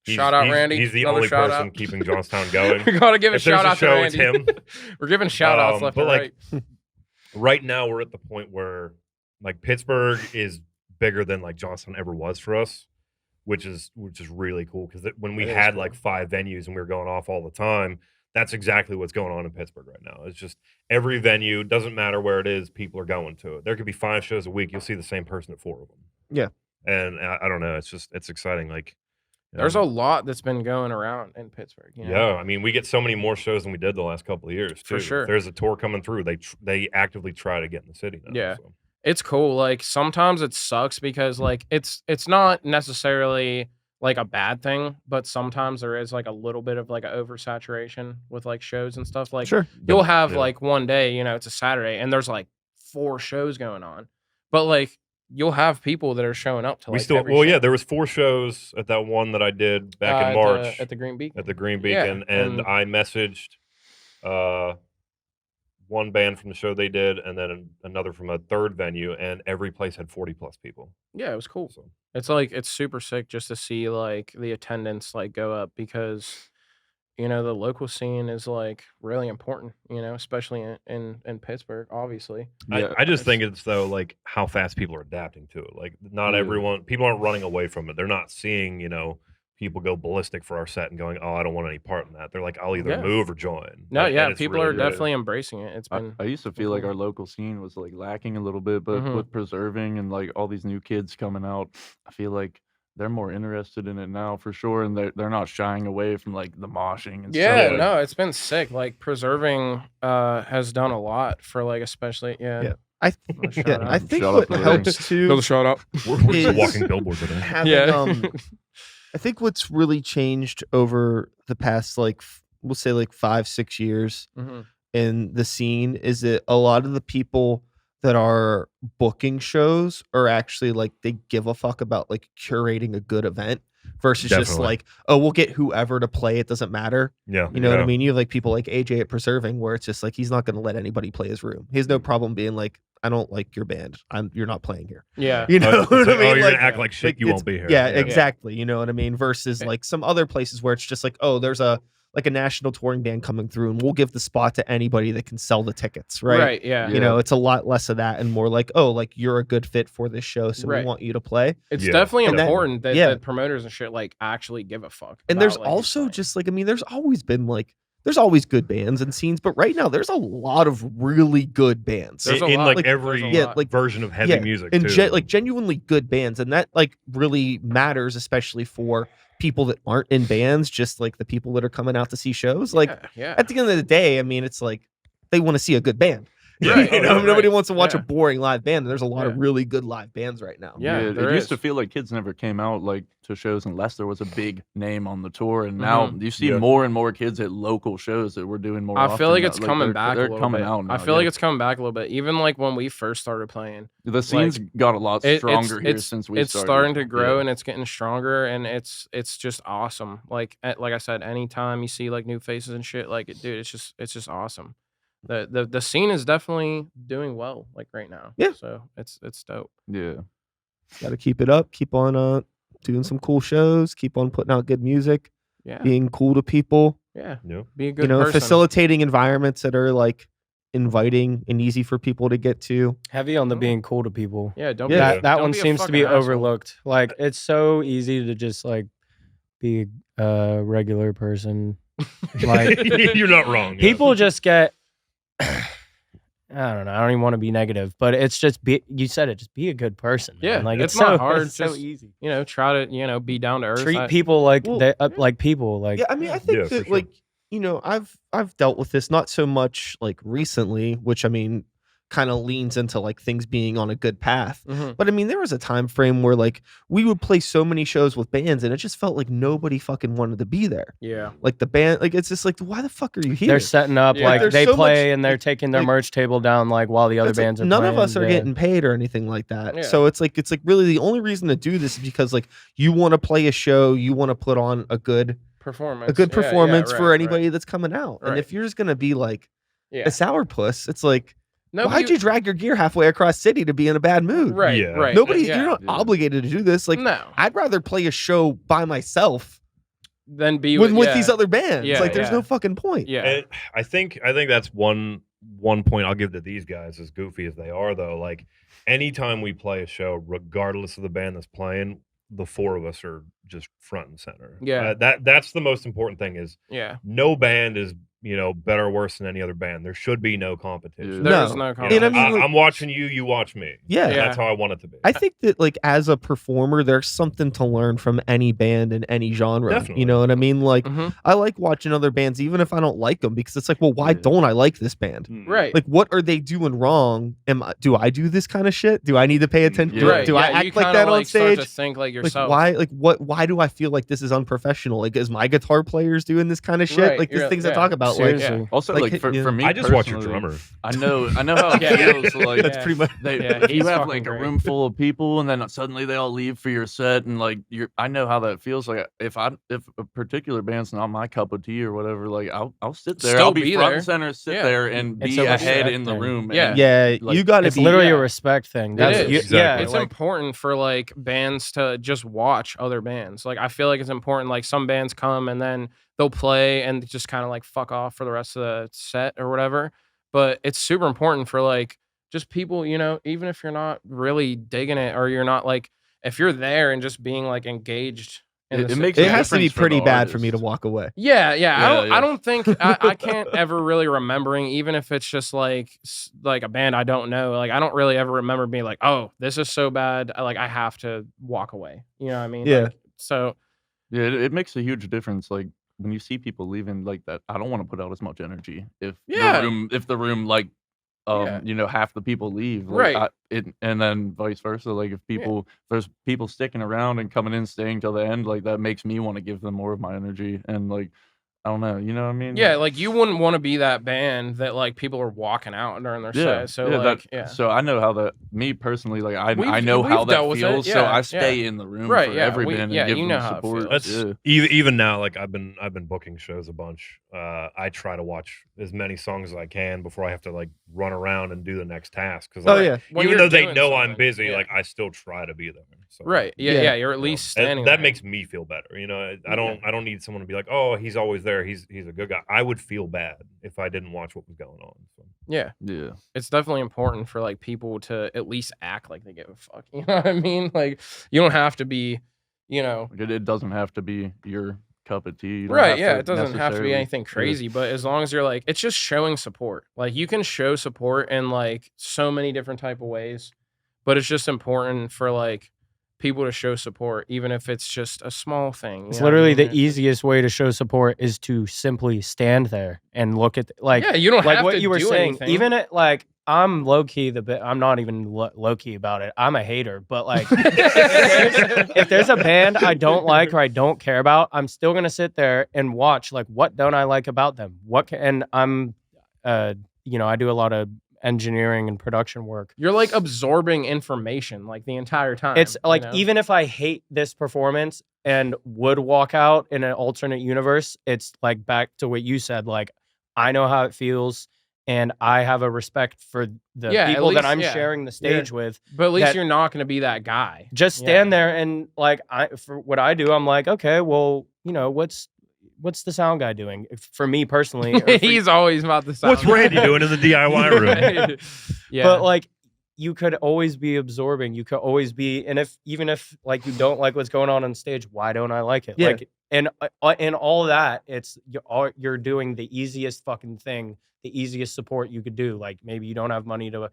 Shout out, Randy. He's the Another only shout person out. keeping Johnstown going. We gotta give a If there's shout a out show, to it's Randy. him. We're giving shout outs left but and like right. right now, we're at the point where like Pittsburgh is bigger than like Johnstown ever was for us, which is really cool because when we It is had cool. like 5 venues and we were going off all the time, that's exactly what's going on in Pittsburgh right now. It's just every venue, doesn't matter where it is, people are going to it. There could be 5 shows a week, you'll see the same person at 4 of them. Yeah. And I don't know, it's exciting. Like There's a lot that's been going around in Pittsburgh. yeah, I mean, we get so many more shows than we did the last couple of years too. For sure. If there's a tour coming through, they actively try to get in the city now. Yeah. So. It's cool. Like sometimes it sucks because like it's not necessarily like a bad thing, but sometimes there is like a little bit of like an oversaturation with like shows and stuff. Like Sure. you'll have Yeah. like one day, it's a Saturday and there's like 4 shows going on, but like you'll have people that are showing up to like every show. There was 4 shows at that one that I did back in At March at the Green Beacon. at the Green Yeah, Beacon, and I messaged one band from the show they did, and then another from a third venue, and every place had 40 plus people. Yeah, it was cool. So It's super sick just to see like the attendance like go up because the local scene is like really important, especially in Pittsburgh, obviously. Yeah. I just think it's though like how fast people are adapting to it. Like not Yeah. people aren't running away from it. They're not seeing people go ballistic for our set and going, "Oh, I don't want any part in that." They're like, "I'll either Yeah. move or join." No, And yeah, it's people really are good. definitely embracing it. It's been I used to feel like cool. our local scene was like lacking a little bit, but Mhm. with Preserving and like all these new kids coming out, I feel like they're more interested in it now for sure, and they're not shying away from like the moshing and Yeah, stuff. no, it's been sick. Like preserving has done a lot for like especially Yeah. I Well, shout yeah, out. I think Shout out what to the helps too shout out. We're just a is- walking billboard today. having Yeah. I think what's really changed over the past we'll say 5-6 years Mhm. in the scene is that a lot of the people that are booking shows are actually like they give a fuck about like curating a good event versus just Definitely. like, oh, we'll get whoever to play, it doesn't matter. Yeah, You know what I yeah. mean? You have like people like AJ at Preserving where it's just like he's not going to let anybody play his room. He has no problem being like, I don't like your band. You're not playing here. Yeah. You know It's what I like, mean? oh, you're Like, gonna act like shit. You it's- won't be here. Yeah, exactly. You know what I mean? Versus Eh. like some other places where it's just like, oh, there's a national touring band coming through and we'll give the spot to anybody that can sell the tickets, right? Right. Yeah. You know, it's a lot less of that and more like, oh, like you're a good fit for this show, so Right. we want you to play. It's Yeah. definitely And that- important that, yeah. that promoters and shit like actually give a fuck. And about, there's like, who's also playing. just like, I mean, there's always been like there's always good bands and scenes, but right now there's a lot of really good bands. There's a in lot. like Like, every there's a lot. version of heavy Yeah, music and too. like genuinely good bands, and that like really matters, especially for people that aren't in bands, just like the people that are coming out to see shows. Like yeah. at the end of the day, I mean, it's like they want to see a good band. Yeah. Right. You know, Right. nobody wants to watch Yeah. a boring live band. There's a lot of Yeah. really good live bands right now. Yeah, it there used to is. feel like kids never came out like to shows unless there was a big name on the tour, and now you see Yeah. more and more kids at local shows that we're doing more. I feel often like now. it's coming they're- back a They're little coming bit. out now. I feel like yeah. it's coming back a little bit. Even like when we first started playing, the scene's got a lot stronger here since we it's started. starting to grow Yeah. and it's getting stronger and it's just awesome. Like I said, anytime you see like new faces and shit, like dude, it's just awesome. The scene is definitely doing well like right now. Yeah. So it's dope. Yeah. Got to keep it up. Keep on doing some cool shows. Keep on putting out good music. Yeah. Being cool to people. Yeah. Yeah. Be a good You know, person. facilitating environments that are like inviting and easy for people to get to. Heavy on the being cool to people. Yeah, don't Yeah. be That don't one be a seems to be fucking asshole. overlooked. Like it's so easy to just like be a regular person. Like You're not wrong. yeah. people just get I don't know. I don't even want to be negative, but it's just you said it. Just be a good person. man. Yeah, like it's it's not so hard, It's so just easy. You know, try to, be down to earth. Treat people like Well, they like people. Like Yeah, I mean, I think Yeah, for that sure. like, you know, I've dealt with this not so much like recently, which I mean kind of leans into like things being on a good path. Mhm. But I mean, there was a time frame where like we would play so many shows with bands and it just felt like nobody fucking wanted to be there. Yeah. Like the band, like it's just like, why the fuck are you here? they're setting up Yeah. like There's they so play much- and they're taking their like- merch table down like while the other It's like, bands are none playing. of us are yeah. getting paid or anything like that. Yeah. So it's like really the only reason to do this is because like you want to play a show, you want to put on a good Performance. performance Yeah, for right, anybody right. that's coming out. And Right. if you're just gonna be like Yeah. a sourpuss, it's like No, but why'd you drag your gear halfway across city to be in a bad mood? Right. Yeah. Right. Nobody, yeah. you're not Yeah. obligated to do this. Like, no. I'd rather play a show by myself Then be with yeah. these other bands. Yeah, like, there's yeah. no fucking point. Yeah. And I think that's one point I'll give to these guys, as goofy as they are, though. Like, anytime we play a show, regardless of the band that's playing, the four of us are just front and center. Yeah. That's the most important thing. Is Yeah. no band is better or worse than any other band. There should be no competition. Yeah. There's No. no You competition. know, And I mean, like- I'm watching you, you watch me. Yeah. And Yeah. that's how I want it to be. I think that like as a performer, there's something to learn from any band in any genre. Definitely. You know what I mean? Like Mhm. I like watching other bands, even if I don't like them, because it's like, well, why Yeah. don't I like this band? Mm. Right. Like, what are they doing wrong? Do I do this kind of shit? Do I need to pay attention? Yeah. right. Do I yeah, act you like kinda, that on start stage? to think like Like yourself. why? Like what? Why do I feel like this is unprofessional? Like, is my guitar players doing this kind of shit? Right, Like these yeah, things I yeah. talk about. Seriously. Like Also, Like, like, for, yeah. for me, I just watch your personally, drummer. I know how it Yeah. feels. Like that's Yeah. pretty much. Yeah, if you he's have fucking like a great. room full of people and then suddenly they all leave for your set and like I know how that feels. Like if a particular band's not my cup of tea or whatever, like I'll sit there. Still I'll be be front there. and center, sit Yeah. there and It's be a ahead respect in the thing. room. Yeah. and, Yeah, like, you got to It's be. literally yeah. a respect thing. It That's is. you- Exactly. yeah. It's like, important for like bands to just watch other bands. Like I feel like it's important. Like some bands come and then they'll play and just kind of like fuck off for the rest of the set or whatever. But it's super important for like just people, even if you're not really digging it or you're not like if you're there and just being like engaged in the It makes It situation. has to be difference for pretty the bad for me to artist. walk away. Yeah, Yeah, I yeah. don't think I can't ever really remembering, even if it's just like like a band I don't know. Like I don't really ever remember being like, oh, this is so bad. Like I have to walk away. You know what I mean? Yeah. Like, so Yeah, it makes a huge difference. Like when you see people leaving like that, I don't want to put out as much energy if Yeah. the room like Yeah. you know, half the people leave. Like, Right. and then vice versa. Like if there's people sticking around and coming in, staying till the end, like that makes me want to give them more of my energy. And like I don't know, you know what I mean? yeah, like you wouldn't want to be that band that like people are walking out during their Yeah, set. So yeah, like, that, so I know how that. Me personally, like I We've- know how we've that dealt with it, feels. So yeah, I stay in the room Right, for yeah, every band and give you them know how it support. feels. That's Yeah. even now. Like I've been booking shows a bunch. I try to watch as many songs as I can before I have to like run around and do the next task. Because Oh yeah. When even you're though they doing know I'm something, busy, yeah. like I still try to be there. So, Right. Yeah, Yeah. yeah. You're at you know, least standing that there. makes me feel better. You know, I don't need someone to be like, oh, he's always there. He's a good guy. I would feel bad if I didn't watch what was going on. So. Yeah. Yeah. It's definitely important for like people to at least act like they give a fuck. You know what I mean? Like you don't have to be, you know. Like, it doesn't have to be your cup of tea. You don't Right, have yeah, to it doesn't have to be necessarily- anything crazy, but as long as you're like, it's just showing support. Like you can show support in like so many different type of ways, but it's just important for like people to show support, even if it's just a small thing. It's you know what I literally mean? the It's just- easiest way to show support is to simply stand there and look at like yeah, you don't like have what to you were do saying. anything. Even at like I'm low key I'm not even low key about it. I'm a hater, but like if there's a band I don't like or I don't care about, I'm still gonna sit there and watch like what don't I like about them? And I'm you know, I do a lot of engineering and production work. You're like absorbing information like the entire time. It's like you know? even if I hate this performance and would walk out in an alternate universe, it's like back to what you said. Like I know how it feels, and I have a respect for the Yeah, at people that least- I'm yeah. sharing the stage with. but at least that- you're not going to be that guy. Just stand there and like for what I do, I'm like, okay, well, you know, what's the sound guy doing? For me personally, or for- He's always about the sound. What's Randy doing in the DIY room? Yeah, But like you could always be absorbing. You could always be, and even if like you don't like what's going on stage, why don't I like it? Yeah. Like and all that, it's you're doing the easiest fucking thing, the easiest support you could do. Like maybe you don't have money to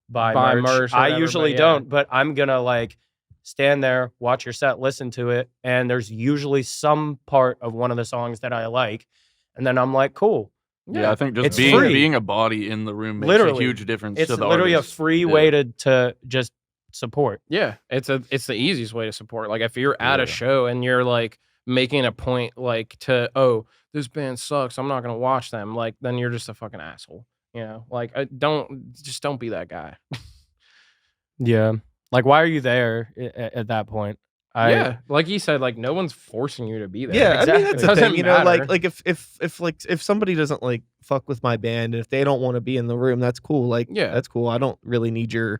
buy merch. or I whatever, usually but yeah. don't, but I'm gonna like stand there, watch your set, listen to it, and there's usually some part of one of the songs that I like, and then I'm like, cool. Yeah, I think just It's free. being a body in the room makes Literally. a huge difference. It's to the literally artist. a free Yeah. way to just support. Yeah, it's the easiest way to support. Like if you're at a Yeah. show and you're like making a point like to, oh, this band sucks, I'm not gonna watch them. Like then you're just a fucking asshole. You know, like don't be that guy. Yeah. Like, why are you there at that point? Yeah, like you said, like no one's forcing you to be there. Yeah, I mean Exactly. that's the Doesn't thing, you know, matter. like if somebody doesn't like fuck with my band and if they don't want to be in the room, that's cool. Like Yeah. that's cool. I don't really need your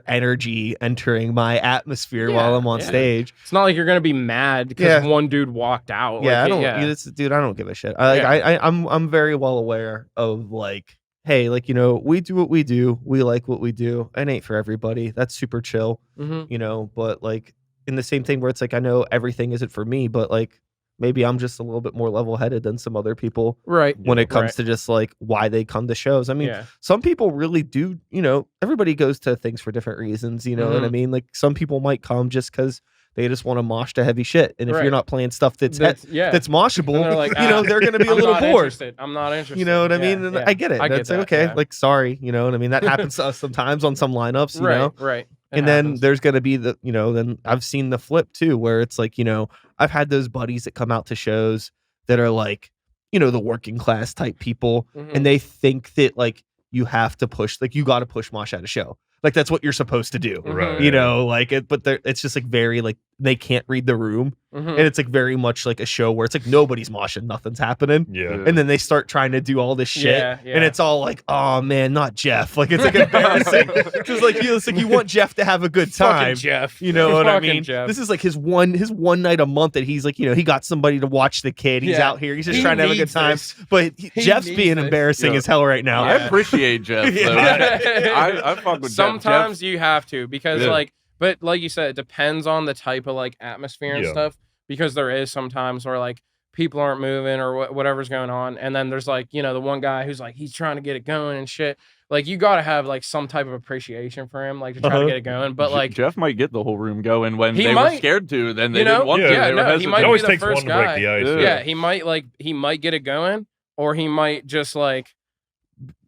energy entering my atmosphere while I'm on Yeah. stage. It's not like you're gonna be mad because Yeah. one dude walked out. Yeah, like, I don't. Yeah. Dude, I don't give a shit. I'm very well aware of like, hey, like you know, we do what we do. We like what we do. It ain't for everybody. That's super chill, Mhm. you know. But like in the same thing where it's like I know everything isn't for me, but like maybe I'm just a little bit more level headed than some other people Right. when it comes Right. to just like why they come to shows. I mean, Yeah. some people really do. You know, everybody goes to things for different reasons. You know what I Mhm. mean? Like some people might come just because they just want to mosh to heavy shit, and if Right. you're not playing stuff that's yeah. that's moshable, And they're like, you know, they're going to be a I'm little not bored. interested. I'm not interested. You know what I mean? Yeah, And yeah. I get it. I get That's like, that, okay. yeah. Like, sorry. You know what I mean? That happens to us sometimes on some lineups, you know? Right. It And then happens. there's going to be the, you know, then I've seen the flip too, where it's like, you know, I've had those buddies that come out to shows that are like, you know, the working class type people. Mhm. And they think that like you have to push, like you got to push mosh at a show. Like that's what you're supposed to do. Mhm. You know, like it, but it's just like very like they can't read the room. Mhm. And it's like very much like a show where it's like nobody's moshing, nothing's happening. Yeah. And then they start trying to do all this shit. Yeah, And it's all like, oh man, not Jeff. Like it's like embarrassing. Because like it's like you want Jeff to have a good Fucking time. Jeff. You know what I Fucking mean? Jeff. This is like his one night a month that he's like, you know, he got somebody to watch the kid. He's Yeah. out here. He's just He trying to have a good needs time. this. But He Jeff's needs being this. embarrassing Yeah. as hell right now. I Yeah. appreciate Jeff. Though. I fuck with Sometimes Jeff. you have to because Yeah. like, but like you said, it depends on the type of like atmosphere and Yeah. stuff. because there is sometimes where like people aren't moving or whatever's going on, and then there's like, you know, the one guy who's like he's trying to get it going and shit. Like you got to have like some type of appreciation for him, like to try to get it going. But like Jeff might get the whole room going when He they might. were scared to. Then they You know? didn't want to. Yeah, They were no, he hesitant. might It be always the takes one first to break guy. the ice. Yeah. He might get it going, or he might just like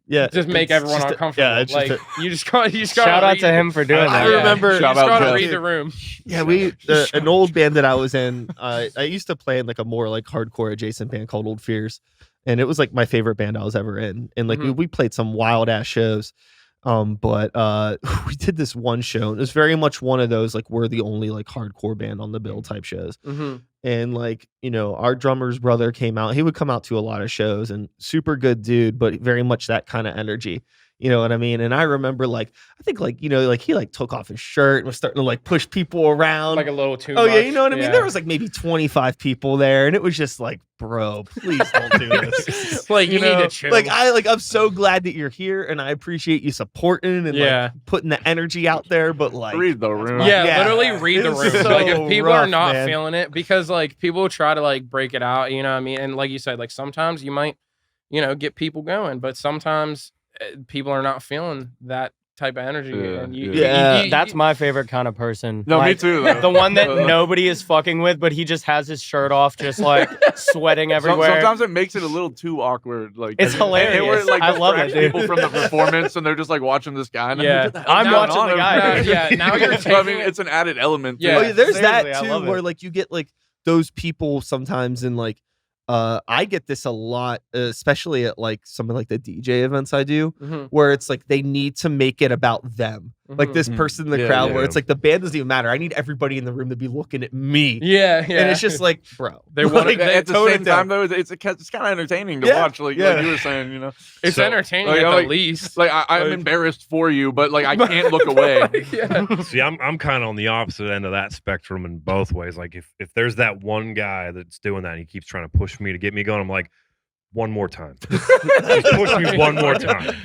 Yeah, just make it's everyone just a- uncomfortable. yeah, it's like just you just got Shout out to him for doing I that. remember- You Shout just out gotta Jeff. read the room. Yeah, an old band that I was in. I used to play in like a more like hardcore adjacent band called Old Fears, and it was like my favorite band I was ever in. And like we played some wild ass shows, but we did this one show. It was very much one of those like we're the only like hardcore band on the bill type shows. Mm-hmm. And like, you know, our drummer's brother came out. He would come out to a lot of shows, and super good dude, but very much that kind of energy. You know what I mean? And I remember like, I think like, you know, like he like took off his shirt and was starting to like push people around. Like a little too Oh much. yeah, you know what I mean? Yeah. There was like maybe 25 people there, and it was just like, bro, please don't do this. Like you need know? to chill. Like I'm so glad that you're here, and I appreciate you supporting and Yeah. like putting the energy out there. But like, Read the room. yeah, Yeah. literally read the It's room. so Like if people are rough, not man. feeling it, because like people try to like break it out, you know what I mean? And like you said, like sometimes you might, you know, get people going, but sometimes people are not feeling that type of energy. Yeah, And you, yeah. That's my favorite kind of person. No, me Like, too. Though. The one that nobody is fucking with, but he just has his shirt off, just like sweating everywhere. Sometimes it makes it a little too awkward. Like It's and hilarious. like, I love it, distract dude. people from the performance, and they're just like watching this guy. And Yeah. like, what the hell I'm is watching going the on guy. over there? Yeah, now you're So, I mean, taking it- it's an added element. to Yeah. oh, it. yeah, there's Seriously, that I love too, it. where like you get like those people sometimes in like I get this a lot, especially at like some of like the DJ events I do, Mhm, where it's like they need to make it about them. Like mhm. this Mhm. person in the Yeah, crowd, yeah. where it's like the band doesn't even matter. I need everybody in the room to be looking at me. Yeah, yeah. And it's just like, bro. They wanna- like, they At the tone it same down. time, though, it's kind of entertaining to Yeah, watch. Like yeah. you were saying, you know, it's So, entertaining like, at like- the least. like I'm Like- embarrassed for you, but like I can't look away. Yeah. See, I'm kind of on the opposite end of that spectrum in both ways. Like if there's that one guy that's doing that and he keeps trying to push me to get me going, I'm like, one more time. Just push me one more time.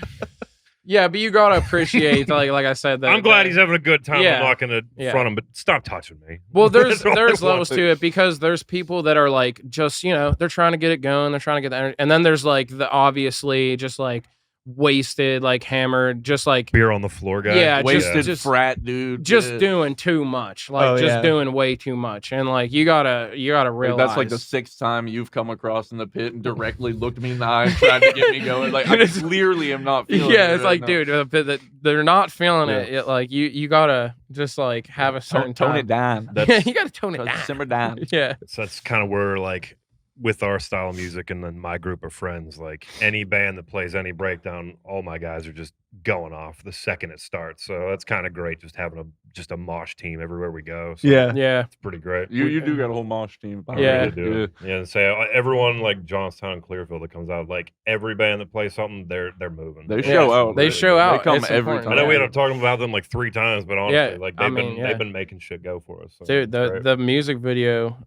Yeah, but you gotta appreciate, like I said, that I'm glad he's having a good time. Yeah. I'm not gonna Yeah. front him, but stop touching me. Well, there's That's all I levels want. to it, because there's people that are like just, you know, they're trying to get it going, they're trying to get the energy, and then there's like the obviously just like wasted, like hammered, just like Beer on the floor guy. Yeah, Wasted just- frat dude. just yeah. doing too much, like Oh, just yeah. doing way too much, and like you gotta Like, realize that's like the 6th time you've come across in the pit and directly looked me in the eye and tried to get me going. Like I clearly am not feeling yeah, it it's right like, now. dude, that they're not feeling Yeah. it. Like you gotta just like have a certain tone time. it down. Yeah, you gotta tone it Try to down. simmer down. Yeah, So that's kind of where like with our style of music and then my group of friends, like any band that plays any breakdown, all my guys are just going off the second it starts. So that's kind of great, just having a mosh team everywhere we go. So Yeah. yeah. it's pretty great. You do got a whole mosh team. I Yeah. really do. Yeah, and say everyone like Johnstown and Clearfield that comes out, like every band that plays something, they're moving. They show out. They show out. They come It's every important. I know we Yeah. ended up talking about them like 3 times, but honestly, Yeah, like I they've mean, yeah. they've been making shit go for us. So Dude, it's great. the music video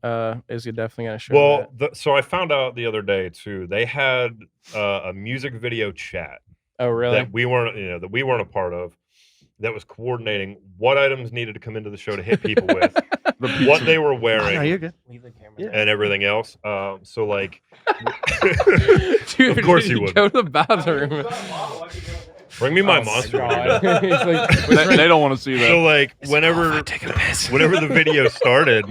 is definitely gonna show Well, that. so I found out the other day too. They had a music video chat Oh really? that we weren't a part of. That was coordinating what items needed to come into the show to hit people with, what they were Oh, no, wearing, you're good. Leave the camera Yeah. there. and everything else. So like, Dude, of course you would. Go to the bathroom. Bring me my Oh monster. God. Energy. He's like, They don't want to see that. So like, whenever taking a piss. whenever the video started,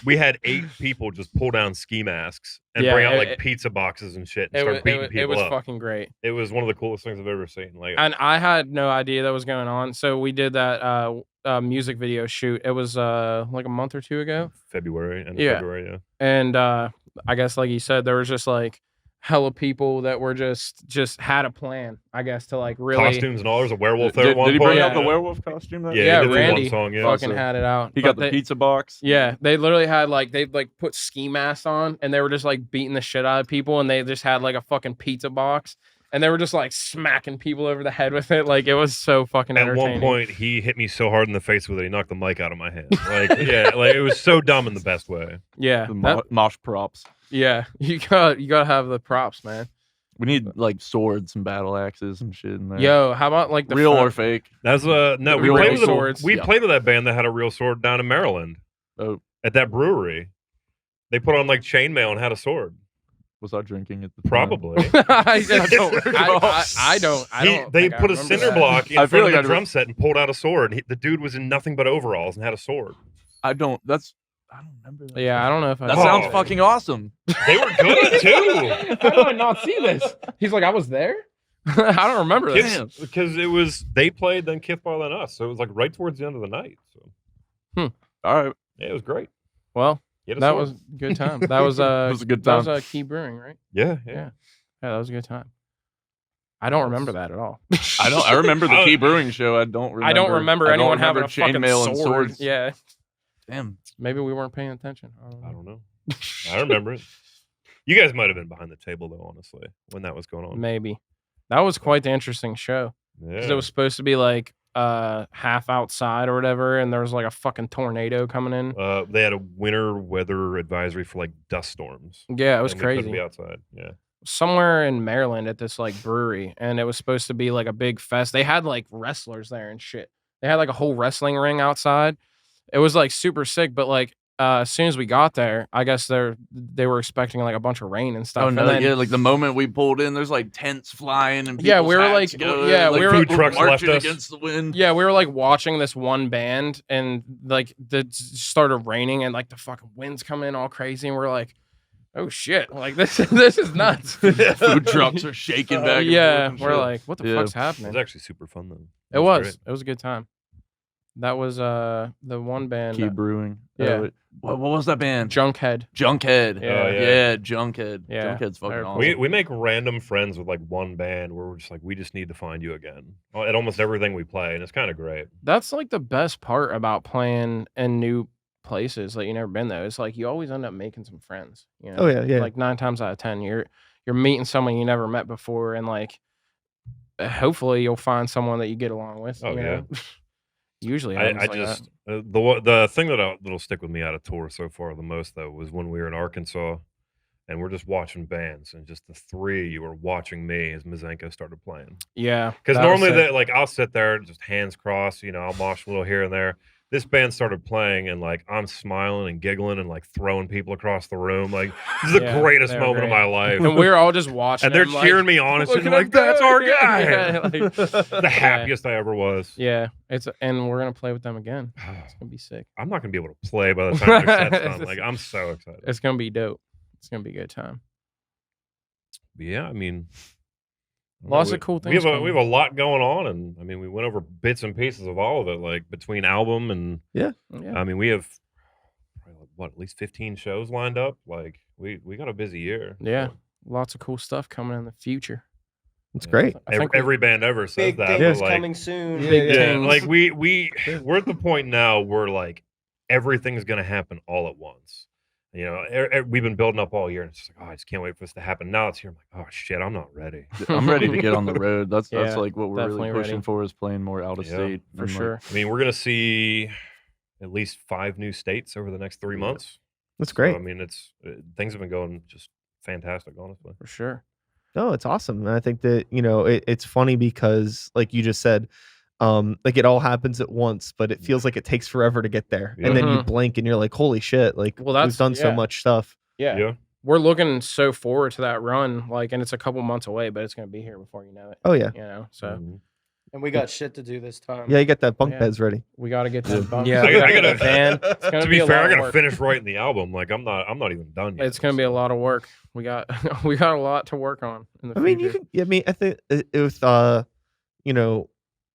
we had 8 people just pull down ski masks and Yeah, bring out it- like pizza boxes and shit and It start was, beating it people was up. fucking great. It was one of the coolest things I've ever seen. Like, And I had no idea that was going on. So we did that music video shoot. It was like a month or 2 ago. February and Yeah. February, yeah. And I guess like you said, there was just like hella people that were just had a plan, I guess, to like really Costumes and all. There's a werewolf there Did, at one did he point. bring out Yeah. the werewolf costume? That Yeah, Yeah, he did Randy one song. Yeah, fucking so- had it out. He got But the they- pizza box. Yeah, they literally had like they like put ski masks on and they were just like beating the shit out of people, and they just had like a fucking pizza box and they were just like smacking people over the head with it. Like it was so fucking At entertaining. one point, he hit me so hard in the face with it, he knocked the mic out of my hand. Like, yeah, like it was so dumb in the best way. Yeah, The that- mosh props. yeah, you gotta have the props, man. We need like swords and battle axes and shit in there. Yo, how about like the real front- or fake? That's no, we Real played with swords. we Yeah. played with that band that had a real sword down in Maryland Oh, at that brewery. They put on like chainmail and had a sword. Was I drinking at the time? Probably. I don't. They think I put a remember cinder that. block in I feel front of like the I'd drum set and pulled out a sword. The dude was in nothing but overalls and had a sword. I don't remember that. Yeah, I don't know if I. That Oh. sounds fucking awesome. They were good too. How do I not see this? He's like, I was there. I don't remember this. Damn. Because it was they played, then Kithball, then us. So it was like right towards the end of the night. So All right. yeah, it was great. Well, He had a that sword. was a good time. That was was a good That was time. Key Brewing, right? Yeah. Yeah, that was a good time. I don't remember that at all. I remember the Key Brewing show. I don't remember anyone having a fucking chainmail and sword. swords. Yeah, Damn. maybe we weren't paying attention. I don't know. I remember it. You guys might have been behind the table though, honestly, when that was going on. Maybe that was quite the interesting show because Yeah. it was supposed to be like half outside or whatever, and there was like a fucking tornado coming in. They had a winter weather advisory for like dust storms. Yeah, it was and we couldn't crazy. be outside. Yeah. Somewhere in Maryland at this like brewery, and it was supposed to be like a big fest. They had like wrestlers there and shit. They had like a whole wrestling ring outside. It was like super sick, but like as soon as we got there, I guess they were expecting like a bunch of rain and stuff. Oh and no! then, Yeah, like the moment we pulled in, there's like tents flying and Yeah, we people's were hats like- going, yeah, like we were- Food people trucks left marching us. against the wind. Yeah, we were like watching this one band, and like it started raining, and like the fucking winds come in all crazy, and we're like, "Oh shit!" Like this is nuts. Food trucks are shaking back. And Yeah, forth and we're shit. like, "What the Yeah. fuck's It was happening?" actually super fun though. It was. great. It was a good time. That was the one band, Key Brewing. Yeah. What was that band? Junkhead. Junkhead. Yeah. Yeah, Junkhead. Yeah. Junkhead's fucking Very awesome. We make random friends with like one band where we're just like, we just need to find you again at almost everything we play, and it's kind of great. That's like the best part about playing in new places that you never been there. It's like you always end up making some friends. You know? Oh yeah, yeah. Like 9 times out of 10, you're meeting someone you never met before, and like hopefully you'll find someone that you get along with. Oh, you know? Usually, I happens like just that. the thing that'll stick with me out of tour so far the most though was when we were in Arkansas, and we're just watching bands, and just the three you were watching me as Mazenko started playing. Yeah, Because that was normally sick. they like I'll sit there just hands crossed, I'll mosh a little here and there. This band started playing, and like I'm smiling and giggling and like throwing people across the room. Like this is the Yeah, greatest they were moment of great. my life. And we're all just watching, And they're them, like, cheering me on and "Look shit. at Like, him that's go!" our guy. Yeah, like, The happiest I ever was. yeah, and we're gonna play with them again. It's gonna be sick. I'm not gonna be able to play by the time their set's done. Like I'm so excited. It's gonna be dope. It's gonna be a good time. But yeah, I mean, Lots of cool We things have coming. a lot going on, and I mean, we went over bits and pieces of all of it, like between album and Yeah. I mean, we have probably, what, at least 15 shows lined up. Like we got a busy year. Yeah. So, Lots of cool stuff coming in the future. It's yeah, great. I think we- every band ever says Big that. things but, like, coming soon. Big yeah, things. like we're at the point now where like everything's gonna happen all at once. We've been building up all year, and it's just like, oh, I just can't wait for this to happen. Now it's here. I'm like, oh shit, I'm not ready. I'm ready to get on the road. That's Yeah, like what we're definitely really pushing ready. for is playing more out of Yeah, state. For and, like, sure. I mean, we're gonna see at least 5 new states over the next 3 months. That's So, great. I mean, it's things have been going just fantastic, honestly. For sure. No, it's awesome. And I think that, it's funny because like you just said, like it all happens at once, but it feels like it takes forever to get there. And then you Mhm. blink and you're like, holy shit, like Well, we've that's- done so yeah. much stuff. Yeah. Yeah. We're looking so forward to that run, like, and it's a couple months away, but it's gonna be here before you know it. Oh yeah. So Mhm. And we got shit to do this time. Yeah, you get that bunk Yeah. beds ready. we got to get that bunk. Yeah. we I gotta gotta- get a van. It's gonna To be be a fair, lot I of gotta work. finish writing the album. Like I'm not even done yet. It's gonna be a lot of work. We got we got a lot to work on in the I mean, you future. can. I mean, I think with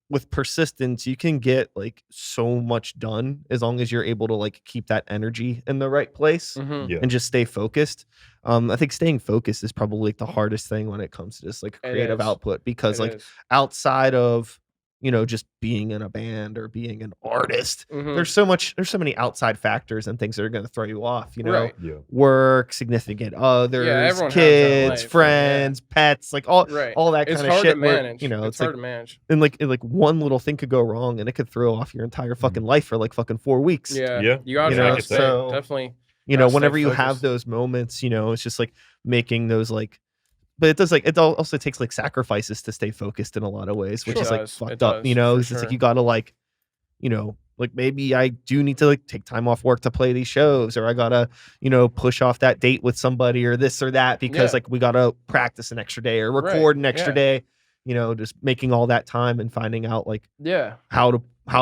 with persistence, you can get like so much done as long as you're able to like keep that energy in the right place Mhm. Yeah. and just stay focused. I think staying focused is probably like the hardest thing when it comes to just like It creative is. output because It like is. outside of just being in a band or being an artist, Mhm. there's so many outside factors and things that are going to throw you off. Right. Yeah. Work, significant others, everyone has their kids, life, yeah. friends, pets, like all Right. that It's kind of hard shit. to where, manage. it's it's hard like to manage. and like one little thing could go wrong and it could throw off your entire fucking life for like fucking 4 weeks. Yeah. Yeah. You got You to know, like stay. so- Definitely. You Gotta know, stay whenever you have focused. those moments, it's just like making those like, but it does like it also takes like sacrifices to stay focused in a lot of ways, which Sure is like does. It fucked up. does, for It's just sure. like you gotta like you know, like maybe I do need to like take time off work to play these shows, or I gotta, push off that date with somebody or this or that because Yeah. like we gotta practice an extra day or Right, record an extra yeah. day, just making all that time and finding out like Yeah. how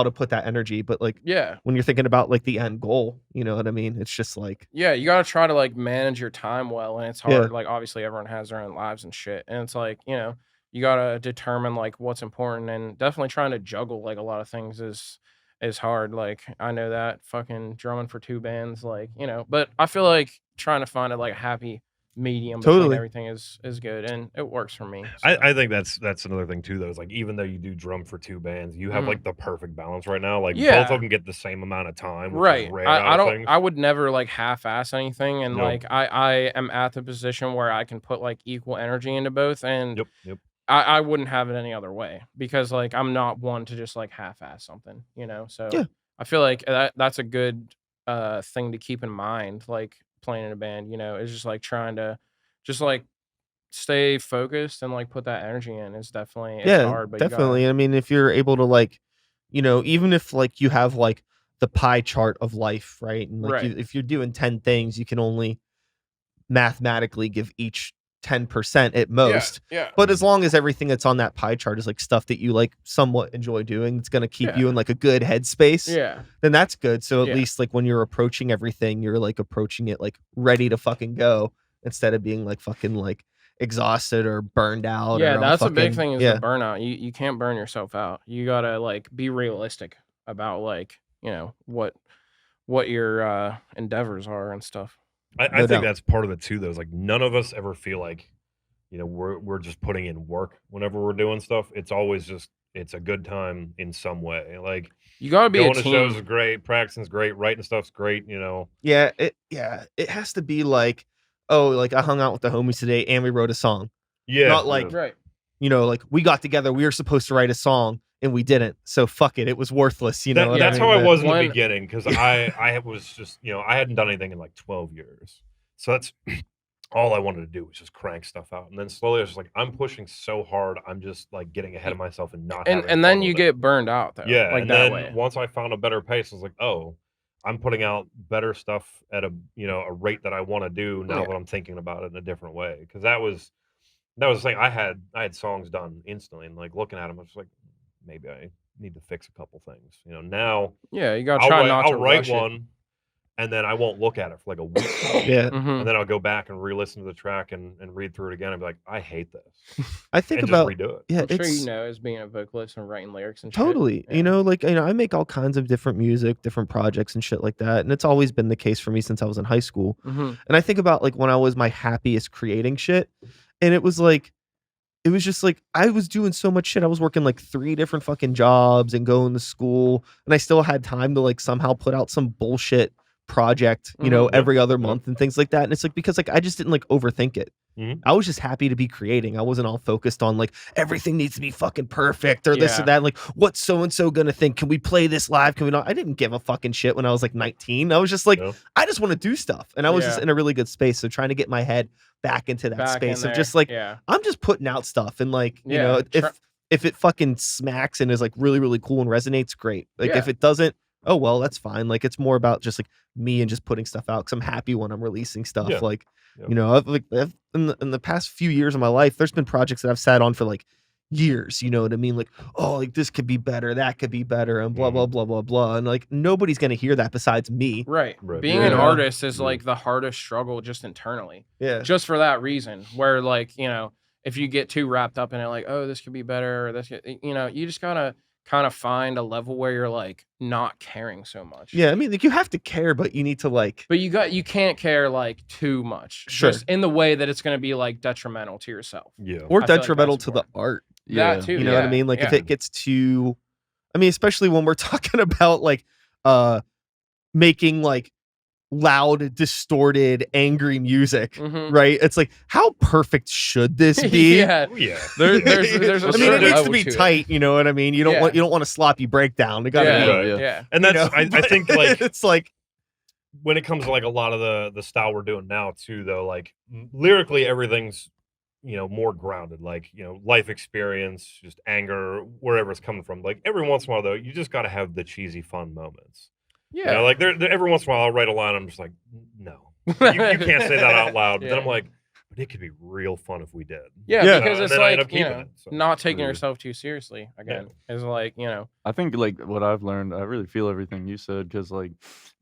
to put that energy. But like Yeah. when you're thinking about like the end goal, you know what I mean? It's just like, Yeah, you gotta try to like manage your time well, and it's Yeah. hard. Like obviously everyone has their own lives and shit. And it's like, you gotta determine like what's important, and definitely trying to juggle like a lot of things is hard. Like I know that fucking drumming for 2 bands, like, but I feel like trying to find a happy medium between Totally. everything is good, and it works for me. I think that's another thing too, though. Is like even though you do drum for 2 bands, you have Mhm. like the perfect balance right now. Like both Yeah. of them get the same amount of time, which Right. is rare out I of don't things. I would never like half-ass anything, and No. like I am at the position where I can put like equal energy into both, and Yep. I wouldn't have it any other way because like I'm not one to just like half-ass something, So Yeah. I feel like that's a good thing to keep in mind, like playing in a band, is just like trying to just like stay focused and like put that energy in. It's definitely it's Yeah, hard, but you definitely. I mean, if you're able to like, even if like you have like the pie chart of life, right? And like Right. if you're doing 10 things, you can only mathematically give each 10% at most. Yeah. But as long as everything that's on that pie chart is like stuff that you like somewhat enjoy doing, it's gonna keep you Yeah. in like a good headspace, Yeah. then that's good. So at Yeah. least like when you're approaching everything, you're like approaching it like ready to fucking go instead of being like fucking like exhausted or burned out. Yeah, or all that's a big fucking- thing is yeah. the burnout. You can't burn yourself out. You gotta like be realistic about like, what your endeavors are and stuff. I No think doubt. that's part of it too, though. Is like none of us ever feel like, we're just putting in work whenever we're doing stuff. It's always just it's a good time in some way. Like You gotta be a going to shows is team. great, practicing's great, writing stuff's great. Yeah, it has to be like, oh, like I hung out with the homies today and we wrote a song. Yeah, Not like, Right. like we got together, we were supposed to write a song and we didn't. So fuck it, it was worthless. You know what that's I mean? how I But- was in When- the beginning because I was just I hadn't done anything in like 12 years, so that's all I wanted to do was just crank stuff out. And then slowly I was just like, I'm pushing so hard, I'm just like getting ahead of myself and not. having And then fun you with it. get burned out though. Yeah, Like and that then way. once I found a better pace, I was like, oh, I'm putting out better stuff at a a rate that I want to do now Yeah. that I'm thinking about it in a different way. Because that was the thing. I had songs done instantly, and like looking at them, I was like, maybe I need to fix a couple things. Now Yeah, you gotta try not to I'll write rush it. one, and then I won't look at it for like a week. Yeah, Mhm. And then I'll go back and re-listen to the track and read through it again and be like, I hate this. I think And about just redo it. yeah, I'm sure it's as being a vocalist and writing lyrics and shit. totally. Yeah. Like I make all kinds of different music, different projects and shit like that, and it's always been the case for me since I was in high school. Mhm. And I think about like when I was my happiest creating shit, and it was just like I was doing so much shit. I was working like 3 different fucking jobs and going to school, and I still had time to like somehow put out some bullshit project, Mhm. every other Yep. month and things like that. And it's like because like I just didn't like overthink it. Mhm. I was just happy to be creating. I wasn't all focused on like everything needs to be fucking perfect or this or Yeah. that. Like, what's so and so gonna think? Can we play this live? Can we not? I didn't give a fucking shit when I was like 19. I was just like, No. I just want to do stuff, and I was just Yeah. in a really good space. So trying to get my head back into that Back in space of there. just like yeah. I'm just putting out stuff, and like Yeah, if it fucking smacks and is like really really cool and resonates, great. Like if Yeah. it doesn't, oh well, that's fine. Like it's more about just like me and just putting stuff out because I'm happy when I'm releasing stuff. Yeah. Like Yeah. I've in the past few years of my life, there's been projects that I've sat on for like years. You know what I mean? Like oh, like this could be better, that could be better, and blah blah blah blah blah. And like nobody's gonna hear that besides me. Right. Right. Being You an know? artist is Yeah. like the hardest struggle just internally. Yeah. Just for that reason. Where like, if you get too wrapped up in it, like, oh, this could be better, or this could, you just gotta kind of find a level where you're like not caring so much. Yeah, I mean, like you have to care, but you need to like. But you can't care like too much. Sure. Just in the way that it's gonna be like detrimental to yourself. Yeah. Or I feel like detrimental that's to the important. art. Yeah. That too. You know what I mean? Like if yeah. it gets too, I mean, especially when we're talking about like making like loud, distorted, angry music, Mhm. right? It's like how perfect should this be? yeah. Oh, yeah. There's a I mean, it certain needs to level be to it. tight. You know what I mean? You don't Yeah. want a sloppy breakdown. It gotta Yeah. be. Right. Yeah. Yeah. And you that's know, I but think like it's like when it comes to like a lot of the style we're doing now too, though, like lyrically everything's more grounded, like, life experience, just anger, wherever it's coming from. Like every once in a while, though, you just got to have the cheesy, fun moments. Yeah. Like there every once in a while, I'll write a line. I'm just like, no, you can't say that out loud. But then I'm like, but it could be real fun if we did. Yeah, because it's and then I end like, up keeping it. So. not taking yourself too seriously again is like, I think like what I've learned, I really feel everything you said, because like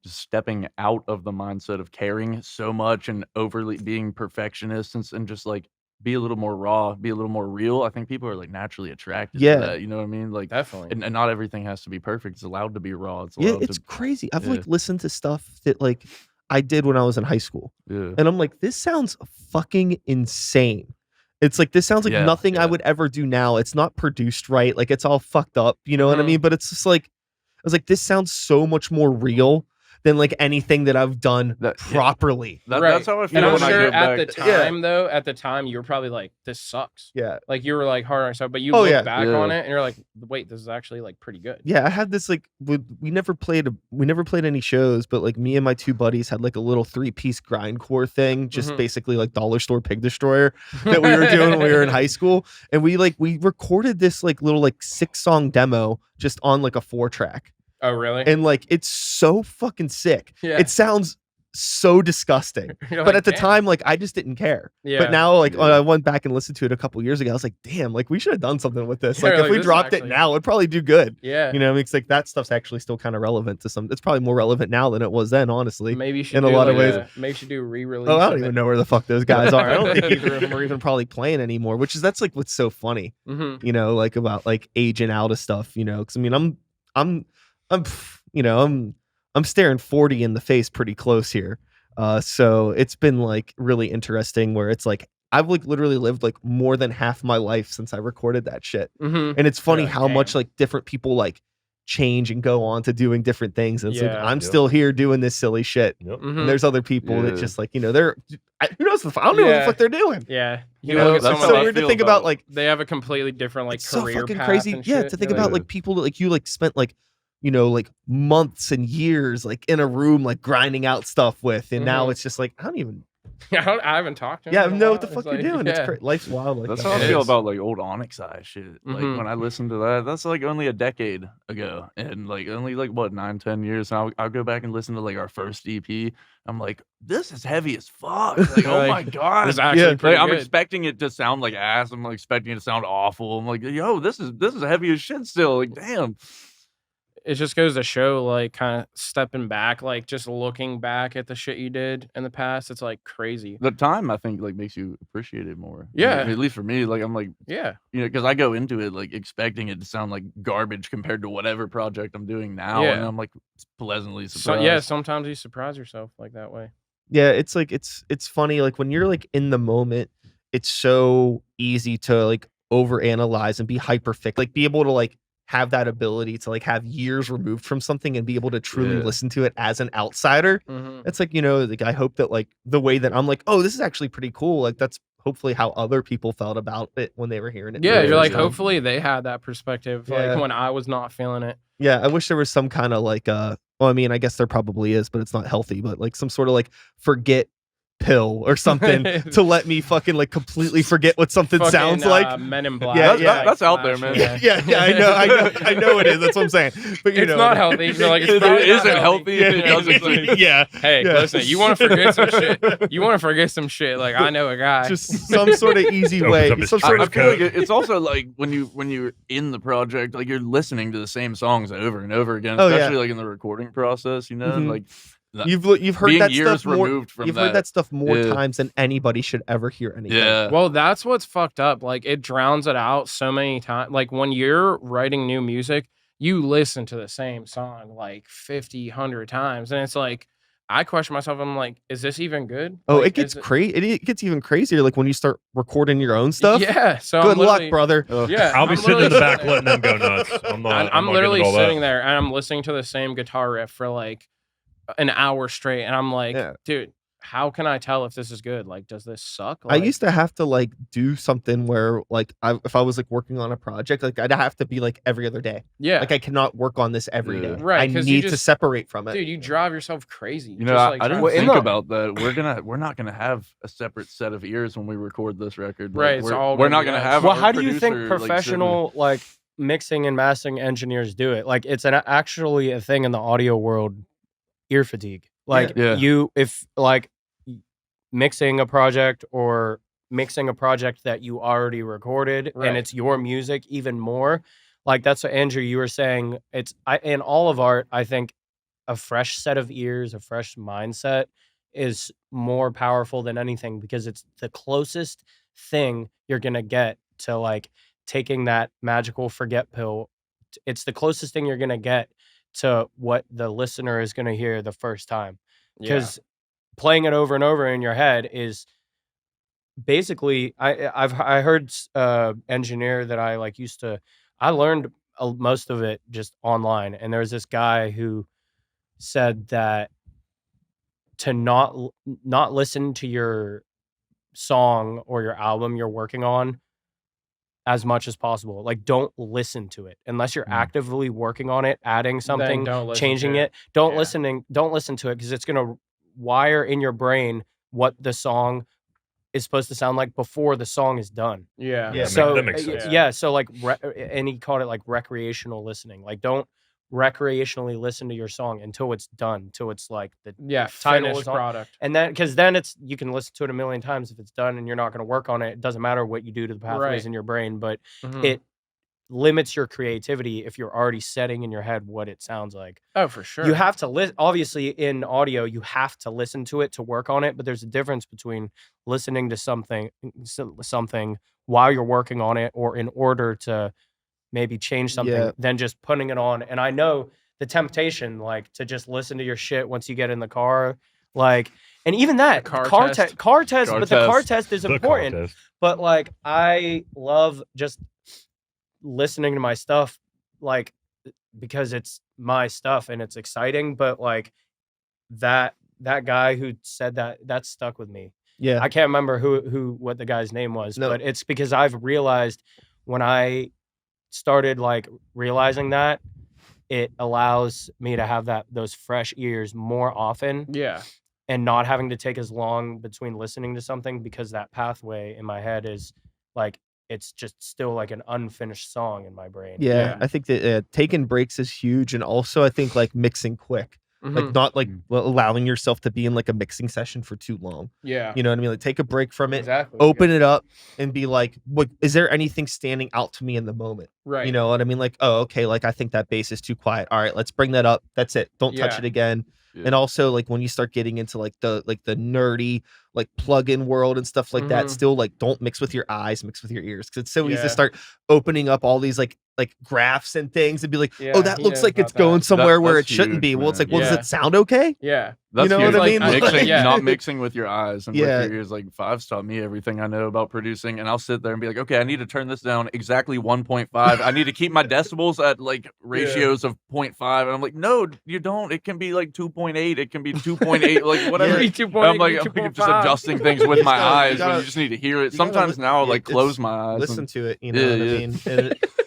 just stepping out of the mindset of caring so much and overly being perfectionist and just like be a little more raw, be a little more real. I think people are like naturally attracted to that. You know what I mean? Like definitely. And not everything has to be perfect. It's allowed to be raw. It's Yeah, allowed it's to, crazy. I've like listened to stuff that like I did when I was in high school. Yeah. And I'm like, this sounds fucking insane. It's like, this sounds like nothing I would ever do now. It's not produced right. Like it's all fucked up. You know what I mean? But it's just like, I was like, this sounds so much more real than like anything that I've done properly. That's how I feel. And I'm when sure I go at back. the time, though, at the time, you were probably like, this sucks. Yeah. Like you were like hard on yourself, but you look back on it and you're like, wait, this is actually like pretty good. Yeah, I had this like we never played any shows, but like me and my two buddies had like a little 3-piece grindcore thing, just basically like dollar store pig destroyer that we were doing when we were in high school. And we recorded this like little like 6-song demo just on like a 4-track. Oh, really? And like it's so fucking sick. Yeah. It sounds so disgusting. But like, at the time, like I just didn't care. Yeah. But now, like when I went back and listened to it a couple years ago, I was like, damn, like we should have done something with this. Like if we dropped it now, it'd probably do good. Yeah. You know, it's like that stuff's actually still kind of relevant to some. It's probably more relevant now than it was then, honestly. Maybe you should in a lot of ways. Maybe you should do a re-release. Oh, I don't even know where the fuck those guys are. I don't think either of them are even probably playing anymore. That's like what's so funny. You know, like about like aging out of stuff. You know, because I mean, I'm staring 40 in the face pretty close here. So it's been like really interesting where it's like I've like literally lived like more than half my life since I recorded that shit. And it's funny how much like different people like change and go on to doing different things. And it's like I'm still here doing this silly shit. And there's other people that just like, they're who knows I don't know what the fuck they're doing. Yeah. You know, look at that's so weird to think about like they have a completely different like career so fucking path crazy. And yeah, shit. to think about like people that like you like spent like like months and years like in a room like grinding out stuff with, and now it's just like I don't even. I haven't talked to him. Yeah, I know what the fuck you're doing. Yeah. It's life's wild. Like that's how I feel about like old Onyx Eye shit. Like when I listen to that, that's like only a decade ago, and like only like what 9-10 years. And I'll go back and listen to like our first EP. I'm like, this is heavy as fuck. Like, oh my god, it's actually pretty I'm good. expecting it to sound like ass. I'm like expecting it to sound awful. I'm like, yo, this is heavy as shit still. Like, damn. It just goes to show, like, kind of stepping back, like, just looking back at the shit you did in the past. It's like crazy. The time I think like makes you appreciate it more. Yeah, like, at least for me, like I'm like, yeah, because I go into it like expecting it to sound like garbage compared to whatever project I'm doing now, and I'm like pleasantly surprised. So sometimes you surprise yourself like that way. Yeah, it's like it's funny like when you're like in the moment, it's so easy to like overanalyze and be hyper fixed, like be able to like have that ability to like have years removed from something and be able to truly listen to it as an outsider. It's like, like I hope that like the way that I'm like, oh, this is actually pretty cool. Like that's hopefully how other people felt about it when they were hearing it. Yeah, you're like, hopefully they had that perspective like when I was not feeling it. Yeah, I wish there was some kind of like well, I mean, I guess there probably is, but it's not healthy, but like some sort of like forget pill or something to let me fucking like completely forget what something fucking, sounds like. Men in Black. Yeah, that's out there, man. Yeah, I know it is. That's what I'm saying. But it's not healthy. You're like, it isn't healthy. It doesn't. Yeah. Hey, listen, you want to forget some shit? You want to forget some shit? Like I know a guy. Just some sort of easy way. Some sort I of feel like it's also like when you're in the project, like you're listening to the same songs over and over again, especially like in the recording process. Like. You've heard that stuff more. You've heard that stuff more times than anybody should ever hear anything. Yeah. Well, that's what's fucked up. Like it drowns it out so many times. Like when you're writing new music, you listen to the same song like 50, 100 times, and it's like I question myself. I'm like, is this even good? Oh, like, it gets crazy. It gets even crazier. Like when you start recording your own stuff. Yeah. So good luck, brother. Yeah. I'll be sitting in the back letting them go nuts. I'm literally sitting there and I'm listening to the same guitar riff for like an hour straight, and I'm like, dude, how can I tell if this is good? Like, does this suck? I Like, used to have to like do something where like if I was like working on a project, like I'd have to be like every other day. yeah, Like I cannot work on this every Yeah. day. Right, I 'cause you need to just- separate from it. dude, you drive yourself crazy. You know, just, I like, didn't trying Well, to- in think the- about that. We're not gonna have a separate set of ears when we record this record. Like, Right, it's all we're gonna not be gonna us. have. Well, our how do you think producer, like, sitting- professional like mixing and mastering engineers do it? Like, it's actually a thing in the audio world, ear fatigue. Like, Yeah. if like mixing a project or mixing a project that you already recorded Right. and it's your music even more. Like, that's what Andrew, you were saying. In all of art, I think a fresh set of ears, a fresh mindset is more powerful than anything because it's the closest thing you're going to get to like taking that magical forget pill. It's the closest thing you're going to get to what the listener is going to hear the first time. Yeah. Because playing it over and over in your head is basically I heard engineer that I like used to I learned most of it just online, and there's this guy who said that to not listen to your song or your album you're working on as much as possible. Like, don't listen to it unless you're actively working on it, adding something, don't listen changing to it. Don't Yeah. listen to it because it's gonna wire in your brain what the song is supposed to sound like before the song is done. Yeah. Yeah, So that makes sense. yeah, so like and he called it like recreational listening. Like, don't recreationally listen to your song until it's done, till it's like the Yeah. title Finished is on. product. And then, because then you can listen to it a million times if it's done and you're not going to work on it. It doesn't matter what you do to the pathways Right. in your brain, but Mhm. it limits your creativity if you're already setting in your head what it sounds like. Oh, for sure. You have to listen. Obviously, in audio, you have to listen to it to work on it. But there's a difference between listening to something while you're working on it, or in order to maybe change something, Yeah. than just putting it on. And I know the temptation, like, to just listen to your shit once you get in the car, like, and even that car car test. test. Car But the car test. test is The important. contest. But like, I love just listening to my stuff, like, because it's my stuff and it's exciting. But like that guy who said that stuck with me. Yeah. I can't remember what the guy's name was, No. but it's because I've realized when I started like realizing that it allows me to have those fresh ears more often Yeah. and not having to take as long between listening to something, because that pathway in my head is like, it's just still like an unfinished song in my brain. Yeah, Yeah. I think that taking breaks is huge, and also I think like mixing quick, like Mhm. not like allowing yourself to be in like a mixing session for too long. Yeah. You know what I mean? Like take a break from it, Exactly. open it up, and be like, "What is there anything standing out to me in the moment?" Right. You know what I mean? Like, oh, okay, like I think that bass is too quiet. All right, let's bring that up. That's it. Don't touch Yeah. it again. Yeah. And also like when you start getting into like the nerdy like plug-in world and stuff like that, Mhm. still like don't mix with your eyes, mix with your ears, because it's so easy Yeah. to start opening up all these like graphs and things and be like, Yeah, oh, that he looks knows like about it's going that. somewhere where it That's shouldn't huge, be. Well, it's man. like, well, does Yeah. it sound okay? Yeah. That's know huge. what I mean? Like, Mixing, yeah. not mixing with your eyes and Yeah. with your ears. Like Five's taught me everything I know about producing, and I'll sit there and be like, okay, I need to turn this down exactly 1.5. I need to keep my decibels at like ratios of 0.5, and I'm like, no, you don't. It can be like 2.8. It can be 2.8. Like whatever. Maybe And 2.8, I'm like, maybe I'm just 2.5. adjusting things with my gotta- you eyes, when gotta- you just need to hear it. you gotta Sometimes now, I like it's- close my eyes. Listen and- to it, you know Yeah, what I yeah. mean?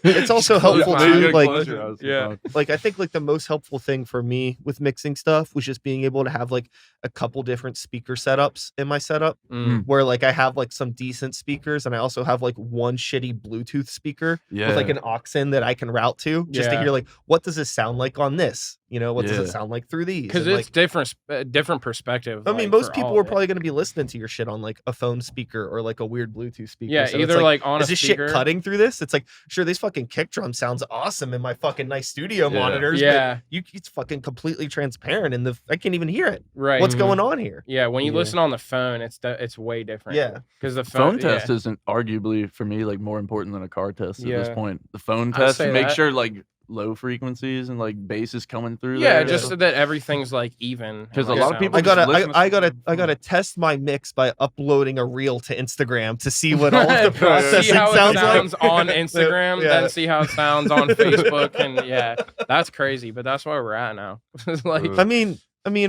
And it's also Close helpful my Yeah, you too, gotta like close your eyes Yeah. sometimes. like I think like the most helpful thing for me with mixing stuff was just being able to have like a couple different speaker setups in my setup, Mm. where like I have like some decent speakers, and I also have like one shitty Bluetooth speaker with like Yeah. an aux in that I can route to, just to Yeah. hear like, what does this sound like on this? You know, what does it Yeah. sound like through these? Because And, it's different perspective. I mean, like, most for people all are of it. probably going to be listening to your shit on like a phone speaker or like a weird Bluetooth speaker. Yeah, so it's either like on is a this speaker. shit cutting through this? It's like, sure, this fucking kick drum sounds awesome in my fucking nice studio Yeah. monitors, Yeah. but it's fucking completely transparent, and I can't even hear it. Right. What's Mhm. going on here? Yeah, when you Yeah. listen on the phone, it's way different. Yeah, because the Phone test yeah. isn't arguably for me like more important than a car test at this Yeah. point. The phone I'd test say make that. sure like low frequencies and like bass is coming through Yeah, there. just so that everything's like even. and, 'Cause a like, lot of sounds people I good. just gotta, listen to I gotta, something I gotta test my mix by uploading a reel to Instagram to see what all of the See processing how it sounds sounds like on Instagram, Yeah. then see how it sounds on Facebook, and yeah, that's crazy. But that's where we're at now. It's like, I mean,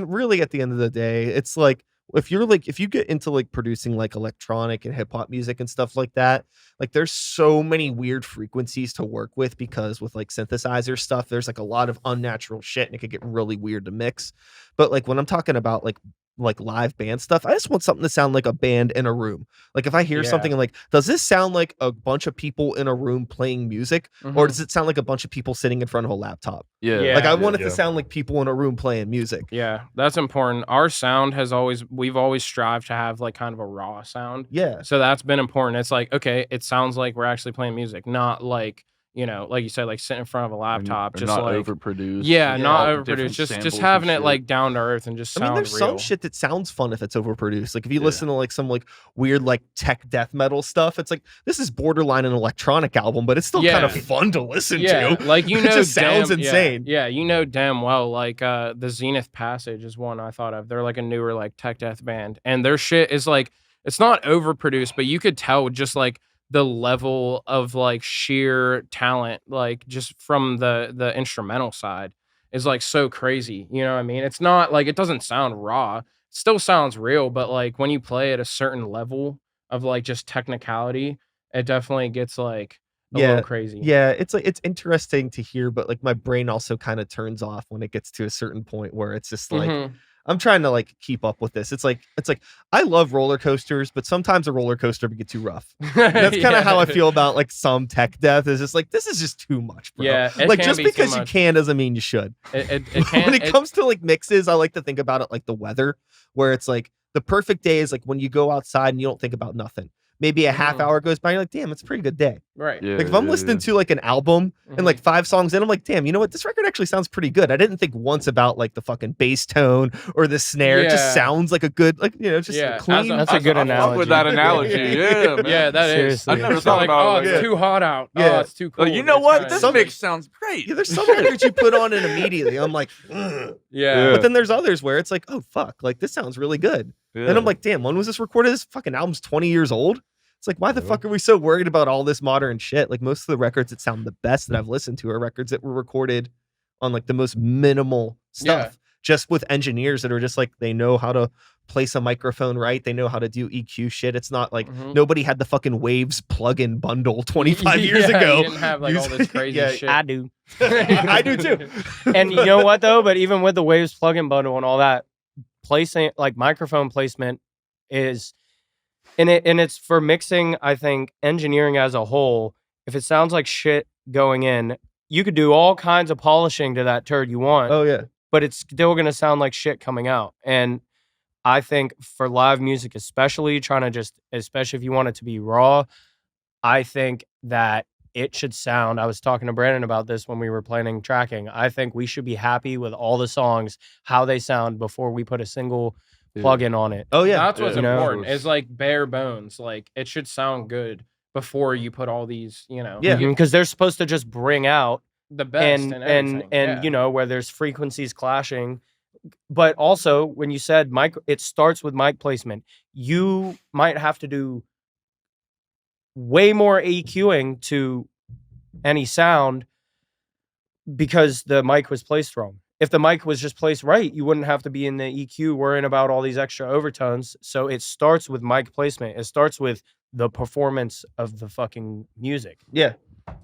really, at the end of the day, it's like if you get into like producing like electronic and hip hop music and stuff like that, like there's so many weird frequencies to work with because with like synthesizer stuff, there's like a lot of unnatural shit and it could get really weird to mix. But like when I'm talking about like live band stuff, I just want something to sound like a band in a room. Like if I hear something and like, does this sound like a bunch of people in a room playing music, or does it sound like a bunch of people sitting in front of a laptop? Yeah. Like I want it to sound like people in a room playing music. Yeah, that's important. Our sound we've always strived to have like kind of a raw sound. Yeah. So that's been important. It's like, okay, it sounds like we're actually playing music, not like, you know, like you said, like sitting in front of a laptop, Or just not like overproduced. Yeah, not all different overproduced. Just samples and having it shit. like down to earth and just I sound mean, there's real. some shit that sounds fun if it's overproduced. Like if you listen to like some like weird like tech death metal stuff, it's like this is borderline an electronic album, but it's still kind of fun to listen to. Like you It know, just sounds damn- insane. Yeah, you know damn well. Like the Zenith Passage is one I thought of. They're like a newer like tech death band, and their shit is like it's not overproduced, but you could tell just like the level of like sheer talent, like just from the instrumental side, is like so crazy. You know what I mean? It's not like it doesn't sound raw. It still sounds real, but like when you play at a certain level of like just technicality, it definitely gets like a little crazy. Yeah, it's like it's interesting to hear, but like my brain also kind of turns off when it gets to a certain point where it's just like I'm trying to like keep up with this. It's like I love roller coasters, but sometimes a roller coaster can get too rough. That's kind of how I feel about like some tech death. Is just like this is just too much, bro. Yeah, it like can just be too because you much. can doesn't mean you should. It can, When it comes to like mixes, I like to think about it like the weather, where it's like the perfect day is like when you go outside and you don't think about nothing. Maybe a half hour goes by, you're like, damn, it's a pretty good day. right. Yeah, Like if I'm listening to like an album and like 5 songs in, I'm like, damn, you know what? This record actually sounds pretty good. I didn't think once about like the fucking bass tone or the snare. It Yeah. just sounds like a good, like, you know, just Yeah, clean. That's a good I fuck analogy. with that analogy. Yeah, man. Yeah, that is. Seriously. I never It's thought not like, about it oh, like it's that. too hot out. Yeah. Oh, it's too cool. Like, you know It's what? kinda- This mix sounds great. Yeah, there's some records you put on it immediately. I'm like, ugh. Yeah. But then there's others where it's like, oh fuck, like this sounds really good. Yeah. And I'm like, damn, when was this recorded? This fucking album's 20 years old. It's like, why the fuck are we so worried about all this modern shit? Like most of the records that sound the best that I've listened to are records that were recorded on like the most minimal stuff, just with engineers that are just like, they know how to place a microphone right. They know how to do EQ shit. It's not like nobody had the fucking Waves plugin bundle 25 years Yeah, ago. You didn't have like all this crazy Yeah, shit. I do. I do too. And you know what though? But even with the Waves plugin bundle and all that, placing like microphone placement is and it's for mixing. I think engineering as a whole, if it sounds like shit going in, you could do all kinds of polishing to that turd you want, Oh yeah. but it's still gonna sound like shit coming out. And I think for live music, especially especially if you want it to be raw, I think that it should sound. I was talking to Brandon about this when we were planning tracking. I think we should be happy with all the songs, how they sound before we put a single plug-in on it. Oh yeah. That's what's You know? important. Is like bare bones. Like it should sound good before you put all these. You know. Yeah. Because they're supposed to just bring out The best and everything. Yeah. you know, where there's frequencies clashing. But also when you said mic, it starts with mic placement. You might have to do way more EQing to any sound because the mic was placed wrong. If the mic was just placed right, you wouldn't have to be in the EQ worrying about all these extra overtones. So it starts with mic placement. It starts with the performance of the fucking music. Yeah.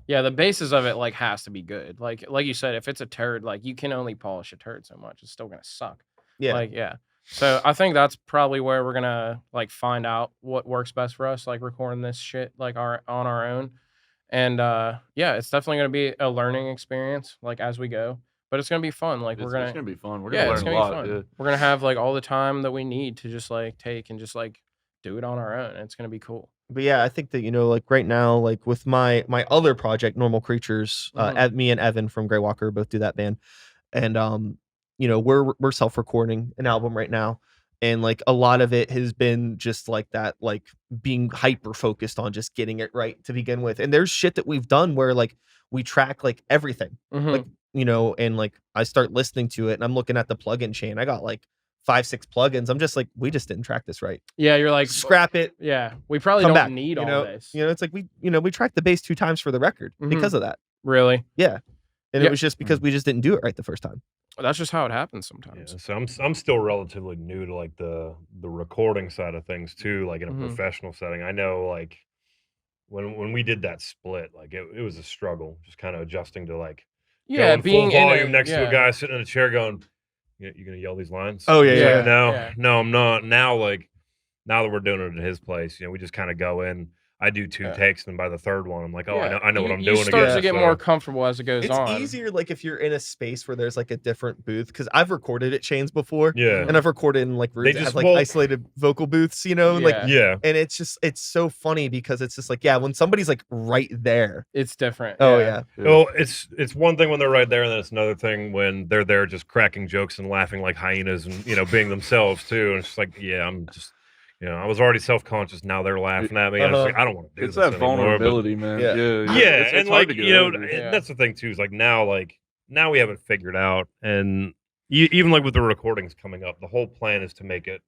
Yeah, the basis of it like has to be good. Like you said, if it's a turd, like you can only polish a turd so much. It's still gonna suck. Yeah. Like yeah. So I think that's probably where we're gonna like find out what works best for us, like recording this shit like on our own. And yeah, it's definitely gonna be a learning experience like as we go. But it's gonna be fun. Like It's we're gonna gonna be fun. We're yeah, gonna it's learn gonna a be lot. fun. Yeah. We're gonna have like all the time that we need to just like take and just like do it on our own. It's gonna be cool. But yeah, I think that, you know, like right now, like with my other project, Normal Creatures, me and Evan from Grey Walker both do that band. And you know, we're self-recording an album right now. And like a lot of it has been just like that, like being hyper focused on just getting it right to begin with. And there's shit that we've done where like we track like everything. Like, you know, and like I start listening to it and I'm looking at the plugin chain. I got like 5-6 plugins. I'm just like, we just didn't track this right. Yeah, you're like Scrap it. Yeah, we probably Come don't back. need You all know, this. you know, it's like we tracked the bass 2 times for the record because of that. Really? Yeah. and it was just because we just didn't do it right the first time. That's just how it happens Yeah, sometimes. so I'm still relatively new to like the recording side of things too, like in a Mhm. professional setting. I know like when we did that split, like it was a struggle, just kind of adjusting to like Yeah, going full being in volume a next to a yeah. guy sitting in a chair going, you gonna yell these lines? Oh, yeah, It's yeah, like, no, yeah. no, I'm not. Now like now that we're doing it at his place, we just kind of go in. I do 2 Yeah. takes, and by the third one, I'm like, oh, Yeah. I know what I'm You doing start again. to get so- more comfortable as it goes It's on. easier like if you're in a space where there's like a different booth, because I've recorded at chains before, Yeah, and I've recorded in like rooms that just- have like well- isolated vocal booths, and like, Yeah. yeah. and it's so funny because it's just like, yeah, when somebody's like right there. It's different. Oh yeah. yeah. Well, it's one thing when they're right there, and then it's another thing when they're there just cracking jokes and laughing like hyenas and being themselves too. And it's just like, yeah, I'm just, I was already self conscious. Now they're laughing at me. And it's like, I don't want to do It's this that anymore. But vulnerability, man. Yeah. Yeah, yeah, it's and hard like to get over. and Yeah. that's the thing too. Is like now we have it figured out, and even like with the recordings coming up, the whole plan is to make it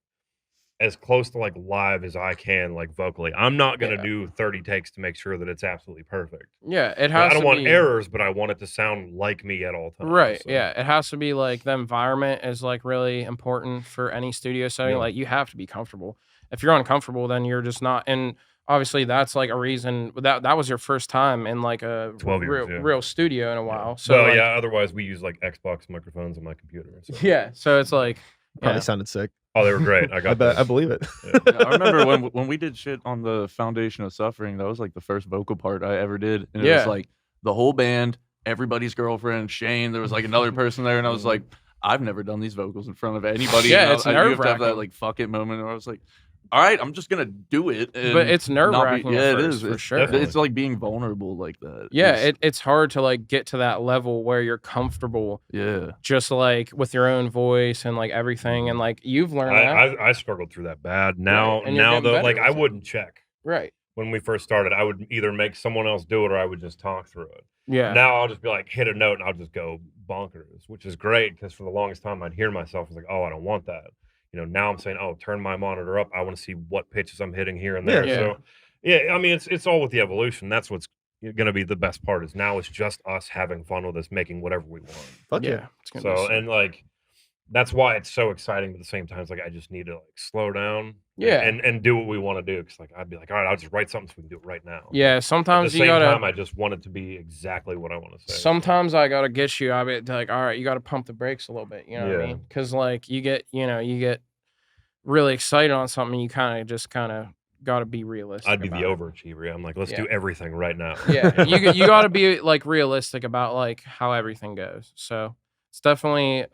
as close to like live as I can, like vocally. I'm not gonna Yeah. do 30 takes to make sure that it's absolutely perfect. Yeah, it Like, has I don't to want be errors, but I want it to sound like me at all times. right. so. Yeah, it has to be like the environment is like really important for any studio setting. Yeah. Like you have to be comfortable. If you're uncomfortable, then you're just not. And obviously, that's like a reason that was your first time in like a 12 years, real studio in a Yeah. while. So Well, like, yeah. Otherwise, we use like Xbox microphones on my computer. So. yeah. So it's like Probably yeah. sounded sick. Oh, they were great. I I got. bet I those. believe it. Yeah. Yeah, I remember when we did shit on the Foundation of Suffering. That was like the first vocal part I ever did, and it was Yeah. like the whole band, everybody's girlfriend, Shane. There was like another person there, and I was like, I've never done these vocals in front of anybody. Yeah, and it's you have to have that nerve-wracking. like fuck it moment. And I was like, all right, I'm just gonna do it. But and it's not be- nerve-wracking at Yeah, it first, is for It's- sure. Definitely. It's like being vulnerable like that. Yeah, It's- it's hard to like get to that level where you're comfortable yeah. just like with your own voice and like everything and like you've learned that. I struggled through that bad. Now, and you're now getting though, better like I with it. wouldn't check Right. when we first started. I would either make someone else do it or I would just talk through it. Yeah. Now I'll just be like, hit a note and I'll just go bonkers, which is great because for the longest time I'd hear myself. I was like, oh, I don't want that. Now I'm saying, oh, turn my monitor up. I want to see what pitches I'm hitting here and there. Yeah. So, yeah, I mean, it's all with the evolution. That's what's going to be the best part is now it's just us having fun with this, making whatever we want. Fuck yeah. yeah. It's gonna be So, sick. and like, that's why it's so exciting. But at the same time, it's like I just need to like slow down, Yeah. and do what we want to do. Because like I'd be like, all right, I'll just write something so we can do it right now. Yeah, At the sometimes you same gotta time, I just want it to be exactly what I want to say. so. sometimes I gotta get you. I be like, all right, you gotta pump the brakes a little bit. You know what I Yeah. mean? Because like you get really excited on something, you kind of got to be realistic. I'd be the about it. overachiever. I'm like, let's Yeah. do everything right now. Yeah, you got to be like realistic about like how everything goes. So it's definitely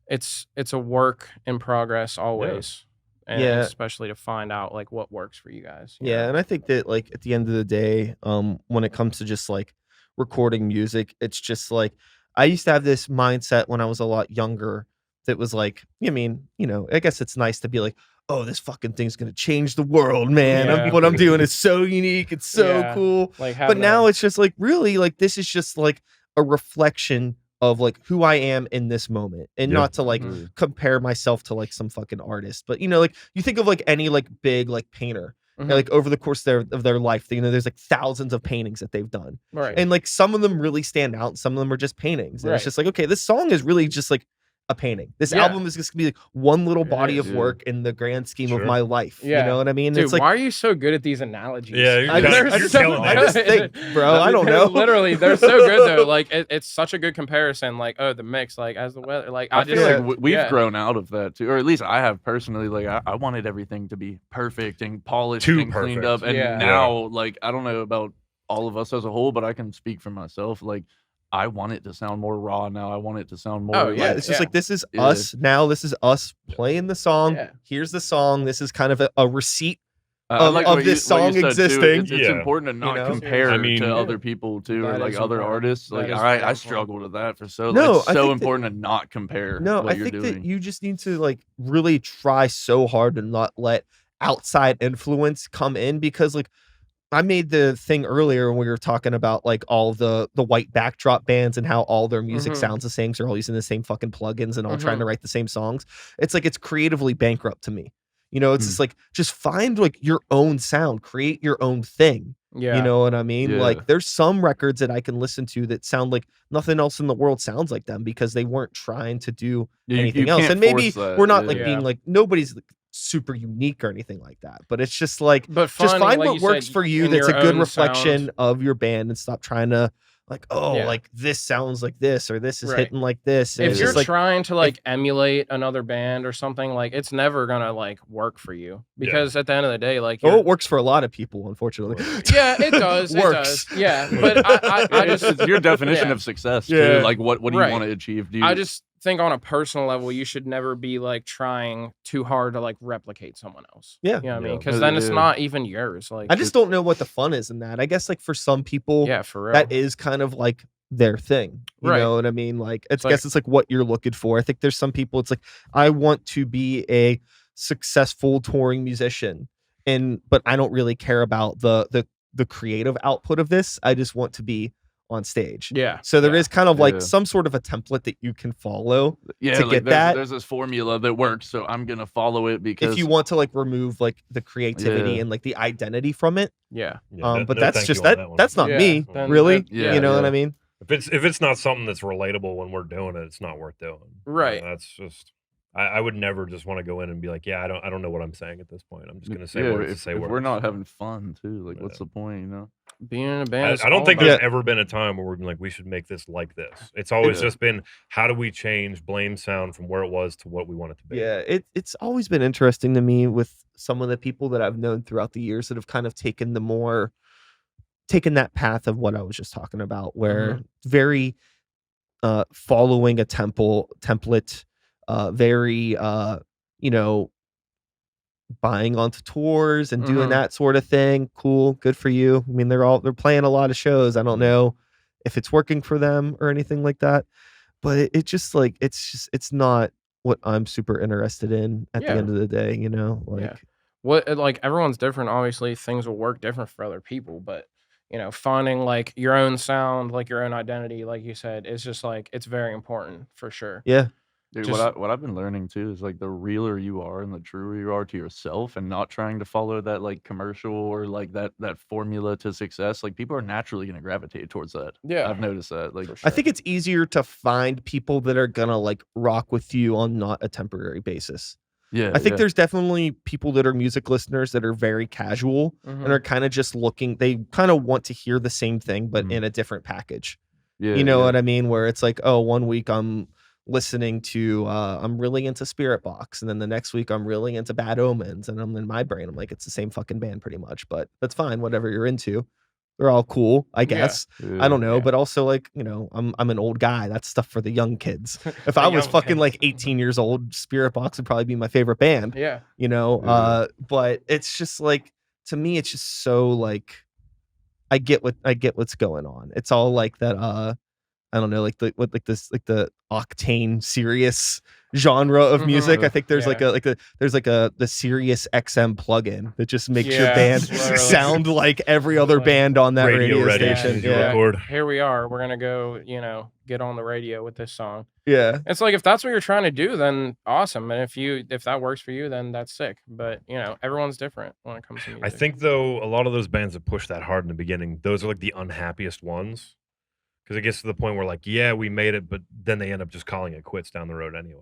it's a work in progress always. And Yeah. especially to find out like what works for you guys. you Yeah, know? and I think that like at the end of the day, when it comes to just like recording music, it's just like I used to have this mindset when I was a lot younger that was like, I guess it's nice to be like, oh, this fucking thing's gonna change the world, man. Yeah. What I'm doing is so unique, it's so Yeah. cool. Like But having now a- it's just like really like this is just like a reflection of like who I am in this moment, and Yeah. not to like Mhm. compare myself to like some fucking artist. But like you think of like any like big like painter. And, Mhm. like over the course of their life, there's like thousands of paintings that they've done, right. and like some of them really stand out, and some of them are just paintings. And Right. it's just like, okay, this song is really just like a painting. This Yeah. album is just gonna be like one little It body is, of yeah. work in the grand scheme of Sure. my life. Yeah. You know what I mean? Dude, It's like why are you so good at these analogies? Yeah, you're I just- killing- I you're just- killing I it. just think, bro. I don't know. Literally, they're so good though. Like it's such a good comparison. Like, oh, the mix, like as the weather. Like I I just feel Yeah. like we've yeah. grown out of that too, or at least I have personally. Like I wanted everything to be perfect and polished Too and cleaned perfect. up, and Yeah. now like I don't know about all of us as a whole, but I can speak for myself. Like I want it to sound more raw now. I want it to sound more. Oh, yeah, like, it's just yeah. like this is Yeah. us now. This is us playing the song. Yeah. Here's the song. This is kind of a receipt. I of- like of what this what song said, too. existing. It's Yeah. important to not know? compare I mean- to Yeah. other people too, or That like is other important. artists. That Like is I very important. struggled with that for so. No, it's I so think that- important to not compare. No, what I you're think doing. that you just need to like really try so hard to not let outside influence come in, because like I made the thing earlier when we were talking about like all the white backdrop bands and how all their music Mhm. sounds the same. So they're all using the same fucking plugins and all trying Mhm. to write the same songs. It's like it's creatively bankrupt to me. It's Hmm. just like just find like your own sound, create your own thing. Yeah. You know what I mean? Yeah. Like there's some records that I can listen to that sound like nothing else in the world sounds like them because they weren't trying to do You anything else. can't And maybe force that, we're not yeah. like being like nobody's like, super unique or anything like that. But it's just like But just finding, find like what you works said, for you in that's a your good own reflection sound. of your band and stop trying to like, oh, Yeah. like this sounds like this or this is Right. hitting like this. And If it's you're just like trying to like emulate another band or something, like it's never gonna like work for you because at the end of the day, like oh, it works for a lot of people, unfortunately. yeah, it does. It Works. does. Yeah, but I just It's your definition yeah. of success Yeah. too. Like what do you Right. want to achieve? Do you, I just think on a personal level, you should never be like trying too hard to like replicate someone else. Yeah. You know what I mean? Yeah. Because then it's Yeah. not even yours. Like I just don't know what the fun is in that. I guess like for some people, yeah, for real. that is kind of like their thing. You Right. know what I mean? Like It's I guess it's like what you're looking for. I think there's some people it's like I want to be a successful touring musician but I don't really care about the creative output of this. I just want to be on stage. Yeah. So there is kind of like Yeah. some sort of a template that you can follow yeah, to like get there's, that. there's this formula that works, so I'm gonna follow it because If you want to like remove like the creativity Yeah. and like the identity from it. Yeah. But no that's thank just you on that one. that's not Yeah, me, then really. that- yeah, You know what yeah. I mean? If it's not something that's relatable when we're doing it, it's not worth doing. Right. That's just I would never just want to go in and be like, yeah, I don't know what I'm saying at this point. I'm just gonna say yeah, words to if, say if words. we're not having fun too, like what's Yeah. the point, you know? Being in a band. is I don't all think about- there's ever been a time where we've been like, we should make this like this. It's always Yeah. just been, how do we change Blame sound from where it was to what we want it to be? Yeah, it's always been interesting to me with some of the people that I've known throughout the years that have kind of taken that path of what I was just talking about, where very following a template, very you know, buying onto tours and doing Mhm. that sort of thing. Cool, good for you. I mean, they're playing a lot of shows. I don't know if it's working for them or anything like that, but it just like it's not what I'm super interested in at the Yeah. end of the day, you know? Like Yeah. What like everyone's different. Obviously, things will work different for other people, but finding like your own sound, like your own identity, like you said, is just like it's very important for sure. yeah. Dude, Just- what I've been learning too is like the realer you are and the truer you are to yourself and not trying to follow that like commercial or like that formula to success. Like people are naturally gonna gravitate towards that. Yeah. I've noticed that. Like For I sure. think it's easier to find people that are gonna like rock with you on not a temporary basis. yeah, I think yeah. there's definitely people that are music listeners that are very casual Mhm. and are kind of just looking, they kind of want to hear the same thing, but Mhm. in a different package. yeah, You know yeah. what I mean? Where it's like, oh, 1 week I'm listening to I'm really into Spirit Box, and then the next week I'm really into Bad Omens, and I'm in my brain, I'm like, it's the same fucking band pretty much, but that's fine, whatever you're into. They're all cool, I guess. I don't know, Yeah. but also like, I'm an old guy. That's stuff for the young kids. If The I was young fucking kids. like 18 years old, Spirit Box would probably be my favorite band. Yeah. Yeah. But it's just like, to me, it's just so like, I get what's going on. It's all like that I don't know, like the octane serious genre of music. I think there's the Sirius XM plugin that just makes your Yeah, band literally. sound like every other Like band on that radio ready Yeah, station. as you Yeah. record. Here we are. We're gonna go, get on the radio with this song. Yeah. It's like if that's what you're trying to do, then awesome. And if that works for you, then that's sick. But everyone's different when it comes to music. I think though a lot of those bands that push that hard in the beginning, those are like the unhappiest ones. Because it gets to the point where like, yeah, we made it, but then they end up just calling it quits down the road anyway.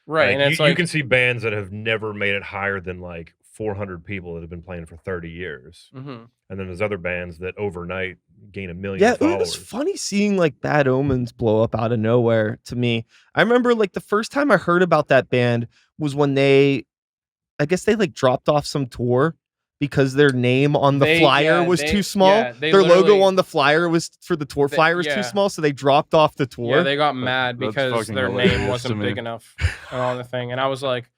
right. Like, And it's you like can see bands that have never made it higher than like 400 people that have been playing for 30 years. Mhm. And then there's other bands that overnight gain 1 million Yeah, it followers. was funny seeing like Bad Omens blow up out of nowhere to me. I remember like the first time I heard about that band was when I guess they like dropped off some tour because their name on the flyer was too small. they Their logo literally- on the flyer was for the tour flyer was yeah. too small, so they dropped off the tour. Yeah, they got mad That's because fucking their hilarious name to wasn't me. big enough on the thing. And I was like,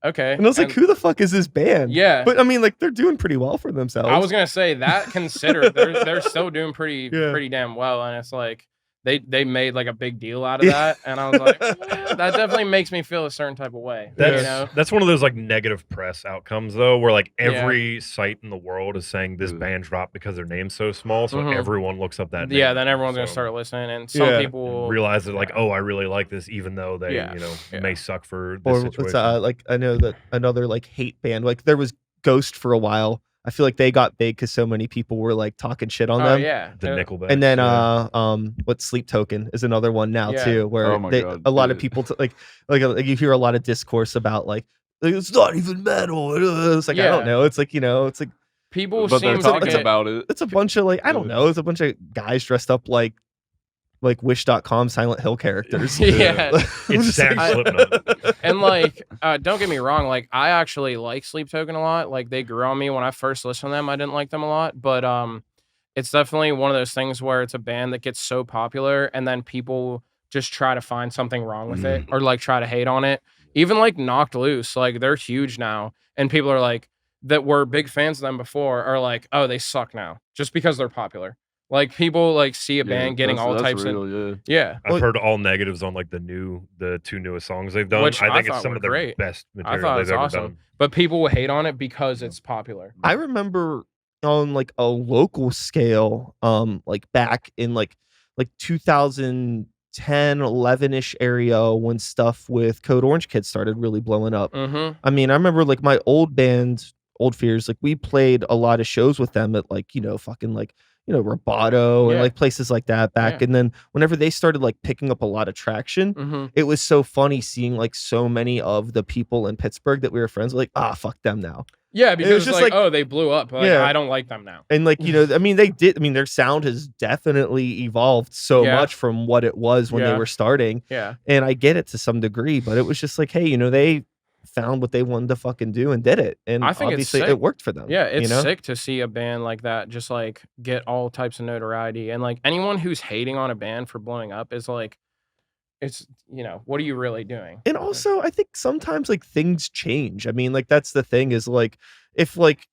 okay. and I was like, who the fuck is this band? Yeah. But I mean, like, they're doing pretty well for themselves. I was gonna say that considered they're still doing pretty Yeah. damn well, and it's like they made like a big deal out of that, and I was like, that definitely makes me feel a certain type of way. That's one of those like negative press outcomes though, where like Yeah. every site in the world is saying this band dropped because their name's so small, so Mhm. everyone looks up that name. Yeah, then everyone's gonna So- start listening, and some Yeah. people will realize that like, oh, I really like this, even though they Yeah. Yeah. may suck for this Or situation. it's like I know that another like hate band, like there was Ghost for a while. I feel like they got big because so many people were like talking shit on Oh them. yeah. The Nickelback. And then yeah. what Sleep Token is another one now Yeah. too, where Oh my God, a lot of dude. people like you hear a lot of discourse about like it's not even metal. It's like I don't Yeah. know. It's like it's like People But they're seem talking to about it. it's a bunch of like I don't Yeah. know. It's a bunch of guys dressed up like Wish.com Silent Hill characters. Yeah. It's Sam Slipknot. And like, don't get me wrong, like I actually like Sleep Token a lot. Like they grew on me when I first listened to them. I didn't like them a lot, but it's definitely one of those things where it's a band that gets so popular and then people just try to find something wrong with it or like try to hate on it. Even like Knocked Loose, like they're huge now, and people are like that were big fans of them before are like, oh, they suck now just because they're popular. Like people like see a band getting all that's types real, of yeah. I've heard all negatives on like the 2 newest songs they've done. Which I I think it's thought some were of their great. best I material thought it they've was ever awesome, done. but people will hate on it because it's popular. I remember on like a local scale, like back in like 2010, 11-ish area when stuff with Code Orange Kids started really blowing up. Mm-hmm. I mean, I remember like my old band, Old Fears, like we played a lot of shows with them at like, fucking like, Roboto and Yeah. like places like that back. Yeah. And then whenever they started like picking up a lot of traction, Mm-hmm. it was so funny seeing like so many of the people in Pittsburgh that we were friends with, like, fuck them now. Yeah, because it's just like, like- oh, they blew up. Like, Yeah. I don't like them now. And like, I mean, their sound has definitely evolved so Yeah. much from what it was when they Yeah. were starting. Yeah. And I get it to some degree, but it was just like, hey, they found what they wanted to fucking do and did it. And I think it's obviously sick. it worked for them. Yeah, it's you know? sick to see a band like that just like get all types of notoriety. And like anyone who's hating on a band for blowing up is like, it's, what are you really doing? And also, I think sometimes like things change. I mean, like that's the thing is like, if like,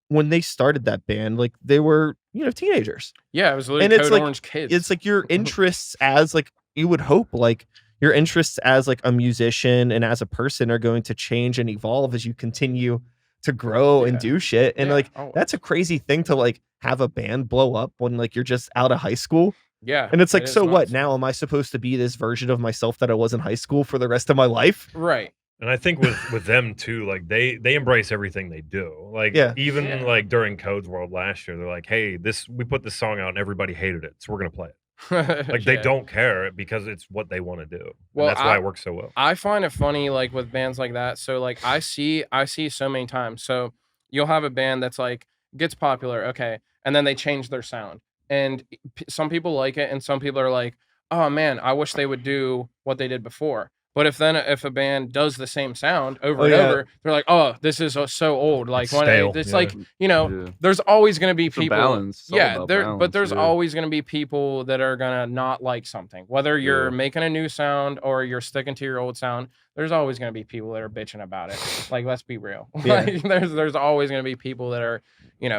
when they started that band, like they were, teenagers. Yeah, it was literally And it's Code like- Orange Kids. It's like your interests as like, you would hope like your interests as like a musician and as a person are going to change and evolve as you continue to grow and Yeah. do shit. And Yeah. like, Oh, that's a crazy thing to like have a band blow up when like you're just out of high school. yeah. And it's like, it is so what nuts. now? Am I supposed to be this version of myself that I was in high school for the rest of my life? Right. And I think with them too, like they embrace everything they do. Like Yeah. even Yeah. like during Code's World last year, they're like, hey, we put this song out and everybody hated it, so we're gonna play it. Like they Yeah. don't care because it's what they want to do. Well, and that's why it works so well. I find it funny, like with bands like that. So like I see so many times. So you'll have a band that's like gets popular, okay, and then they change their sound, and some people like it, and some people are like, oh man, I wish they would do what they did before. But if a band does the same sound over and yeah. over, they're like, oh, this is so old. Like It's when stale, it's yeah. like Yeah. there's always gonna be It's a people. balance. It's all Yeah, about but balance, there's yeah. always gonna be people that are gonna not like something. Whether you're Yeah. making a new sound or you're sticking to your old sound, there's always gonna be people that are bitching about it. Like, let's be real. Yeah. Like, there's always gonna be people that are,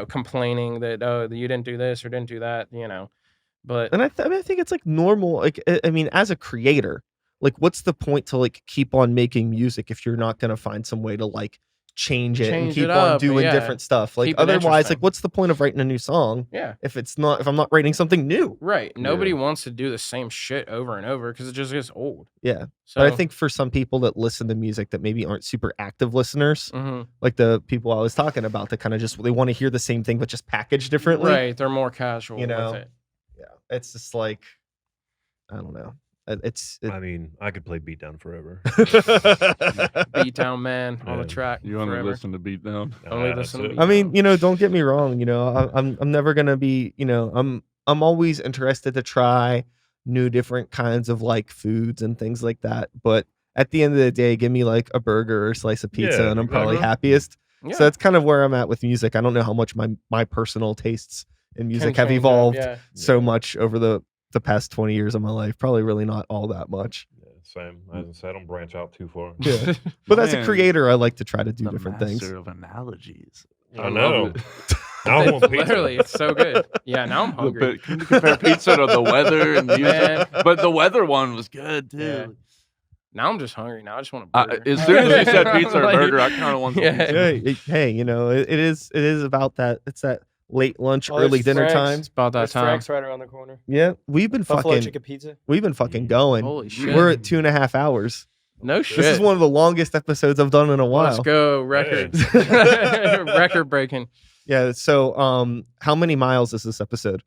complaining that you didn't do this or didn't do that. But And I think it's like normal. Like, I mean, as a creator, like, what's the point to like keep on making music if you're not gonna find some way to like change it and Change keep it on up, doing yeah. different stuff? Like, Keep it otherwise, interesting. like, what's the point of writing a new song yeah. if I'm not writing something new? Right. Nobody Yeah. wants to do the same shit over and over because it just gets old. Yeah. So But I think for some people that listen to music that maybe aren't super active listeners, Mhm. like the people I was talking about, that kind of just they want to hear the same thing but just packaged differently. right, they're more casual You know, with it. Yeah. It's just like I don't know. I mean, I could play Beatdown forever. Beat down man on the Yeah. track. You only forever. listen to Beatdown. Only That's listen to it. Beatdown. I mean, don't get me wrong. I'm never gonna be. I'm always interested to try new different kinds of like foods and things like that. But at the end of the day, give me like a burger or a slice of pizza, Yeah, and I'm probably exactly. happiest. Yeah. So that's kind of where I'm at with music. I don't know how much my personal tastes in music have change up, evolved yeah. so much over the past 20 years of my life. Probably really not all that much. Yeah, same. As I said, I don't branch out too far. Yeah. But as a Man, creator, I like to try to do the different master things. of analogies. I love know. it. Now I want pizza. Literally, it's so good. Yeah, now I'm hungry. But can you compare pizza to the weather and music? Man. But the weather one was good too. Yeah. Now I'm just hungry. Now I just want a burger. As soon as you said pizza or Like, burger, I kind of want some yeah. pizza. Hey, it is about that. It's that late lunch, Oh, early it's dinner Frank's. time. It's about that There's time. Frank's right around the corner. Yeah, we've been Buffalo fucking chicken pizza. going. Holy shit. We're at 2.5 hours. No shit. This is one of the longest episodes I've done in a while. Let's go. Record. Record breaking. Yeah. So, how many miles is this episode?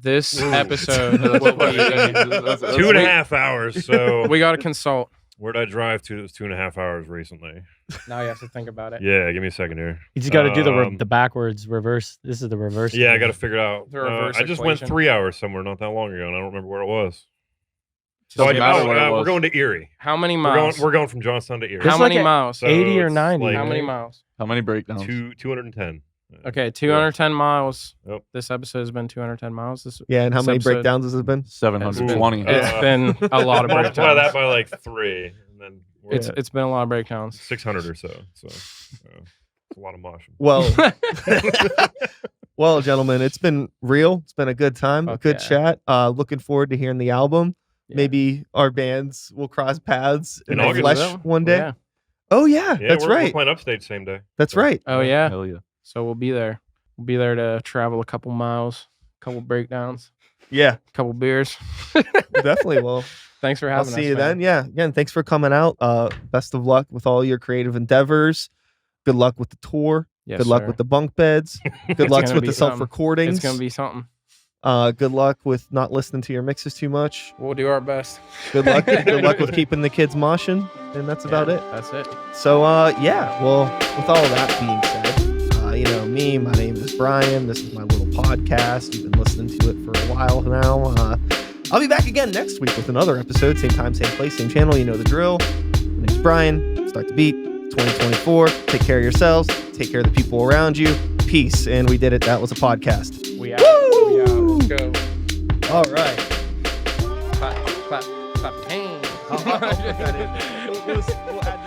This Ooh. episode. That's 2.5 hours. So We got to consult. where did I drive to? It was 2.5 hours recently. Now you have to think about it. Yeah, give me a second here. You just got to do Um, the backwards reverse. This is the reverse. Yeah, I got to figure it out. The reverse I just went equation. 3 hours somewhere not that long ago, and I don't remember where it was. Doesn't matter where it We're was. going to Erie. How many We're miles? going from Johnstown to Erie. How It's many like a- miles? So 80 or it's 90, like How many right? miles? How many breakdowns? 210. Okay, 210 miles. Yep. This episode has been 210 miles. This Yeah. And how This many episode- breakdowns has it been? 720. It's been a lot of Multiply that breakdowns. by like 3, and then we're It's been a lot of breakdowns. 600 or so. So it's a lot of motion. Well, well, gentlemen, it's been real. It's been a good time, a Fuck good yeah. chat. Looking forward to hearing the album. Yeah. Maybe our bands will cross paths in In the August. flesh one day. Yeah. Oh yeah, Yeah, that's we're right. playing upstage same day. That's right. Oh yeah. Hell yeah. So we'll be there. We'll be there to travel a couple miles, couple breakdowns, Yeah, couple beers. definitely. Well, Thanks for I'll having us. see you man. then. Yeah. Again, thanks for coming out. Best of luck with all your creative endeavors. Good luck with the tour. Yes, Good luck sir. with the bunk beds. Good It's luck gonna with be the something. self-recordings. It's gonna be something. Good luck with not listening to your mixes too much. We'll do our best. Good luck. Good luck with keeping the kids moshing. And that's about Yeah, it. That's it. So, yeah. Well, with all of that being said, you know me. My name is Brian. This is my little podcast. You've been listening to it for a while now. I'll be back again next week with another episode. Same time, same place, same channel. You know the drill. My name's Brian. Start the beat. 2024. Take care of yourselves. Take care of the people around you. Peace. And we did it. That was a podcast. We out. We out. Let's go. All right. Clap, clap, clap. Hey. I'll put that in. We'll add